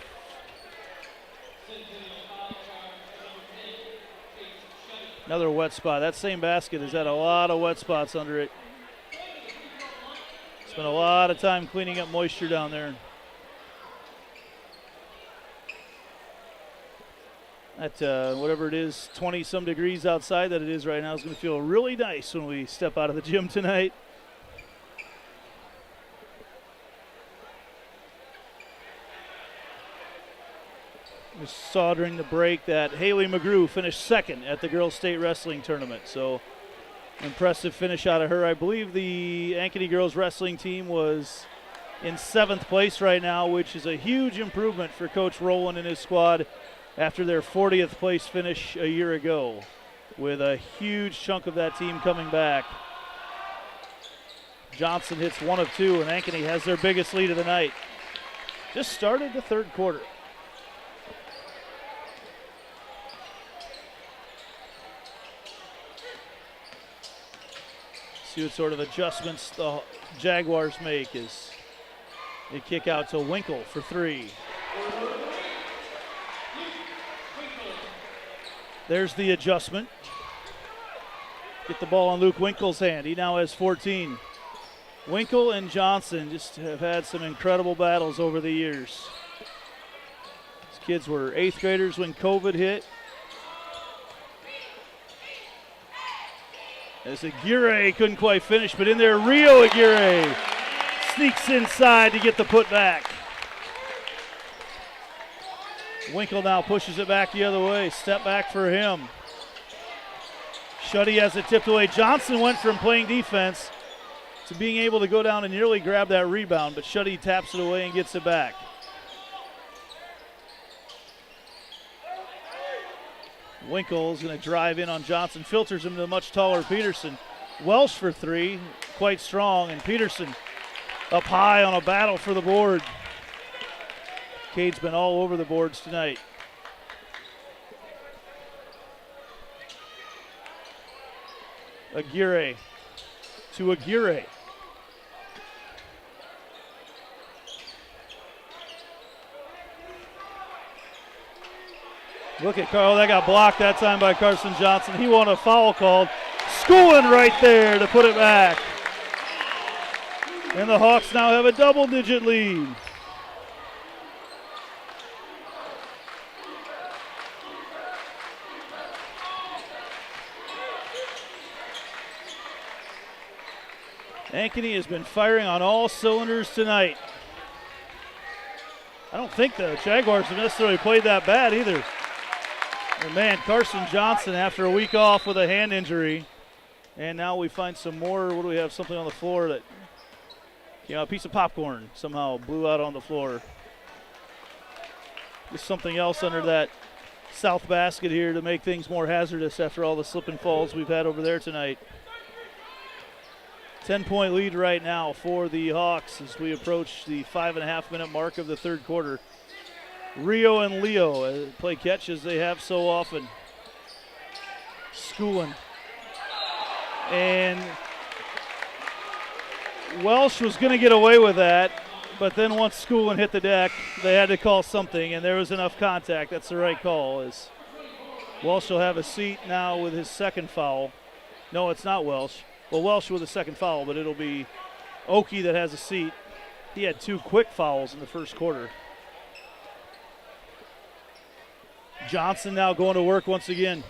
Another wet spot. That same basket has had a lot of wet spots under it. Spent a lot of time cleaning up moisture down there. At whatever it is, 20-some degrees outside that it is right now, is going to feel really nice when we step out of the gym tonight. We saw during the break that Haley McGrew finished second at the girls' state wrestling tournament, so impressive finish out of her. I believe the Ankeny girls wrestling team was in 7th place right now, which is a huge improvement for Coach Rowland and his squad after their 40th place finish a year ago, with a huge chunk of that team coming back. Johnson hits 1 of 2, and Ankeny has their biggest lead of the night. Just started the third quarter. See what sort of adjustments the Jaguars make as they kick out to Winkle for 3. There's the adjustment. Get the ball in Luke Winkle's hand. He now has 14. Winkle and Johnson just have had some incredible battles over the years. These kids were 8th graders when COVID hit. As Aguirre couldn't quite finish, but in there, Rio Aguirre sneaks inside to get the putback. Winkle now pushes it back the other way. Step back for him. Shuddy has it tipped away. Johnson went from playing defense to being able to go down and nearly grab that rebound, but Shuddy taps it away and gets it back. Winkle is going to drive in on Johnson, filters him to the much taller Peterson. Welsh for 3, quite strong, and Peterson up high on a battle for the board. Cade's been all over the boards tonight. Aguirre to Aguirre. Look at Carl, that got blocked that time by Carson Johnson. He wanted a foul called. Schooling right there to put it back. And the Hawks now have a double-digit lead. Ankeny has been firing on all cylinders tonight. I don't think the Jaguars have necessarily played that bad either. And man, Carson Johnson after a week off with a hand injury. And now we find some more, what do we have, something on the floor that, you know, a piece of popcorn somehow blew out on the floor. Just something else under that south basket here to make things more hazardous after all the slip and falls we've had over there tonight. 10-point lead right now for the Hawks as we approach the 5.5-minute mark of the third quarter. Rio and Leo play catch as they have so often. Schooling. And Welsh was going to get away with that, but then once Schooling hit the deck, they had to call something, and there was enough contact. That's the right call. As Welsh will have a seat now with his second foul. No, it's not Welsh. Well, Welsh with a second foul, but it'll be Oki that has a seat. He had 2 quick fouls in the first quarter. Johnson now going to work once again.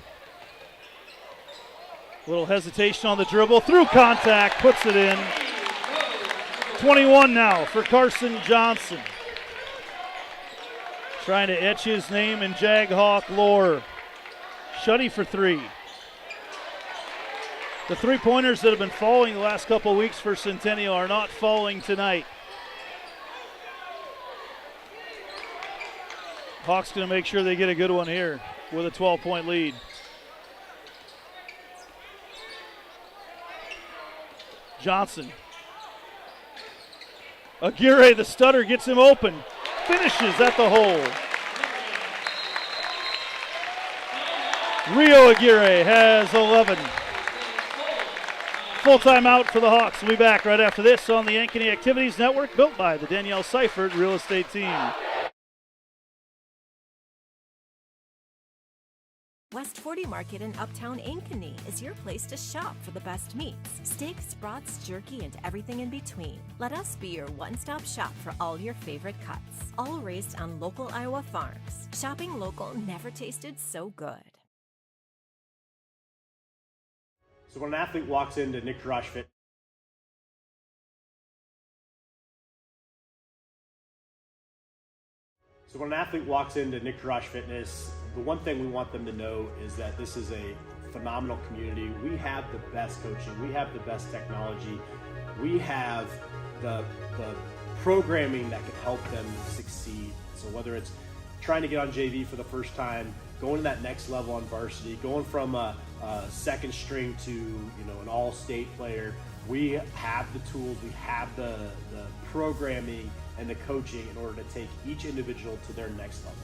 Little hesitation on the dribble, through contact, puts it in. 21 now for Carson Johnson. Trying to etch his name in Jaghawk lore. Shuddy for 3. The 3-pointers that have been falling the last couple weeks for Centennial are not falling tonight. Hawks going to make sure they get a good one here with a 12-point lead. Johnson. Aguirre, the stutter, gets him open. Finishes at the hole. Rio Aguirre has 11. Full timeout for the Hawks. We'll be back right after this on the Ankeny Activities Network, built by the Danielle Seifert Real Estate Team. West 40 Market in Uptown Ankeny is your place to shop for the best meats, steaks, brats, jerky, and everything in between. Let us be your one-stop shop for all your favorite cuts, all raised on local Iowa farms. Shopping local never tasted so good. So when an athlete walks into Nick Drosh Fit, Fitness, the one thing we want them to know is that this is a phenomenal community. We have the best coaching. We have the best technology. We have the programming that can help them succeed. So whether it's trying to get on JV for the first time, going to that next level on varsity, going from a second string to an all-state player, we have the tools, we have the programming and the coaching in order to take each individual to their next level.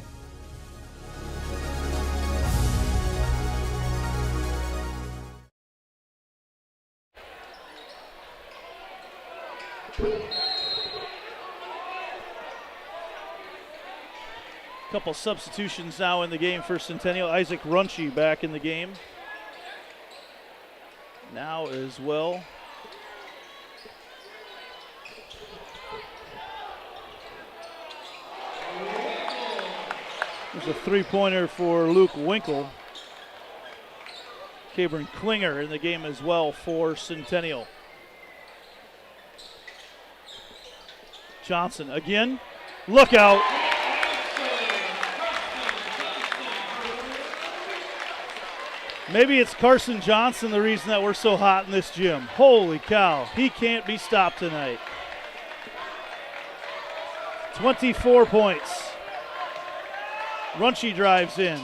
Couple substitutions now in the game for Centennial. Isaac Runchie back in the game now as well. There's a 3-pointer for Luke Winkle. Cabron Klinger in the game as well for Centennial. Johnson again. Look out. Maybe it's Carson Johnson the reason that we're so hot in this gym. Holy cow, he can't be stopped tonight. 24 points. Runchie drives in.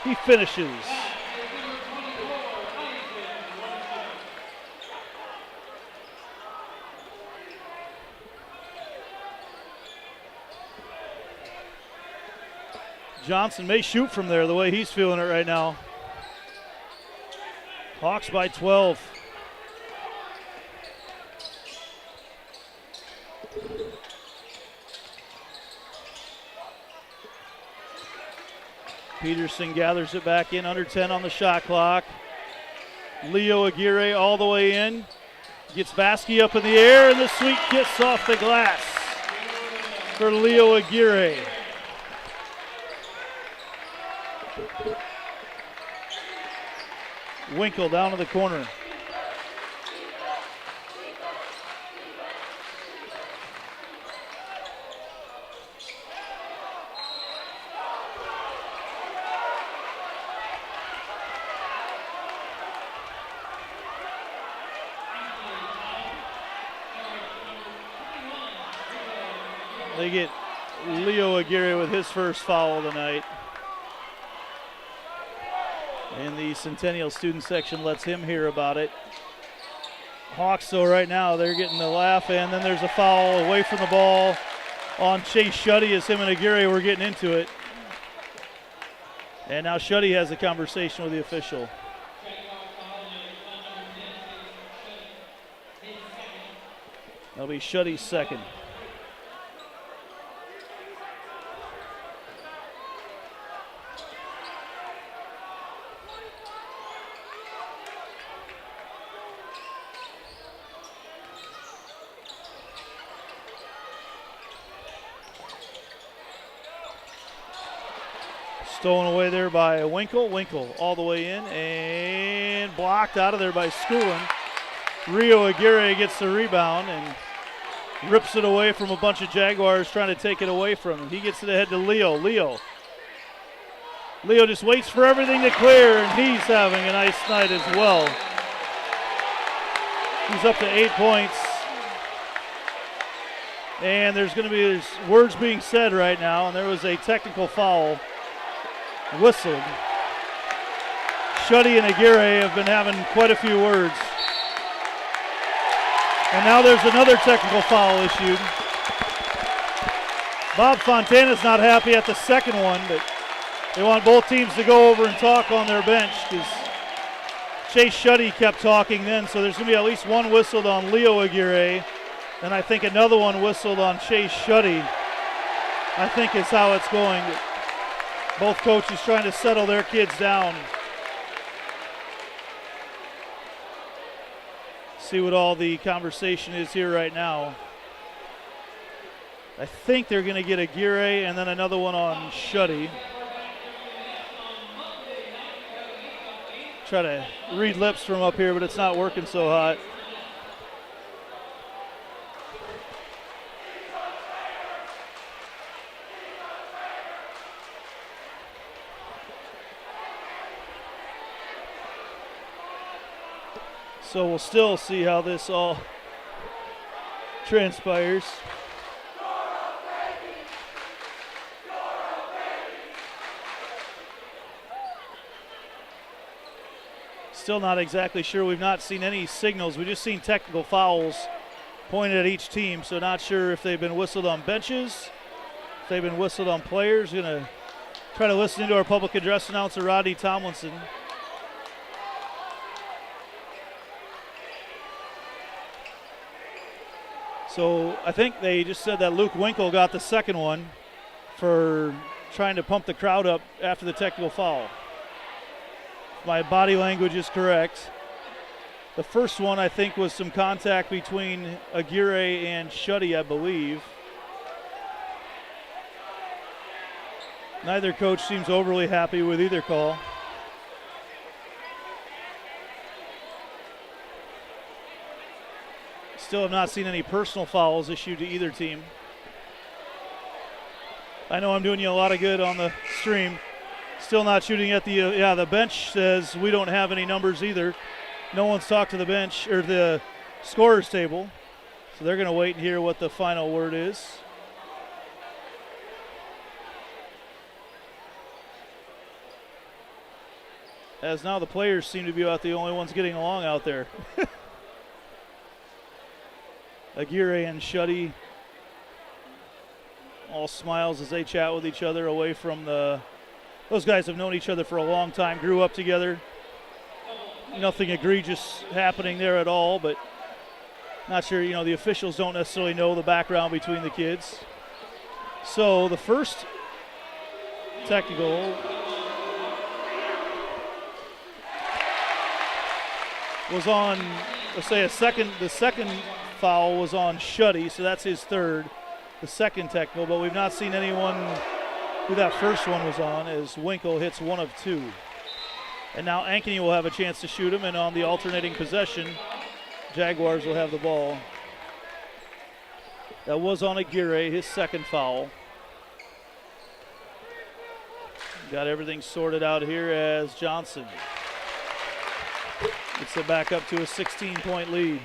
He finishes. Johnson may shoot from there the way he's feeling it right now. Hawks by 12. Peterson gathers it back in, under 10 on the shot clock. Leo Aguirre all the way in. Gets Baskey up in the air, and the sweet kiss off the glass for Leo Aguirre. Winkle down to the corner. They get Leo Aguirre with his first foul of the night. And the Centennial student section lets him hear about it. Hawks, though, right now, they're getting the laugh, and then there's a foul away from the ball on Chase Shuddy as him and Aguirre were getting into it. And now Shuddy has a conversation with the official. That'll be Shuddy's second. Stolen away there by Winkle. Winkle all the way in and blocked out of there by Schoolin. Rio Aguirre gets the rebound and rips it away from a bunch of Jaguars trying to take it away from him. He gets it ahead to Leo. Leo just waits for everything to clear, and he's having a nice night as well. He's up to 8 points. And there's going to be words being said right now, and there was a technical foul whistled. Shuddy and Aguirre have been having quite a few words. And now there's another technical foul issued. Bob Fontana's not happy at the second one, but they want both teams to go over and talk on their bench because Chase Shuddy kept talking then, so there's going to be at least one whistled on Leo Aguirre, and I think another one whistled on Chase Shuddy, I think is how it's going. Both coaches trying to settle their kids down. See what all the conversation is here right now. I think they're going to get Aguirre and then another one on Shuddy. Try to read lips from up here, but it's not working so hot. So we'll still see how this all transpires. Still not exactly sure. We've not seen any signals. We've just seen technical fouls pointed at each team, so not sure if they've been whistled on benches, if they've been whistled on players. Going to try to listen to our public address announcer, Rodney Tomlinson. So I think they just said that Luke Winkle got the second one for trying to pump the crowd up after the technical foul. My body language is correct. The first one, I think, was some contact between Aguirre and Shuddy, I believe. Neither coach seems overly happy with either call. Still have not seen any personal fouls issued to either team. I know I'm doing you a lot of good on the stream. Still not shooting at the bench says we don't have any numbers either. No one's talked to the bench or the scorer's table. So they're going to wait and hear what the final word is. As now the players seem to be about the only ones getting along out there. Aguirre and Shuddy all smiles as they chat with each other away from the... Those guys have known each other for a long time, grew up together. Nothing egregious happening there at all, but not sure, the officials don't necessarily know the background between the kids. So the first technical was on, let's say the second foul was on Shuddy, so that's his third, the second technical, but we've not seen anyone who that first one was on as Winkle hits one of two. And now Ankeny will have a chance to shoot him, and on the alternating possession, Jaguars will have the ball. That was on Aguirre, his second foul. Got everything sorted out here as Johnson gets it back up to a 16-point lead.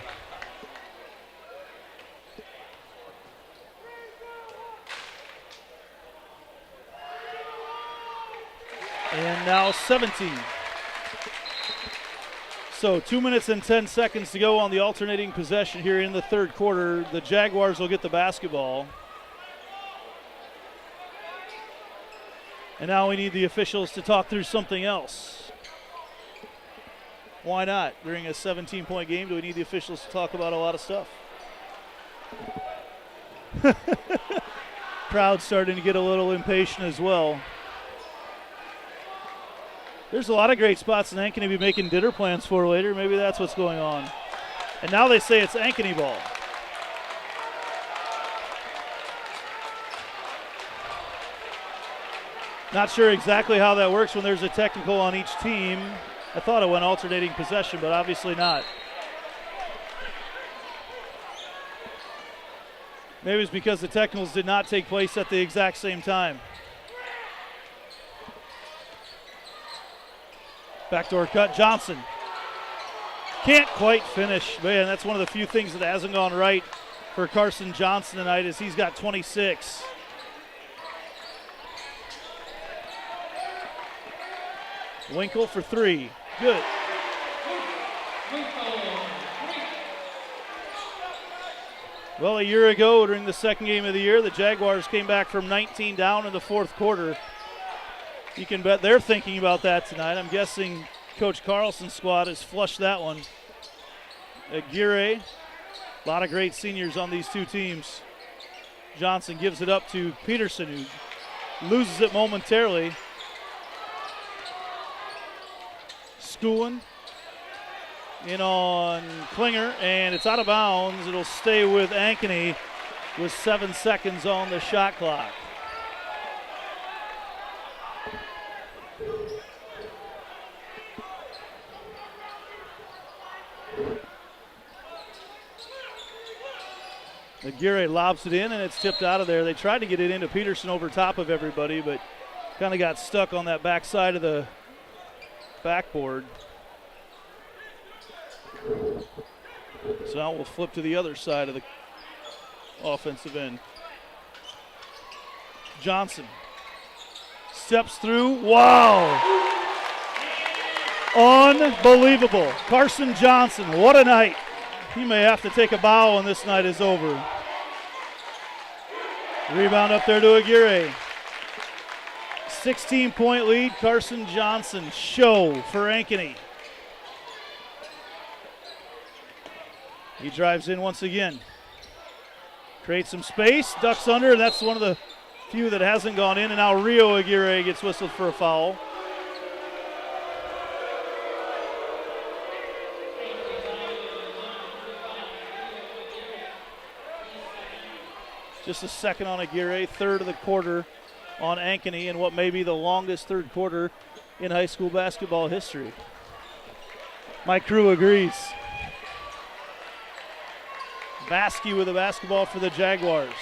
And now 17. So 2 minutes and 10 seconds to go on the alternating possession here in the third quarter. The Jaguars will get the basketball. And now we need the officials to talk through something else. Why not? During a 17-point game, do we need the officials to talk about a lot of stuff? Crowd starting to get a little impatient as well. There's a lot of great spots in Ankeny to be making dinner plans for later. Maybe that's what's going on. And now they say it's Ankeny ball. Not sure exactly how that works when there's a technical on each team. I thought it went alternating possession, but obviously not. Maybe it's because the technicals did not take place at the exact same time. Backdoor cut, Johnson. Can't quite finish. Man, that's one of the few things that hasn't gone right for Carson Johnson tonight is he's got 26. Winkle for three. Good. Well, a year ago during the second game of the year, the Jaguars came back from 19 down in the fourth quarter. You can bet they're thinking about that tonight. I'm guessing Coach Carlson's squad has flushed that one. Aguirre, a lot of great seniors on these two teams. Johnson gives it up to Peterson, who loses it momentarily. Schoolin in on Klinger, and it's out of bounds. It'll stay with Ankeny with 7 seconds on the shot clock. Aguirre lobs it in, and it's tipped out of there. They tried to get it into Peterson over top of everybody, but kind of got stuck on that backside of the backboard. So now we'll flip to the other side of the offensive end. Johnson steps through. Wow! Unbelievable. Carson Johnson, what a night. He may have to take a bow when this night is over. Rebound up there to Aguirre. 16-point lead, Carson Johnson. Show for Ankeny. He drives in once again. Creates some space, ducks under, and that's one of the few that hasn't gone in. And now Rio Aguirre gets whistled for a foul. Just a second on Aguirre, third of the quarter on Ankeny in what may be the longest third quarter in high school basketball history. My crew agrees. Baskey with a basketball for the Jaguars.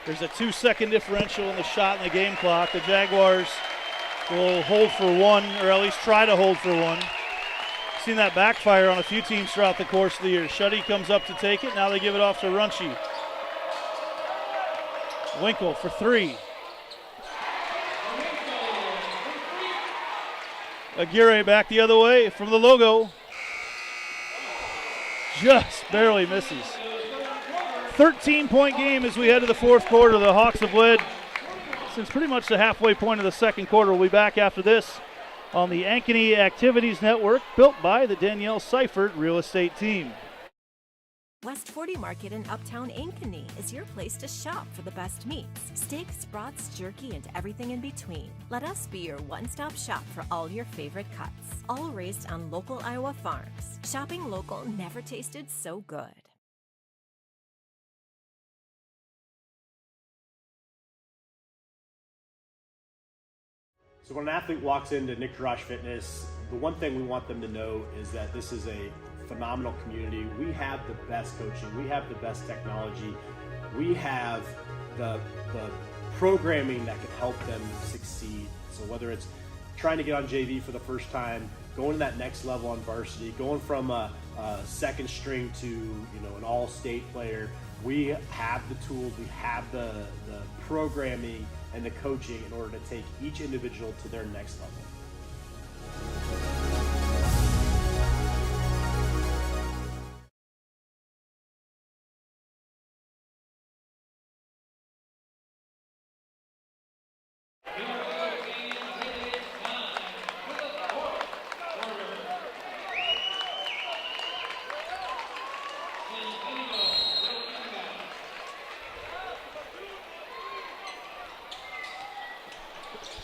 There's a 2-second differential in the shot in the game clock. The Jaguars will hold for one, or at least try to hold for one. Seen that backfire on a few teams throughout the course of the year. Shuddy comes up to take it. Now they give it off to Runchie. Winkle for three. Aguirre back the other way from the logo. Just barely misses. 13-point game as we head to the fourth quarter. The Hawks have led since pretty much the halfway point of the second quarter. We'll be back after this on the Ankeny Activities Network, built by the Danielle Seifert Real Estate Team. West 40 Market in Uptown Ankeny is your place to shop for the best meats. Steaks, brats, jerky, and everything in between. Let us be your one-stop shop for all your favorite cuts. All raised on local Iowa farms. Shopping local never tasted so good. So when an athlete walks into Nick Drosh Fitness, the one thing we want them to know is that this is a phenomenal community. We have the best coaching. We have the best technology. We have the programming that can help them succeed. So whether it's trying to get on JV for the first time, going to that next level on varsity, going from a second string to an all-state player, we have the tools, we have the programming and the coaching in order to take each individual to their next level.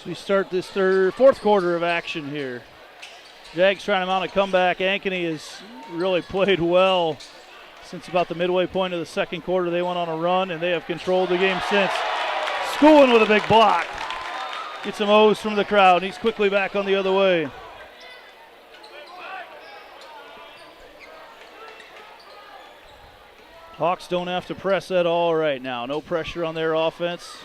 We start this fourth quarter of action here. Jags trying to mount a comeback. Ankeny has really played well Since about the midway point of the second quarter, they went on a run, and they have controlled the game since. Schooling with a big block. Get some O's from the crowd. He's quickly back on the other way. Hawks don't have to press at all right now. No pressure on their offense.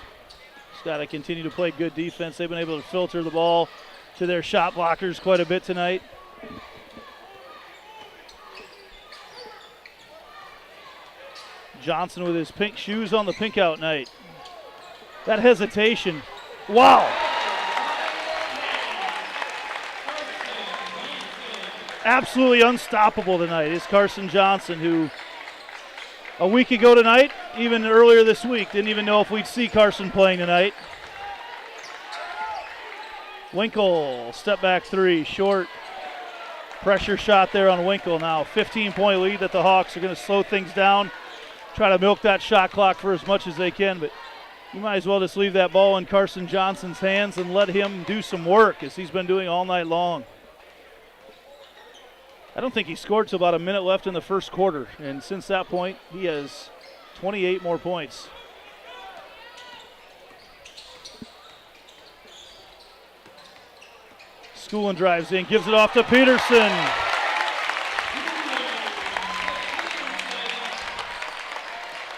Just got to continue to play good defense. They've been able to filter the ball to their shot blockers quite a bit tonight. Johnson with his pink shoes on the pink out night. That hesitation. Wow. Absolutely unstoppable tonight is Carson Johnson, who a week ago tonight, even earlier this week, didn't even know if we'd see Carson playing tonight. Winkle, step back three, short. Pressure shot there on Winkle. Now 15-point lead that the Hawks are going to slow things down, try to milk that shot clock for as much as they can, but you might as well just leave that ball in Carson Johnson's hands and let him do some work, as he's been doing all night long. I don't think he scored till about a minute left in the first quarter, and since that point, he has 28 more points. Schoolin drives in, gives it off to Peterson.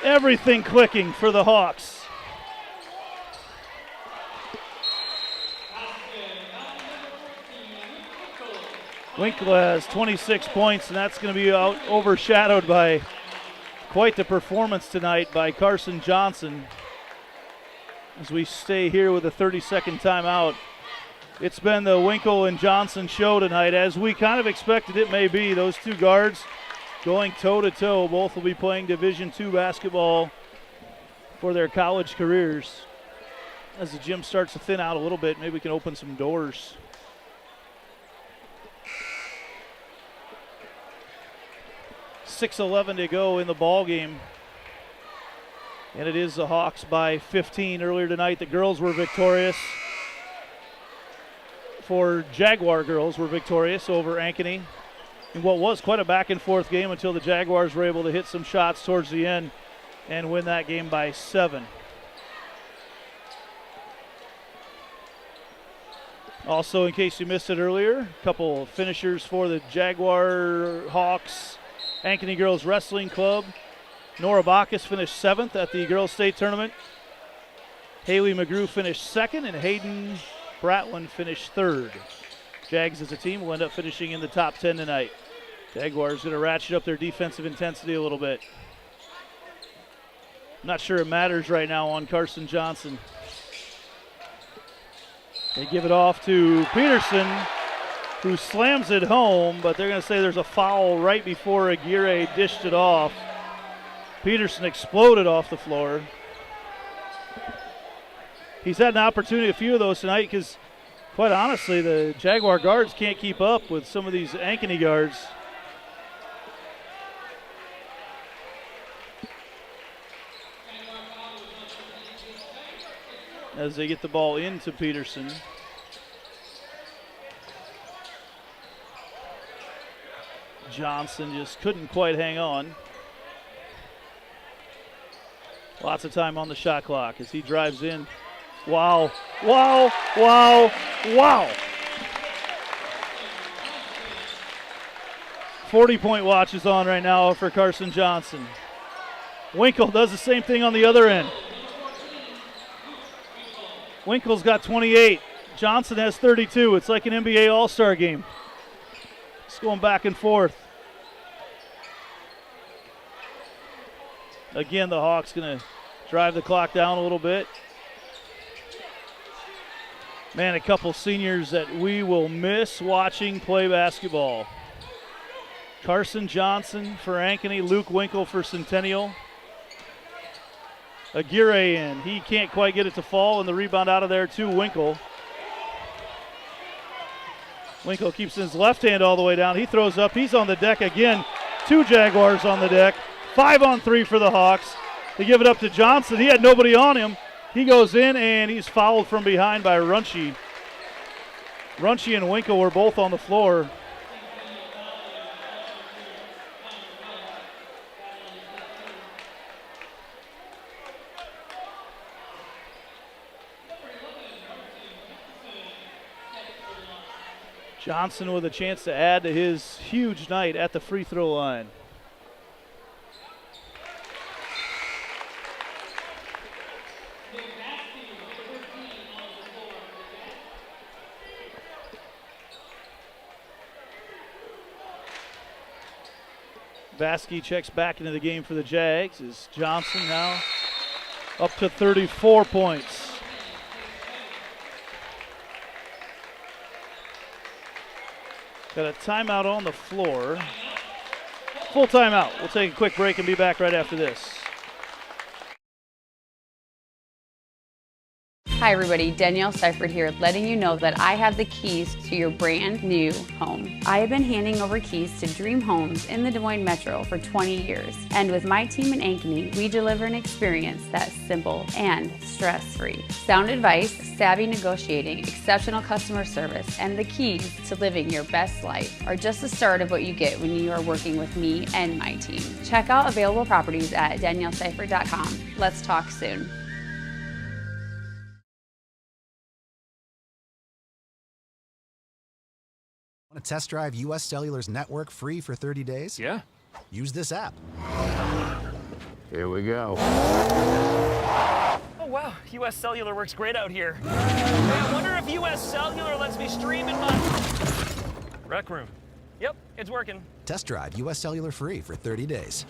Everything clicking for the Hawks. Winkle has 26 points, and that's going to be overshadowed by quite the performance tonight by Carson Johnson. As we stay here with a 30-second timeout, it's been the Winkle and Johnson show tonight, as we kind of expected it may be. Those two guards going toe-to-toe. Both will be playing Division II basketball for their college careers. As the gym starts to thin out a little bit, maybe we can open some doors. .6:11 to go in the ball game, and it is the Hawks by 15. Earlier tonight, the girls were victorious. For Jaguar girls were victorious over Ankeny in what was quite a back-and-forth game until the Jaguars were able to hit some shots towards the end and win that game by 7. Also, in case you missed it earlier, a couple finishers for the Jaguar Hawks Ankeny Girls Wrestling Club. Nora Bacchus finished 7th at the Girls State Tournament. Haley McGrew finished 2nd, and Hayden Bratwin finished 3rd. Jags as a team will end up finishing in the top 10 tonight. Jaguars going to ratchet up their defensive intensity a little bit. I'm not sure it matters right now on Carson Johnson. They give it off to Peterson, who slams it home, but they're going to say there's a foul right before Aguirre dished it off. Peterson exploded off the floor. He's had an opportunity, a few of those tonight, because quite honestly, the Jaguar guards can't keep up with some of these Ankeny guards. As they get the ball into Peterson. Johnson just couldn't quite hang on. Lots of time on the shot clock as he drives in. Wow, wow, wow, wow. 40-point watch is on right now for Carson Johnson. Winkle does the same thing on the other end. Winkle's got 28. Johnson has 32. It's like an NBA All-Star game. It's going back and forth. Again, the Hawks going to drive the clock down a little bit. Man, a couple seniors that we will miss watching play basketball. Carson Johnson for Ankeny, Luke Winkle for Centennial. Aguirre in. He can't quite get it to fall, and the rebound out of there to Winkle. Winkle keeps his left hand all the way down. He throws up. He's on the deck again. 2 Jaguars on the deck. 5-on-3 for the Hawks. They give it up to Johnson. He had nobody on him. He goes in, and he's fouled from behind by Runche. Runche and Winkle were both on the floor. Johnson with a chance to add to his huge night at the free throw line. Vasky checks back into the game for the Jags as Johnson now up to 34 points. Got a timeout on the floor. Full timeout. We'll take a quick break and be back right after this. Hi everybody, Danielle Seifert here, letting you know that I have the keys to your brand new home. I have been handing over keys to dream homes in the Des Moines Metro for 20 years. And with my team in Ankeny, we deliver an experience that's simple and stress-free. Sound advice, savvy negotiating, exceptional customer service, and the keys to living your best life are just the start of what you get when you are working with me and my team. Check out available properties at danielleseifert.com. Let's talk soon. Want to test drive US Cellular's network free for 30 days? Yeah. Use this app. Here we go. Oh, wow. US Cellular works great out here. Hey, I wonder if US Cellular lets me stream in my rec room. Yep, it's working. Test drive US Cellular free for 30 days.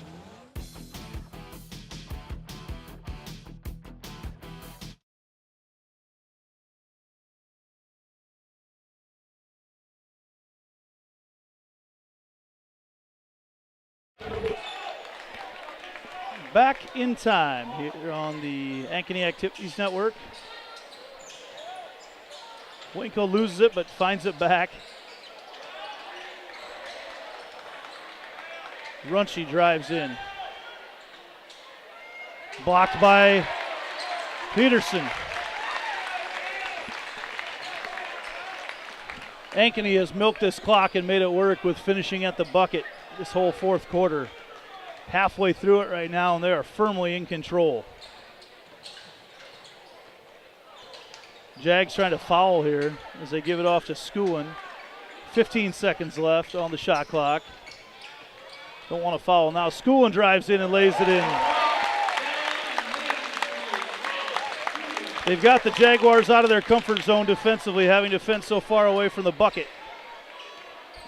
Back in time here on the Ankeny Activities Network. Winkle loses it but finds it back. Runchi drives in. Blocked by Peterson. Ankeny has milked this clock and made it work with finishing at the bucket this whole fourth quarter. Halfway through it right now, and they are firmly in control. Jags trying to foul here as they give it off to Schoolin. 15 seconds left on the shot clock. Don't want to foul now. Schoolin drives in and lays it in. They've got the Jaguars out of their comfort zone defensively, having to fence so far away from the bucket.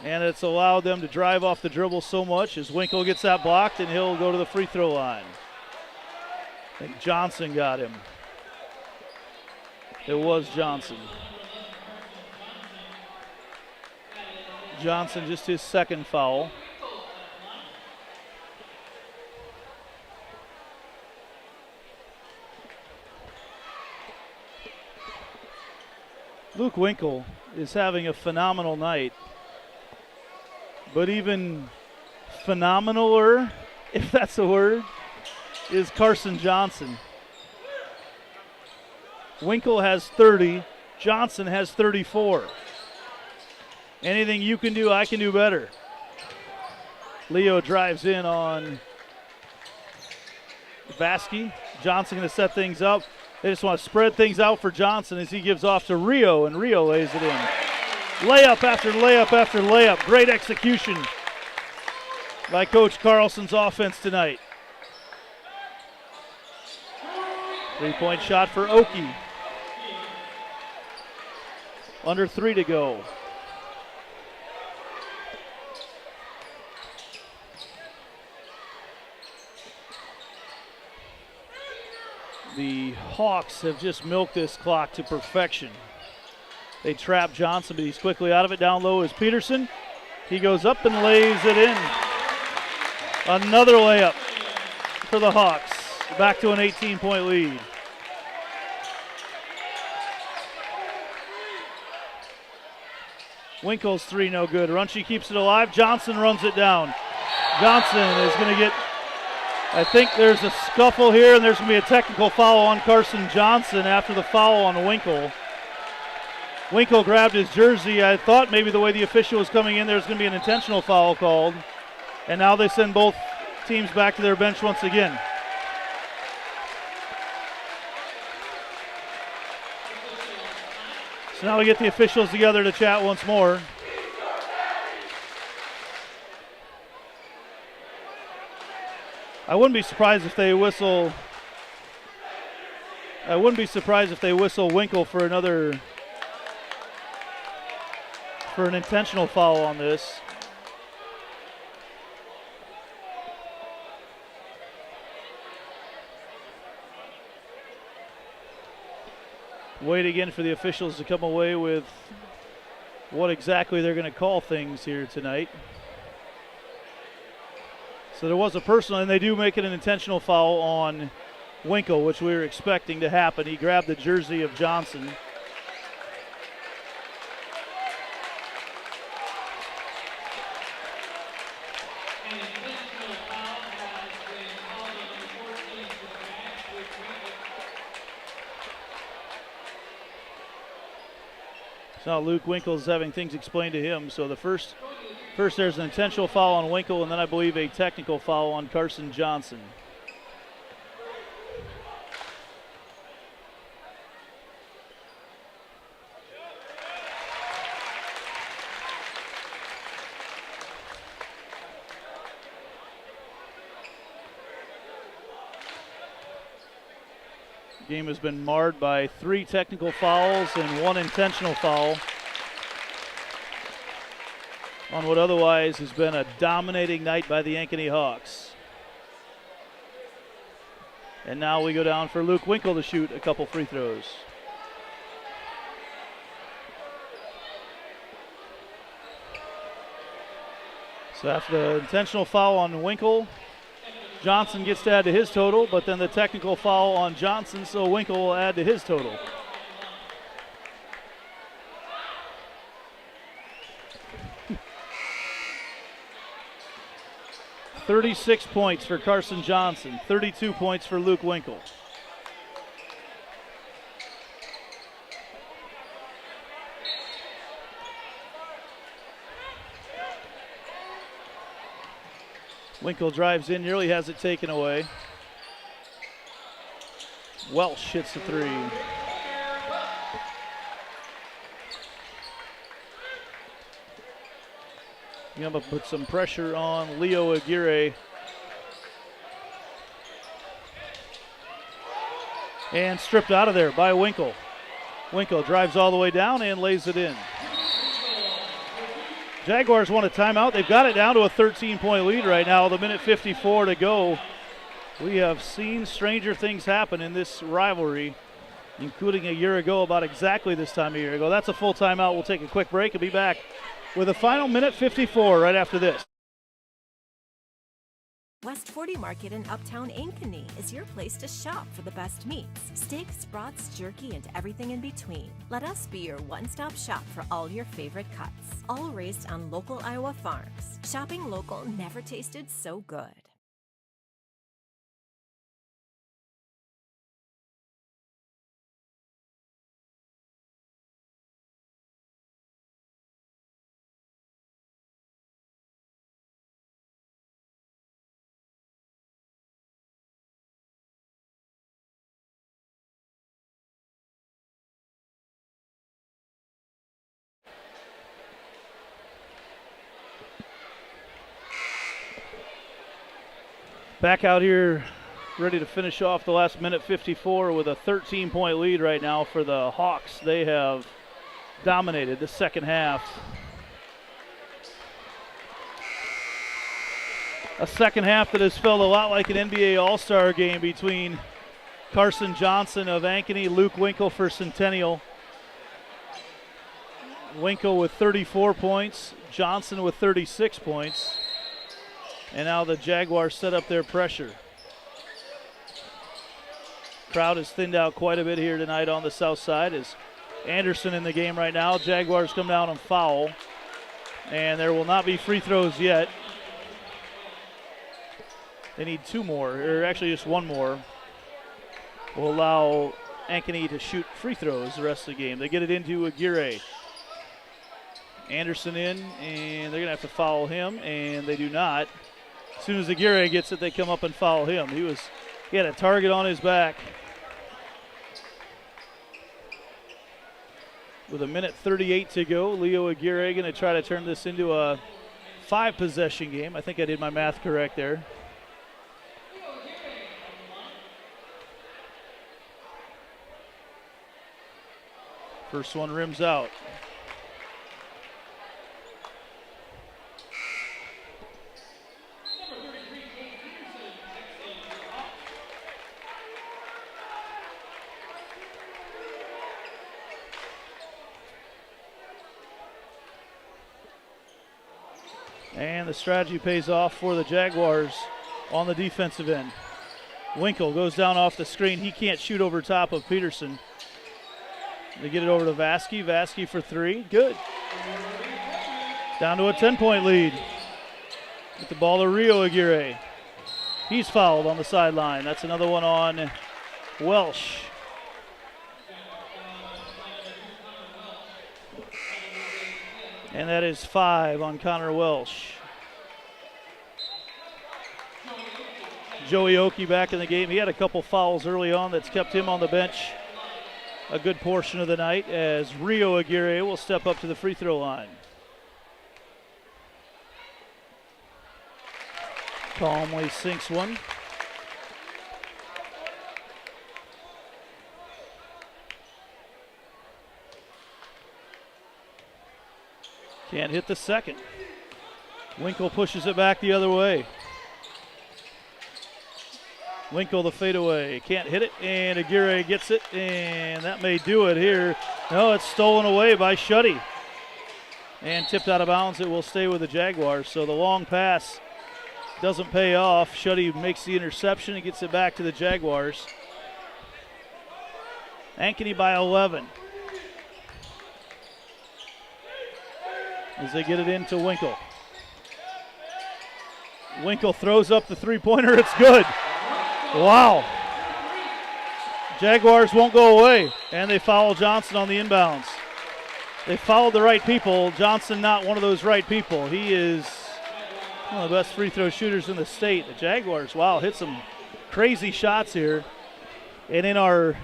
And it's allowed them to drive off the dribble so much as Winkle gets that blocked and he'll go to the free throw line. I think Johnson got him. It was Johnson. Johnson just his second foul. Luke Winkle is having a phenomenal night. But even phenomenaler, if that's a word, is Carson Johnson. Winkle has 30, Johnson has 34. Anything you can do, I can do better. Leo drives in on Vasky. Johnson going to set things up. They just want to spread things out for Johnson as he gives off to Rio, and Rio lays it in. Layup after layup after layup. Great execution by Coach Carlson's offense tonight. 3-point shot for Oki. Under 3 to go. The Hawks have just milked this clock to perfection. They trap Johnson, but he's quickly out of it. Down low is Peterson. He goes up and lays it in. Another layup for the Hawks. Back to an 18-point lead. Winkle's three no good. Runchi keeps it alive. Johnson runs it down. Johnson is going to get, I think there's a scuffle here, and there's going to be a technical foul on Carson Johnson after the foul on Winkle. Winkle grabbed his jersey. I thought maybe the way the official was coming in, there's going to be an intentional foul called. And now they send both teams back to their bench once again. So now we get the officials together to chat once more. I wouldn't be surprised if they whistle. I wouldn't be surprised if they whistle Winkle for an intentional foul on this. Wait again for the officials to come away with what exactly they're going to call things here tonight. So there was a personal, and they do make it an intentional foul on Winkle, which we were expecting to happen. He grabbed the jersey of Johnson. So now Luke Winkle's having things explained to him. So the first there's an intentional foul on Winkle, and then I believe a technical foul on Carson Johnson. Game has been marred by 3 technical fouls and 1 intentional foul on what otherwise has been a dominating night by the Ankeny Hawks. And now we go down for Luke Winkle to shoot a couple free throws. So after the intentional foul on Winkle, Johnson gets to add to his total, but then the technical foul on Johnson, so Winkle will add to his total. $36 points for Carson Johnson, 32 points for Luke Winkle. Winkle drives in, nearly has it taken away. Welsh hits the 3. You're going to put some pressure on Leo Aguirre. And stripped out of there by Winkle. Winkle drives all the way down and lays it in. Jaguars want a timeout. They've got it down to a 13-point lead right now. The minute 54 to go. We have seen stranger things happen in this rivalry, including a year ago, about exactly this time a year ago. That's a full timeout. We'll take a quick break and be back with a final minute 54 right after this. West 40 Market in Uptown Ankeny is your place to shop for the best meats, steaks, brats, jerky, and everything in between. Let us be your one-stop shop for all your favorite cuts, all raised on local Iowa farms. Shopping local never tasted so good. Back out here, ready to finish off the last minute 54 with a 13-point lead right now for the Hawks. They have dominated the second half. A second half that has felt a lot like an NBA All-Star game between Carson Johnson of Ankeny, Luke Winkle for Centennial. Winkle with 34 points, Johnson with 36 points. And now the Jaguars set up their pressure. Crowd has thinned out quite a bit here tonight on the south side. As Anderson in the game right now. Jaguars come down and foul. And there will not be free throws yet. They need 2 more, or actually just 1 more. Will allow Ankeny to shoot free throws the rest of the game. They get it into Aguirre. Anderson in, and they're going to have to foul him, and they do not. As soon as Aguirre gets it, they come up and foul him. He had a target on his back. With a minute 38 to go, Leo Aguirre going to try to turn this into a 5-possession game. I think I did my math correct there. First one rims out. And the strategy pays off for the Jaguars on the defensive end. Winkle goes down off the screen. He can't shoot over top of Peterson. They get it over to Vasky. Vasky for three. Good. Down to a 10-point lead. Get the ball to Rio Aguirre. He's fouled on the sideline. That's another one on Welsh. And that is 5 on Connor Welsh. Joey Oki back in the game. He had a couple fouls early on that's kept him on the bench a good portion of the night, as Rio Aguirre will step up to the free throw line. Calmly sinks one. Can't hit the second. Winkle pushes it back the other way. Winkle the fadeaway. Can't hit it, and Aguirre gets it, and that may do it here. No, it's stolen away by Shuddy. And tipped out of bounds. It will stay with the Jaguars. So the long pass doesn't pay off. Shuddy makes the interception and gets it back to the Jaguars. Ankeny by 11. As they get it into Winkle. Winkle throws up the three-pointer. It's good. Wow. Jaguars won't go away, and they foul Johnson on the inbounds. They fouled the right people. Johnson not one of those right people. He is one of the best free throw shooters in the state. The Jaguars, wow, hit some crazy shots here. And in our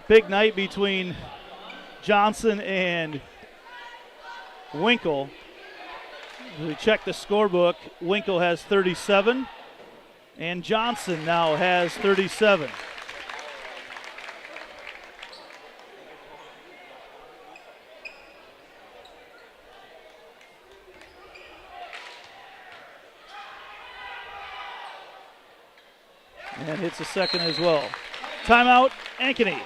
big night between Johnson and Winkle, we check the scorebook. Winkle has 37, and Johnson now has 37. And hits a second as well. Timeout, Ankeny.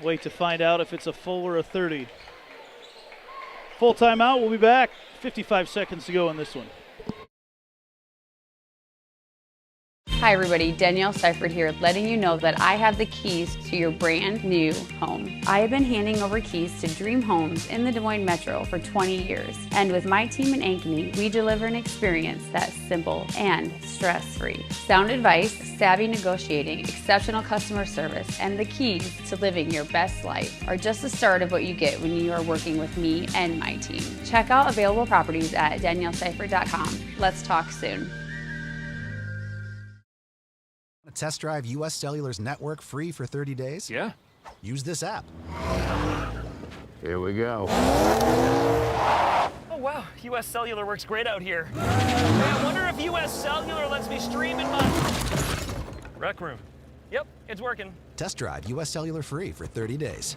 Wait to find out if it's a full or a 30. Full timeout. We'll be back. 55 seconds to go in this one. Hi everybody, Danielle Seifert here, letting you know that I have the keys to your brand new home. I have been handing over keys to dream homes in the Des Moines Metro for 20 years. And with my team in Ankeny, we deliver an experience that's simple and stress-free. Sound advice, savvy negotiating, exceptional customer service, and the keys to living your best life are just the start of what you get when you are working with me and my team. Check out available properties at danielleseifert.com. Let's talk soon. Test drive US Cellular's network free for 30 days? Yeah. Use this app. Here we go. Oh, wow. US Cellular works great out here. Hey, I wonder if US Cellular lets me stream in my rec room. Yep, it's working. Test drive US Cellular free for 30 days.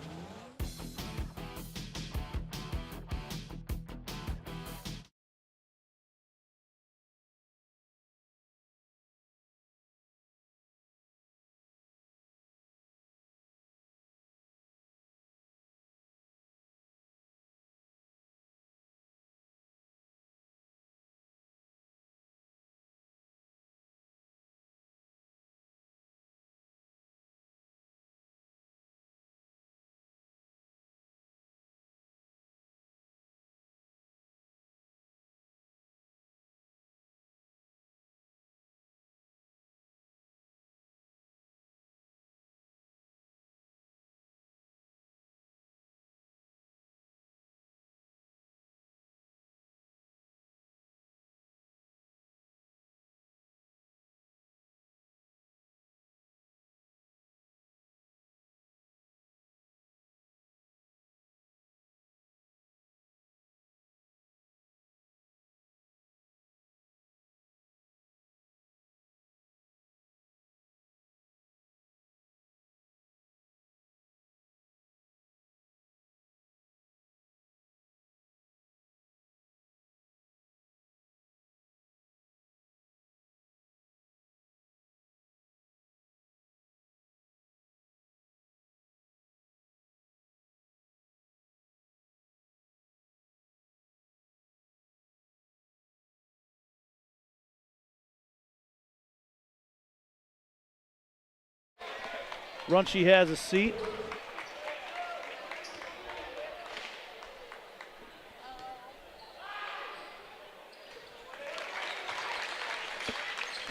Runchie has a seat.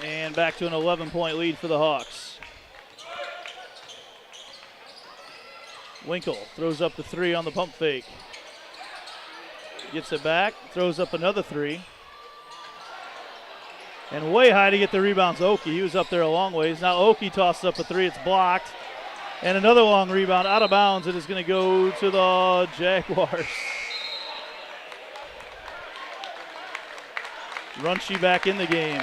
And back to an 11-point lead for the Hawks. Winkle throws up the three on the pump fake. Gets it back, throws up another three. And way high to get the rebounds, Oki. He was up there a long ways. Now Oki tosses up a three, it's blocked. And another long rebound out of bounds. It is going to go to the Jaguars. Runchie back in the game.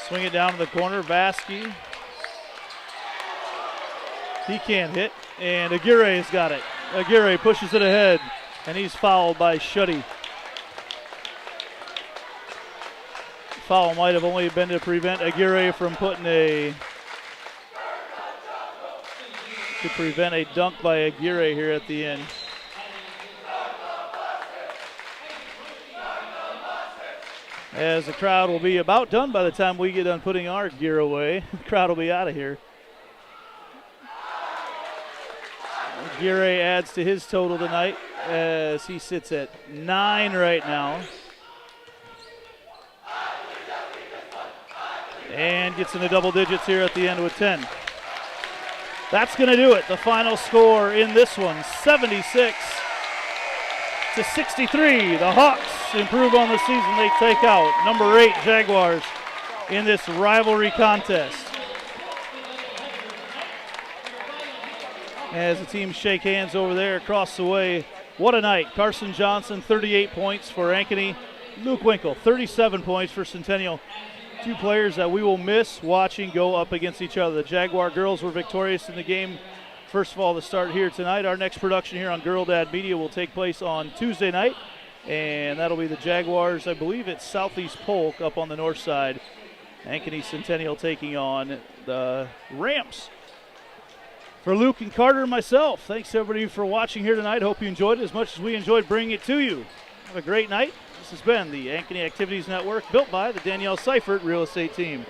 Swing it down to the corner, Vasky. He can't hit, and Aguirre's got it. Aguirre pushes it ahead, and he's fouled by Shuddy. Foul might have only been to prevent Aguirre from putting a dunk by Aguirre here at the end. As the crowd will be about done by the time we get done putting our gear away. The crowd will be out of here. Aguirre adds to his total tonight as he sits at 9 right now. And gets into double digits here at the end with 10. That's going to do it. The final score in this one, 76-63. The Hawks improve on the season. They take out number 8 Jaguars in this rivalry contest. As the teams shake hands over there across the way, what a night. Carson Johnson, 38 points for Ankeny. Luke Winkle, 37 points for Centennial. Two players that we will miss watching go up against each other. The Jaguar girls were victorious in the game. First of all, to start here tonight, our next production here on Girl Dad Media will take place on Tuesday night, and that'll be the Jaguars. I believe it's Southeast Polk up on the north side. Ankeny Centennial taking on the Ramps. For Luke and Carter and myself, thanks everybody for watching here tonight. Hope you enjoyed it as much as we enjoyed bringing it to you. Have a great night. This has been the Ankeny Activities Network, built by the Danielle Seifert Real Estate Team.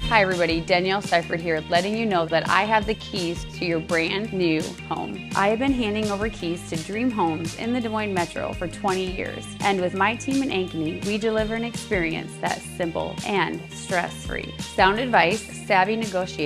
Hi everybody, Danielle Seifert here, letting you know that I have the keys to your brand new home. I have been handing over keys to dream homes in the Des Moines Metro for 20 years. And with my team in Ankeny, we deliver an experience that's simple and stress-free. Sound advice, savvy negotiating,